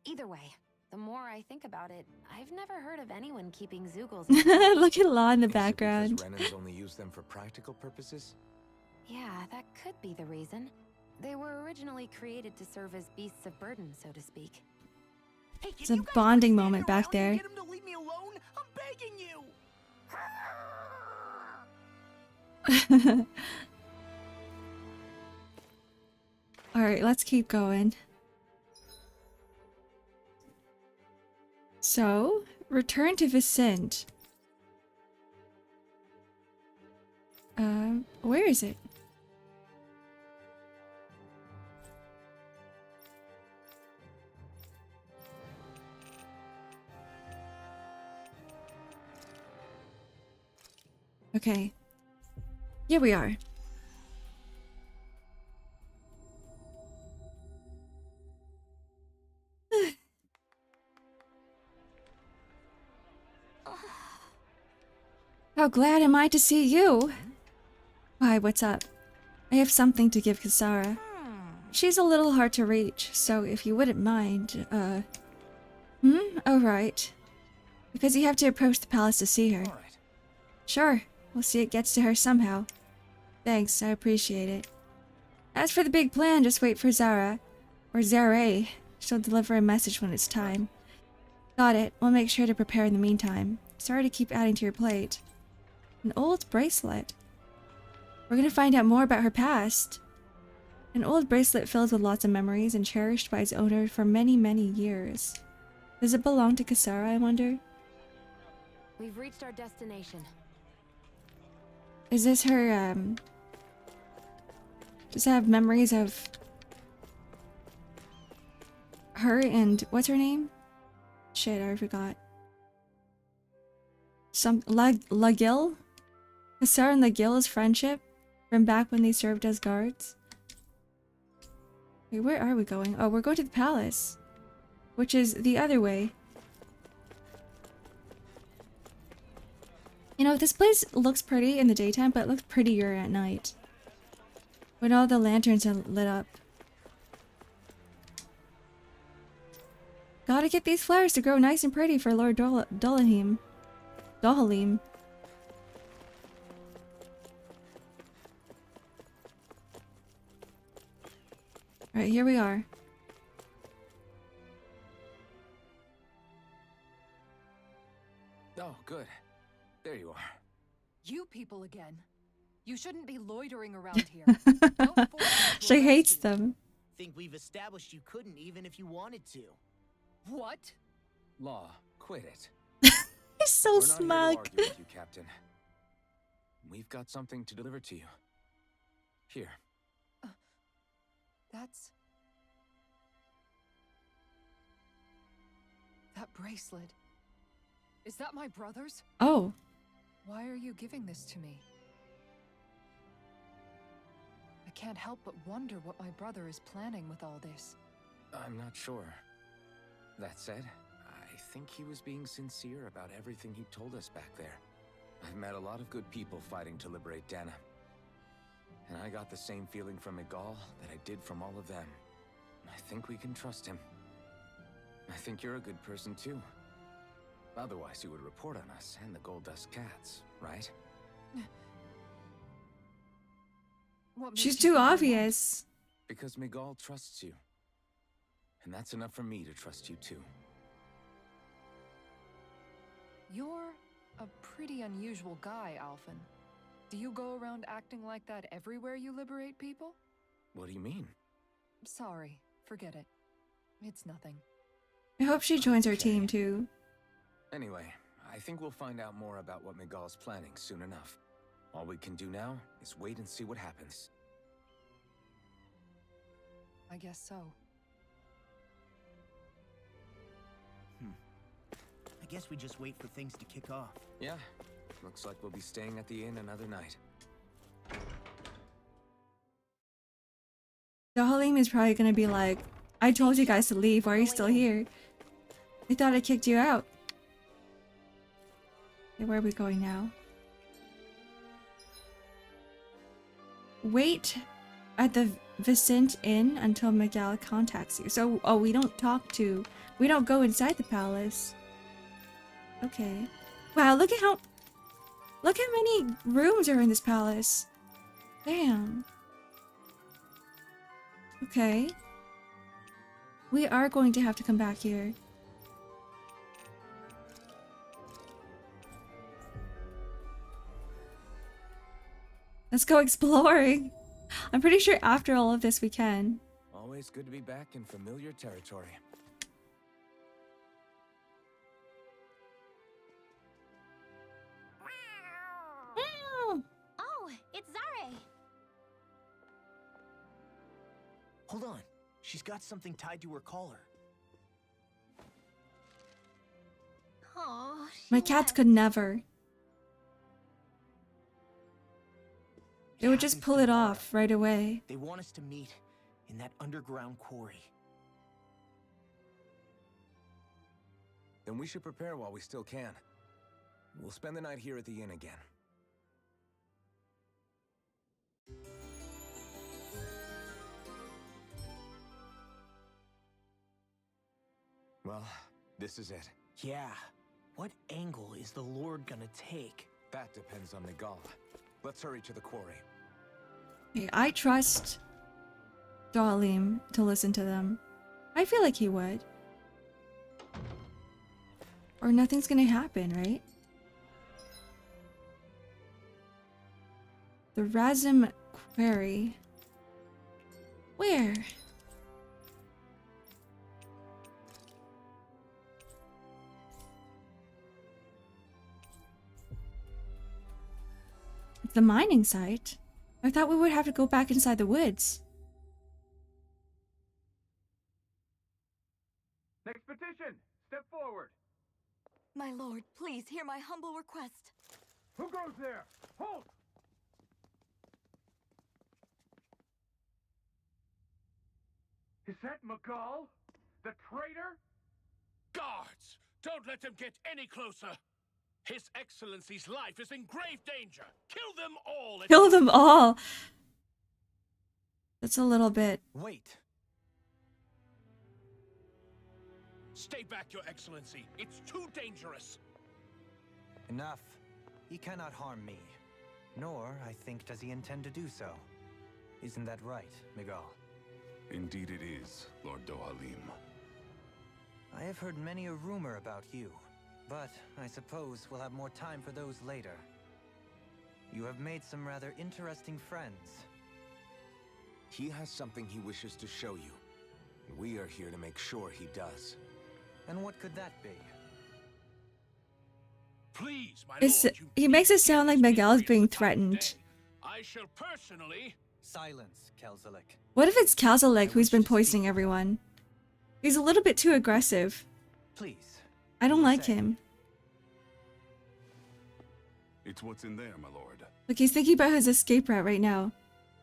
Either way, the more I think about it, I've never heard of anyone keeping Zoogles. Look at Law in the Is it background. because Renans only use them for practical purposes? Yeah, that could be the reason. They were originally created to serve as beasts of burden, so to speak. Hey, It's a bonding moment back there. Get him to leave me alone? I'm begging you. Alright, let's keep going. So, return to Vicente. Where is it? Okay. Here we are. How glad am I to see you? Why, what's up? I have something to give Kisara. She's a little hard to reach, so if you wouldn't mind, Oh, right. Because you have to approach the palace to see her. All right. Sure, we'll see it gets to her somehow. Thanks, I appreciate it. As for the big plan, just wait for Zara. Or Zare. She'll deliver a message when it's time. Got it, we'll make sure to prepare in the meantime. Sorry to keep adding to your plate. An old bracelet. We're gonna find out more about her past. An old bracelet filled with lots of memories and cherished by its owner for many, many years. Does it belong to Kisara, I wonder? We've reached our destination. Is this her, does it have memories of her and what's her name? Shit, I forgot. Lagil? Kisara and Lagil's friendship from back when they served as guards. Wait, where are we going? Oh, we're going to the palace, which is the other way. You know, this place looks pretty in the daytime, but it looks prettier at night when all the lanterns are lit up. Gotta get these flowers to grow nice and pretty for Lord Dohalim. Alright, here we are. Oh, good. There you are. You people again. You shouldn't be loitering around here. Don't force me to She arrest hates you. them. Think we've established you couldn't even if you wanted to. What? Law, quit it. He's so We're not here to smug. argue with you, Captain. We've got something to deliver to you. Here. That's... That bracelet. Is that my brother's? Oh. Why are you giving this to me? I can't help but wonder what my brother is planning with all this. I'm not sure. That said, I think he was being sincere about everything he told us back there. I've met a lot of good people fighting to liberate Dana. And I got the same feeling from Miguel that I did from all of them. I think we can trust him. I think you're a good person too. Otherwise you would report on us and the Gold Dust Cats, right? What makes She's you too think I won't? obvious. Because Miguel trusts you. And that's enough for me to trust you too. You're a pretty unusual guy, Alphen. Do you go around acting like that everywhere you liberate people? What do you mean? Sorry, forget it. It's nothing. I hope she joins our team too. Anyway, I think we'll find out more about what Miguel's planning soon enough. All we can do now is wait and see what happens. I guess so. I guess we just wait for things to kick off. Yeah, looks like we'll be staying at the inn another night. Halim is probably gonna be like, I told you guys to leave, why are you still here? I thought I kicked you out. Okay, where are we going now? Wait at the Vicent Inn until Miguel contacts you. So, oh, we don't go inside the palace. Okay. Wow, look how many rooms are in this palace. Damn. Okay. We are going to have to come back here. Let's go exploring. I'm pretty sure after all of this we can. Always good to be back in familiar territory. Oh, it's Zare. Hold on. She's got something tied to her collar. Oh, My cats could never. They would just pull it off right away. They want us to meet in that underground quarry. Then we should prepare while we still can. We'll spend the night here at the inn again. Well, this is it. Yeah. What angle is the Lord gonna take? That depends on Miguel. Let's hurry to the quarry. Okay, I trust Halim to listen to them. I feel like he would. Or nothing's gonna happen, right? The Razim Quarry. Where? It's the mining site. I thought we would have to go back inside the woods. Next petition! Step forward! My lord, please hear my humble request. Who goes there? Halt! Is that Miguel? The traitor? Guards! Don't let them get any closer! His Excellency's life is in grave danger! Kill them all! Kill them all! That's a little bit... Wait! Stay back, Your Excellency! It's too dangerous! Enough. He cannot harm me. Nor, I think, does he intend to do so. Isn't that right, Miguel? Indeed it is, Lord Dohalim. I have heard many a rumor about you, but I suppose we'll have more time for those later. You have made some rather interesting friends. He has something he wishes to show you. We are here to make sure he does. And what could that be? Please, my It's, lord, you he makes it sound like Miguel is being today. threatened. I shall personally... Silence, Kelzelik. What if it's Kazalek who's been poisoning everyone? He's a little bit too aggressive. Please. I don't like him. It's what's in there, my lord. Like, he's thinking about his escape route right now.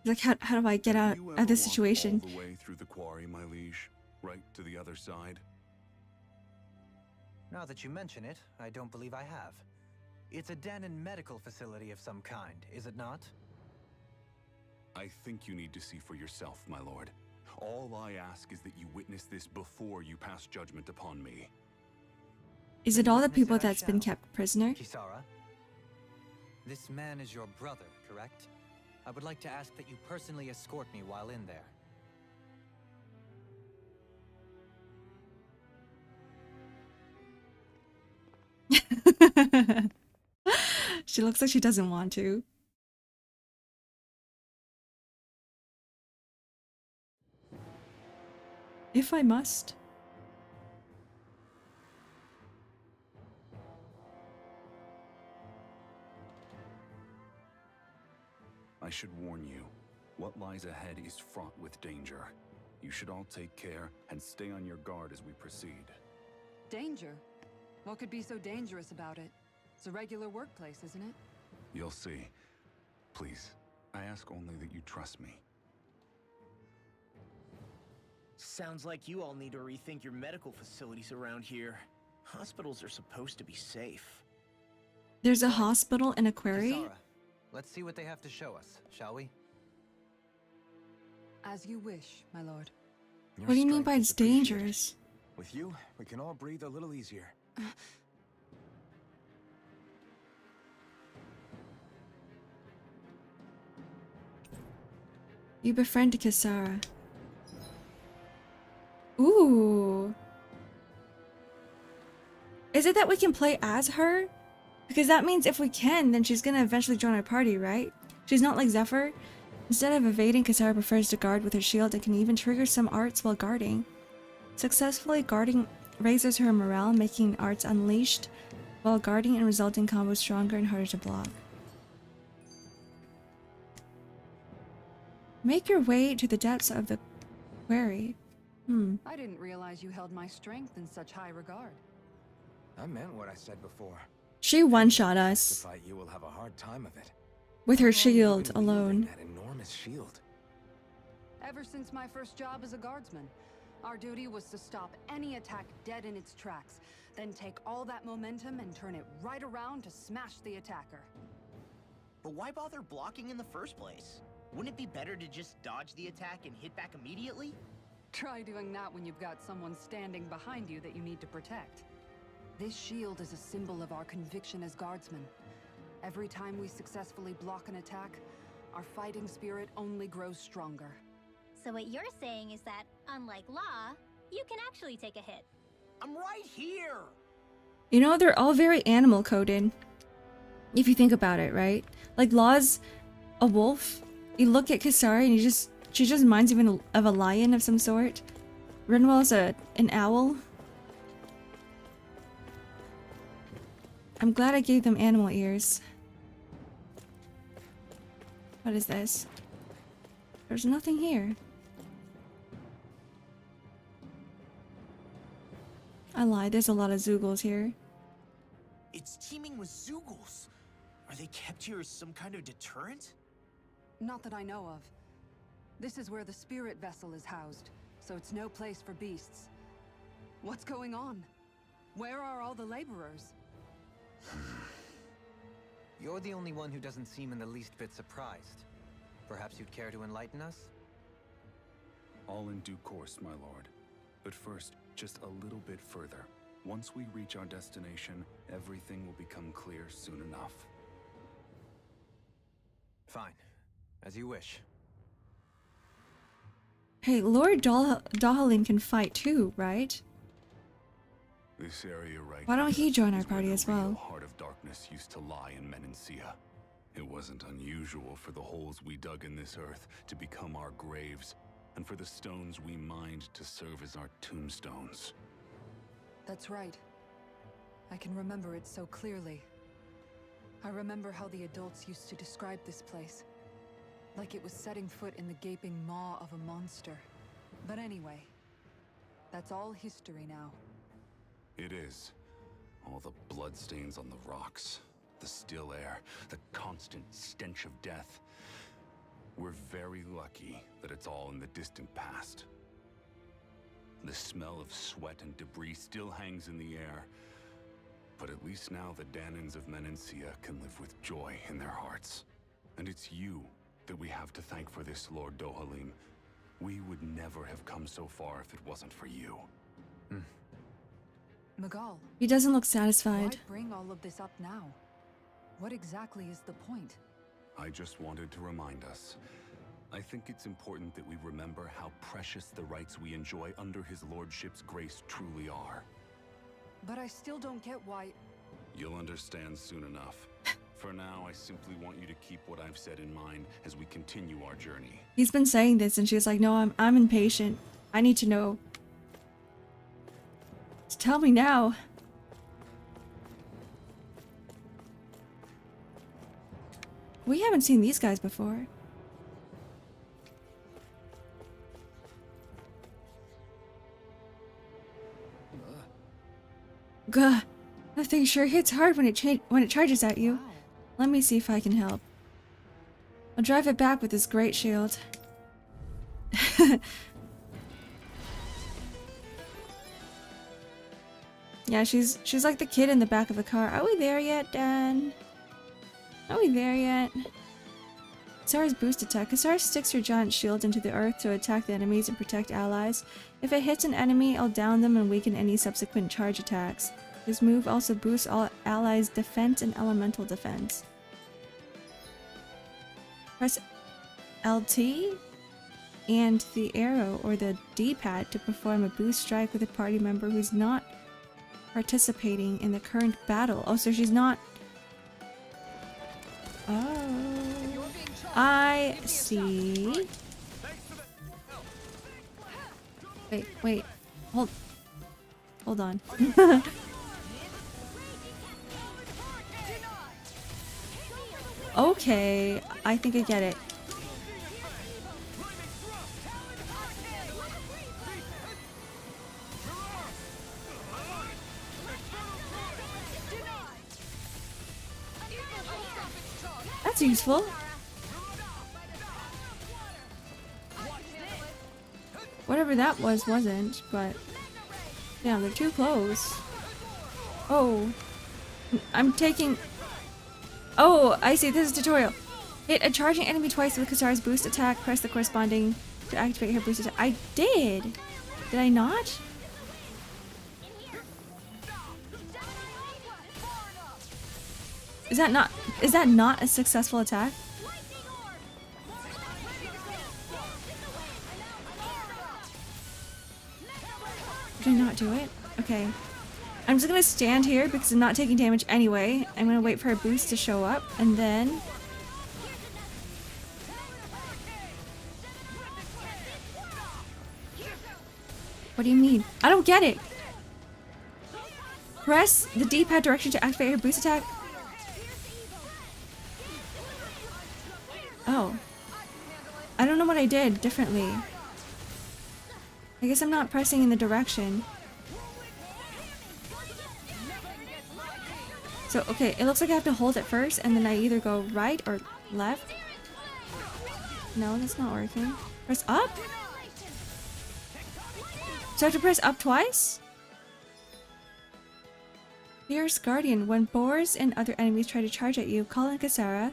He's like, how do I get out You of this ever walk situation? all the way through the quarry, my liege? Right to the other side? Now that you mention it, I don't believe I have. It's a Danon medical facility of some kind, is it not? I think you need to see for yourself, my lord. All I ask is that you witness this before you pass judgment upon me. Is it all the Witness it people I that's been shall. kept prisoner? Kisara? This man is your brother, correct? I would like to ask that you personally escort me while in there. She looks like she doesn't want to. If I must. I should warn you, what lies ahead is fraught with danger. You should all take care and stay on your guard as we proceed. Danger? What could be so dangerous about it? It's a regular workplace, isn't it? You'll see. Please, I ask only that you trust me. Sounds like you all need to rethink your medical facilities around here. Hospitals are supposed to be safe. There's a hospital in a quarry? Kisara, let's see what they have to show us, shall we? As you wish, my lord. Your What do you mean strength by is it's appreciated. dangerous? With you, we can all breathe a little easier. You befriend Kisara. Ooh. Is it that we can play as her? Because that means if we can, then she's gonna eventually join our party, right? She's not like Zephyr. Instead of evading, Kisara prefers to guard with her shield and can even trigger some arts while guarding. Successfully guarding raises her morale, making arts unleashed while guarding and resulting combos stronger and harder to block. Make your way to the depths of the quarry. I didn't realize you held my strength in such high regard. I meant what I said before. She one-shot To us fight you will have a hard time of it. with her How long have you shield been wielding alone. That enormous shield. Ever since my first job as a guardsman, our duty was to stop any attack dead in its tracks, then take all that momentum and turn it right around to smash the attacker. But why bother blocking in the first place? Wouldn't it be better to just dodge the attack and hit back immediately? Try doing that when you've got someone standing behind you that you need to protect. This shield is a symbol of our conviction as guardsmen. Every time we successfully block an attack, our fighting spirit only grows stronger. So what you're saying is that, unlike Law, you can actually take a hit. I'm right here! You know, they're all very animal coded. If you think about it, right? Like Law's a wolf. You look at Kisara and she just reminds you of a lion of some sort. Rinwell's an owl. I'm glad I gave them animal ears. What is this? There's nothing here. I lied, there's a lot of Zoogles here. It's teeming with Zoogles. Are they kept here as some kind of deterrent? Not that I know of. This is where the spirit vessel is housed, so it's no place for beasts. What's going on? Where are all the laborers? You're the only one who doesn't seem in the least bit surprised. Perhaps you'd care to enlighten us? All in due course, my lord. But first, just a little bit further. Once we reach our destination, everything will become clear soon enough. Fine. As you wish. Hey, Lord Dahalim can fight too, right? This area right Why don't here he join our is where party the as well? real heart of darkness used to lie in Menancia. It wasn't unusual for the holes we dug in this earth to become our graves, and for the stones we mined to serve as our tombstones. That's right. I can remember it so clearly. I remember how the adults used to describe this place. Like it was setting foot in the gaping maw of a monster. But anyway, that's all history now. It is. All the bloodstains on the rocks, the still air, the constant stench of death. We're very lucky that it's all in the distant past. The smell of sweat and debris still hangs in the air. But at least now the Danans of Menancia can live with joy in their hearts. And it's you that we have to thank for this, Lord Dohalim. We would never have come so far if it wasn't for you. Magal, He doesn't look why satisfied. bring all of this up now? What exactly is the point? I just wanted to remind us. I think it's important that we remember how precious the rights we enjoy under his lordship's grace truly are. But I still don't get why... You'll understand soon enough. For now, I simply want you to keep what I've said in mind as we continue our journey. He's been saying this and she's like, no, I'm impatient. I need to know. Just tell me now. We haven't seen these guys before. Gah, that thing sure hits hard when it charges at you. Let me see if I can help. I'll drive it back with this great shield. Yeah, she's like the kid in the back of the car. Are we there yet, Dan? Are we there yet? Kasara's boost attack. Kasara sticks her giant shield into the earth to attack the enemies and protect allies. If it hits an enemy, I'll down them and weaken any subsequent charge attacks. This move also boosts all allies' defense and elemental defense. Press LT and the arrow or the D-pad to perform a boost strike with a party member who's not participating in the current battle. Oh, so she's not... Oh... I see. Wait. Hold on. Okay, I think I get it. That's useful. Whatever that was, wasn't, but... Yeah, they're too close. Oh. I'm taking... Oh, I see, this is tutorial. Hit a charging enemy twice with Kasara's boost attack, press the corresponding to activate her boost attack. I did! Did I not? Is that not a successful attack? Did I not do it? Okay. I'm just gonna stand here because I'm not taking damage anyway. I'm gonna wait for a boost to show up and then... What do you mean? I don't get it! Press the D-pad direction to activate her boost attack. Oh. I don't know what I did differently. I guess I'm not pressing in the direction. So, okay, it looks like I have to hold it first, and then I either go right or left. No, that's not working. Press up? So I have to press up twice? Fierce Guardian. When boars and other enemies try to charge at you, call in Kasara.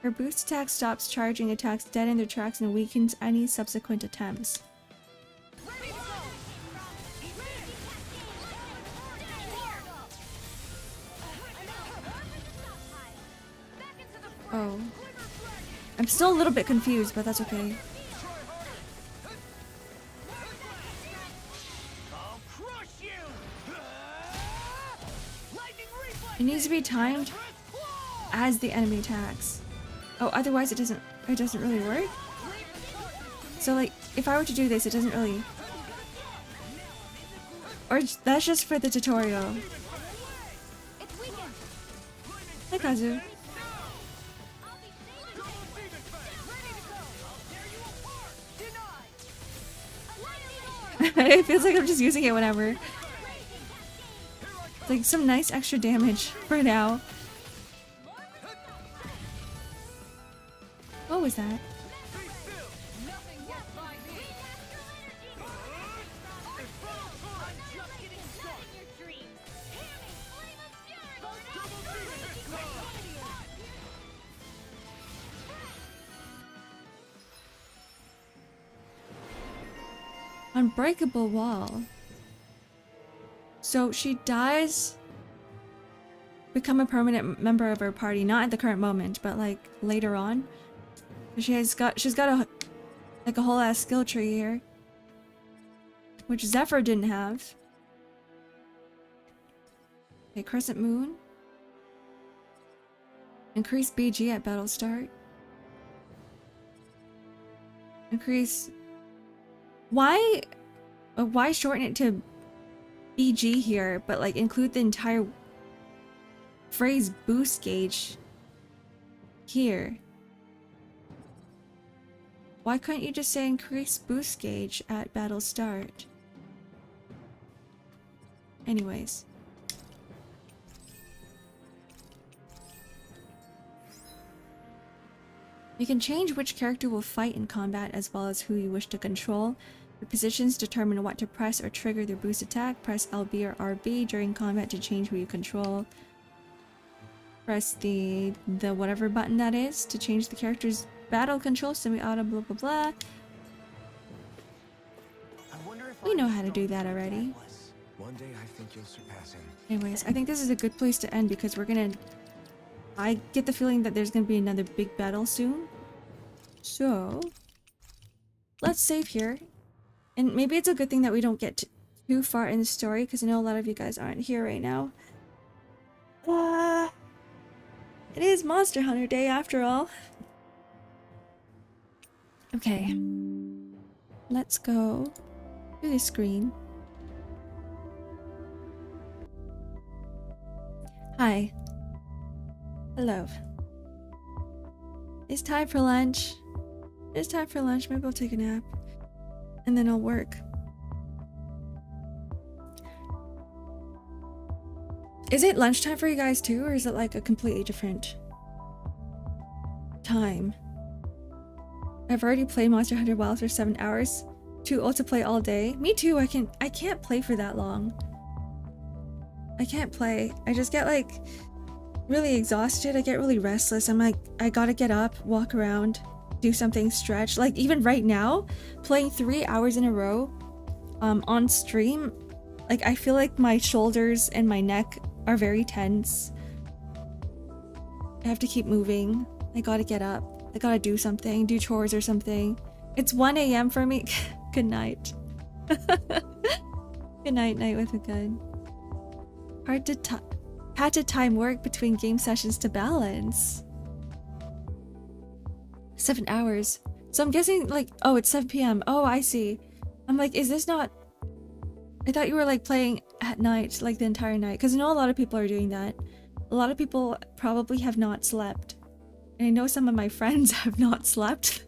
Her boost attack stops charging attacks dead in their tracks and weakens any subsequent attempts. Oh. I'm still a little bit confused, but that's okay. It needs to be timed as the enemy attacks. Oh, otherwise it doesn't really work? So like, if I were to do this, it doesn't really... Or that's just for the tutorial. Hi, Kazu. It feels like I'm just using it whenever. It's like some nice extra damage for now. What was that? Unbreakable wall. So she dies, become a permanent member of her party, not at the current moment, but like later on. She's got a whole ass skill tree here, which Zephyr didn't have. Okay, Crescent Moon. Increase BG at battle start. Increase. Why shorten it to BG here, but like include the entire phrase boost gauge here? Why couldn't you just say increase boost gauge at battle start? Anyways. You can change which character will fight in combat as well as who you wish to control. The positions determine what to press or trigger their boost attack. Press LB or RB during combat to change who you control. Press the whatever button that is to change the character's battle control, semi-auto, blah blah blah. We know how to do that already. One day I think you'll surpass him. Anyways, I think this is a good place to end because we're gonna... I get the feeling that there's gonna be another big battle soon. So... let's save here. And maybe it's a good thing that we don't get too far in the story because I know a lot of you guys aren't here right now. It is Monster Hunter Day after all. Okay. Let's go to the screen. Hi. Hello. It's time for lunch. It's time for lunch. Maybe I'll take a nap. And then I'll work. Is it lunchtime for you guys too, or is it like a completely different time? I've already played Monster Hunter Wilds for 7 hours. Too old to play all day. Me too. I can't play for that long. I can't play. I just get like really exhausted. I get really restless. I'm like, I gotta get up, walk around, do something, stretch. Like even right now, playing 3 hours in a row on stream, like I feel like my shoulders and my neck are very tense. I have to keep moving. I gotta get up. I gotta do something, do chores or something. It's 1 AM for me. Good night. Good night, night with a gun. Had to time work between game sessions to balance. 7 hours. So I'm guessing like, oh, it's 7 PM. Oh, I see. I'm like, is this not... I thought you were like playing at night, like the entire night. Because I know a lot of people are doing that. A lot of people probably have not slept. And I know some of my friends have not slept.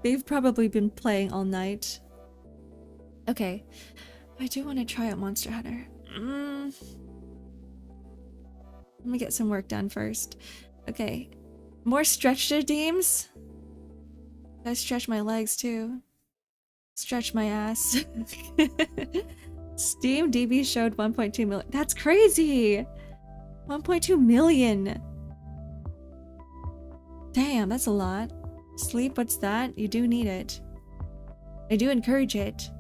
They've probably been playing all night. Okay. I do want to try out Monster Hunter. Let me get some work done first. Okay. More stretch redeems. I stretch my legs too. Stretch my ass. Steam DB showed 1.2 million. That's crazy! 1.2 million! Damn, that's a lot. Sleep, what's that? You do need it. I do encourage it.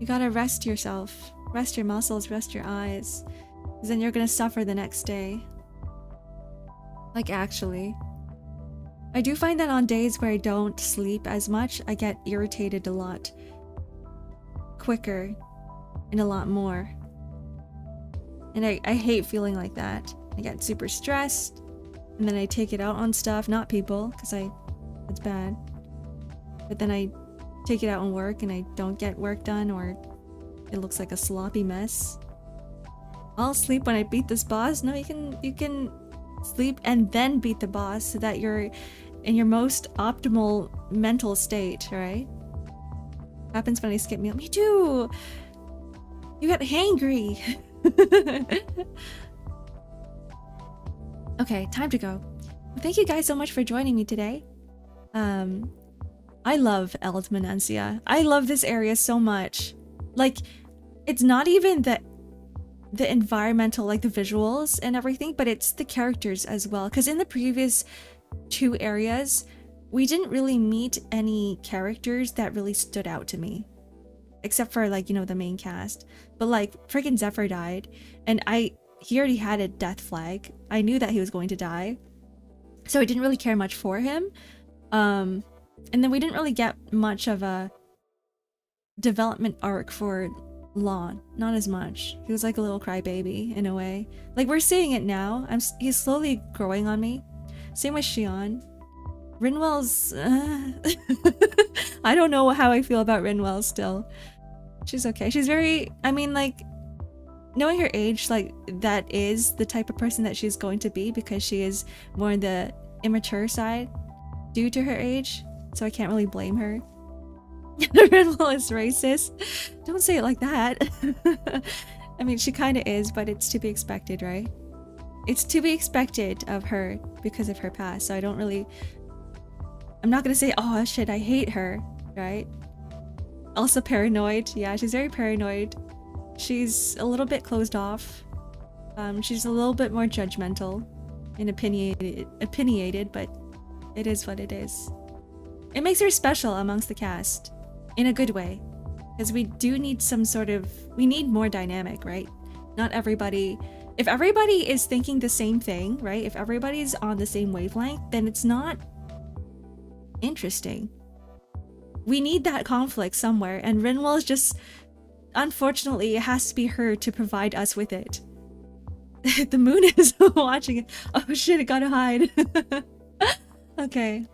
You gotta rest yourself. Rest your muscles, rest your eyes. Because then you're gonna suffer the next day. Like, actually. I do find that on days where I don't sleep as much, I get irritated a lot quicker and a lot more. And I hate feeling like that. I get super stressed, and then I take it out on stuff, not people, because it's bad. But then I take it out on work and I don't get work done, or it looks like a sloppy mess. I'll sleep when I beat this boss. No, you can sleep and then beat the boss so that you're in your most optimal mental state, right? Happens when I skip meal. Me too! You got hangry! Okay, time to go. Well, thank you guys so much for joining me today. I love Elde Menancia. I love this area so much. Like, it's not even the environmental, like the visuals and everything, but it's the characters as well. Because in the previous 2 areas, we didn't really meet any characters that really stood out to me. Except for, like, you know, the main cast. But, like, freaking Zephyr died. And he already had a death flag. I knew that he was going to die. So I didn't really care much for him. And then we didn't really get much of a development arc for Lon. Not as much. He was like a little crybaby in a way. Like, we're seeing it now. He's slowly growing on me. Same with Xion. Rinwell's... I don't know how I feel about Rinwell still. She's okay. She's very... I mean, like... Knowing her age, like, that is the type of person that she's going to be, because she is more on the immature side due to her age. So I can't really blame her. Rinwell is racist. Don't say it like that. I mean, she kind of is, but it's to be expected, right? It's to be expected of her because of her past. So I don't really... I'm not gonna say, oh shit, I hate her. right? Also paranoid. Yeah, she's very paranoid. She's a little bit closed off. She's a little bit more judgmental and opinionated, but it is what it is. It makes her special amongst the cast, in a good way, because we do need some sort of, we need more dynamic, right? Not everybody, if everybody is thinking the same thing, right? If everybody's on the same wavelength, then it's not interesting. We need that conflict somewhere, and Rinwell's just, unfortunately, it has to be her to provide us with it. The moon is watching it. Oh shit, it gotta hide. Okay.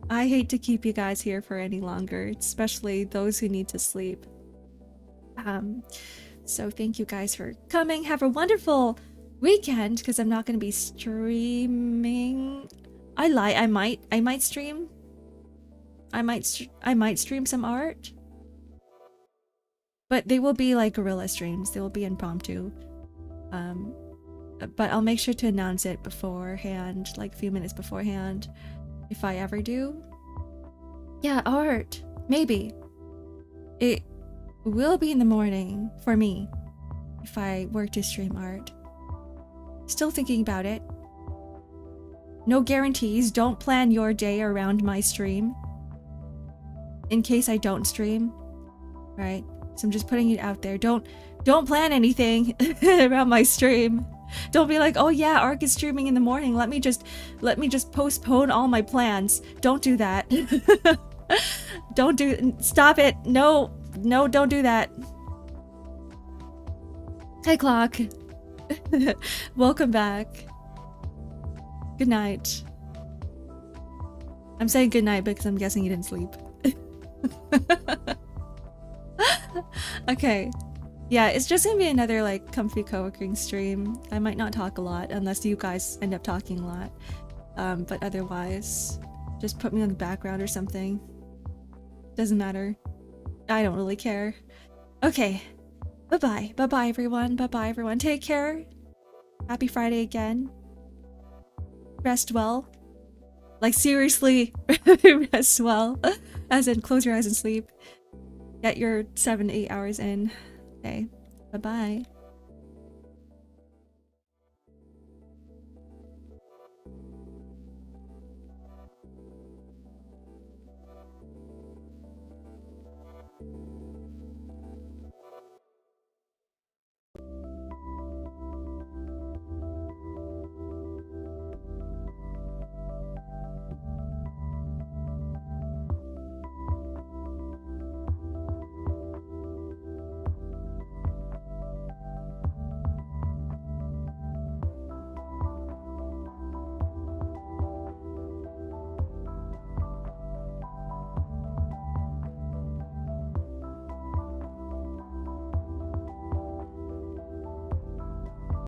I hate to keep you guys here for any longer, especially those who need to sleep. So thank you guys for coming. Have a wonderful weekend, because I'm not going to be streaming. I lie. I might stream. I might stream some art. But they will be like guerrilla streams. They will be impromptu. But I'll make sure to announce it beforehand, like a few minutes beforehand, if I ever do. Yeah, art. Maybe. It will be in the morning for me if I were to stream art. Still thinking about it. No guarantees. Don't plan your day around my stream. In case I don't stream. Right? So I'm just putting it out there. Don't plan anything around my stream. Don't be like, oh yeah, Ark is streaming in the morning. Let me just postpone all my plans. Don't do that. Stop it. No, don't do that. Hey Clock. Welcome back. Good night. I'm saying good night because I'm guessing you didn't sleep. Okay. Yeah, it's just gonna be another like comfy co-working stream. I might not talk a lot unless you guys end up talking a lot. But otherwise, just put me on the background or something. Doesn't matter. I don't really care. Okay. Bye-bye. Bye-bye, everyone. Bye-bye, everyone. Take care. Happy Friday again. Rest well. Like, seriously, rest well. As in, close your eyes and sleep. Get your 7 to 8 hours in. Okay. Bye-bye.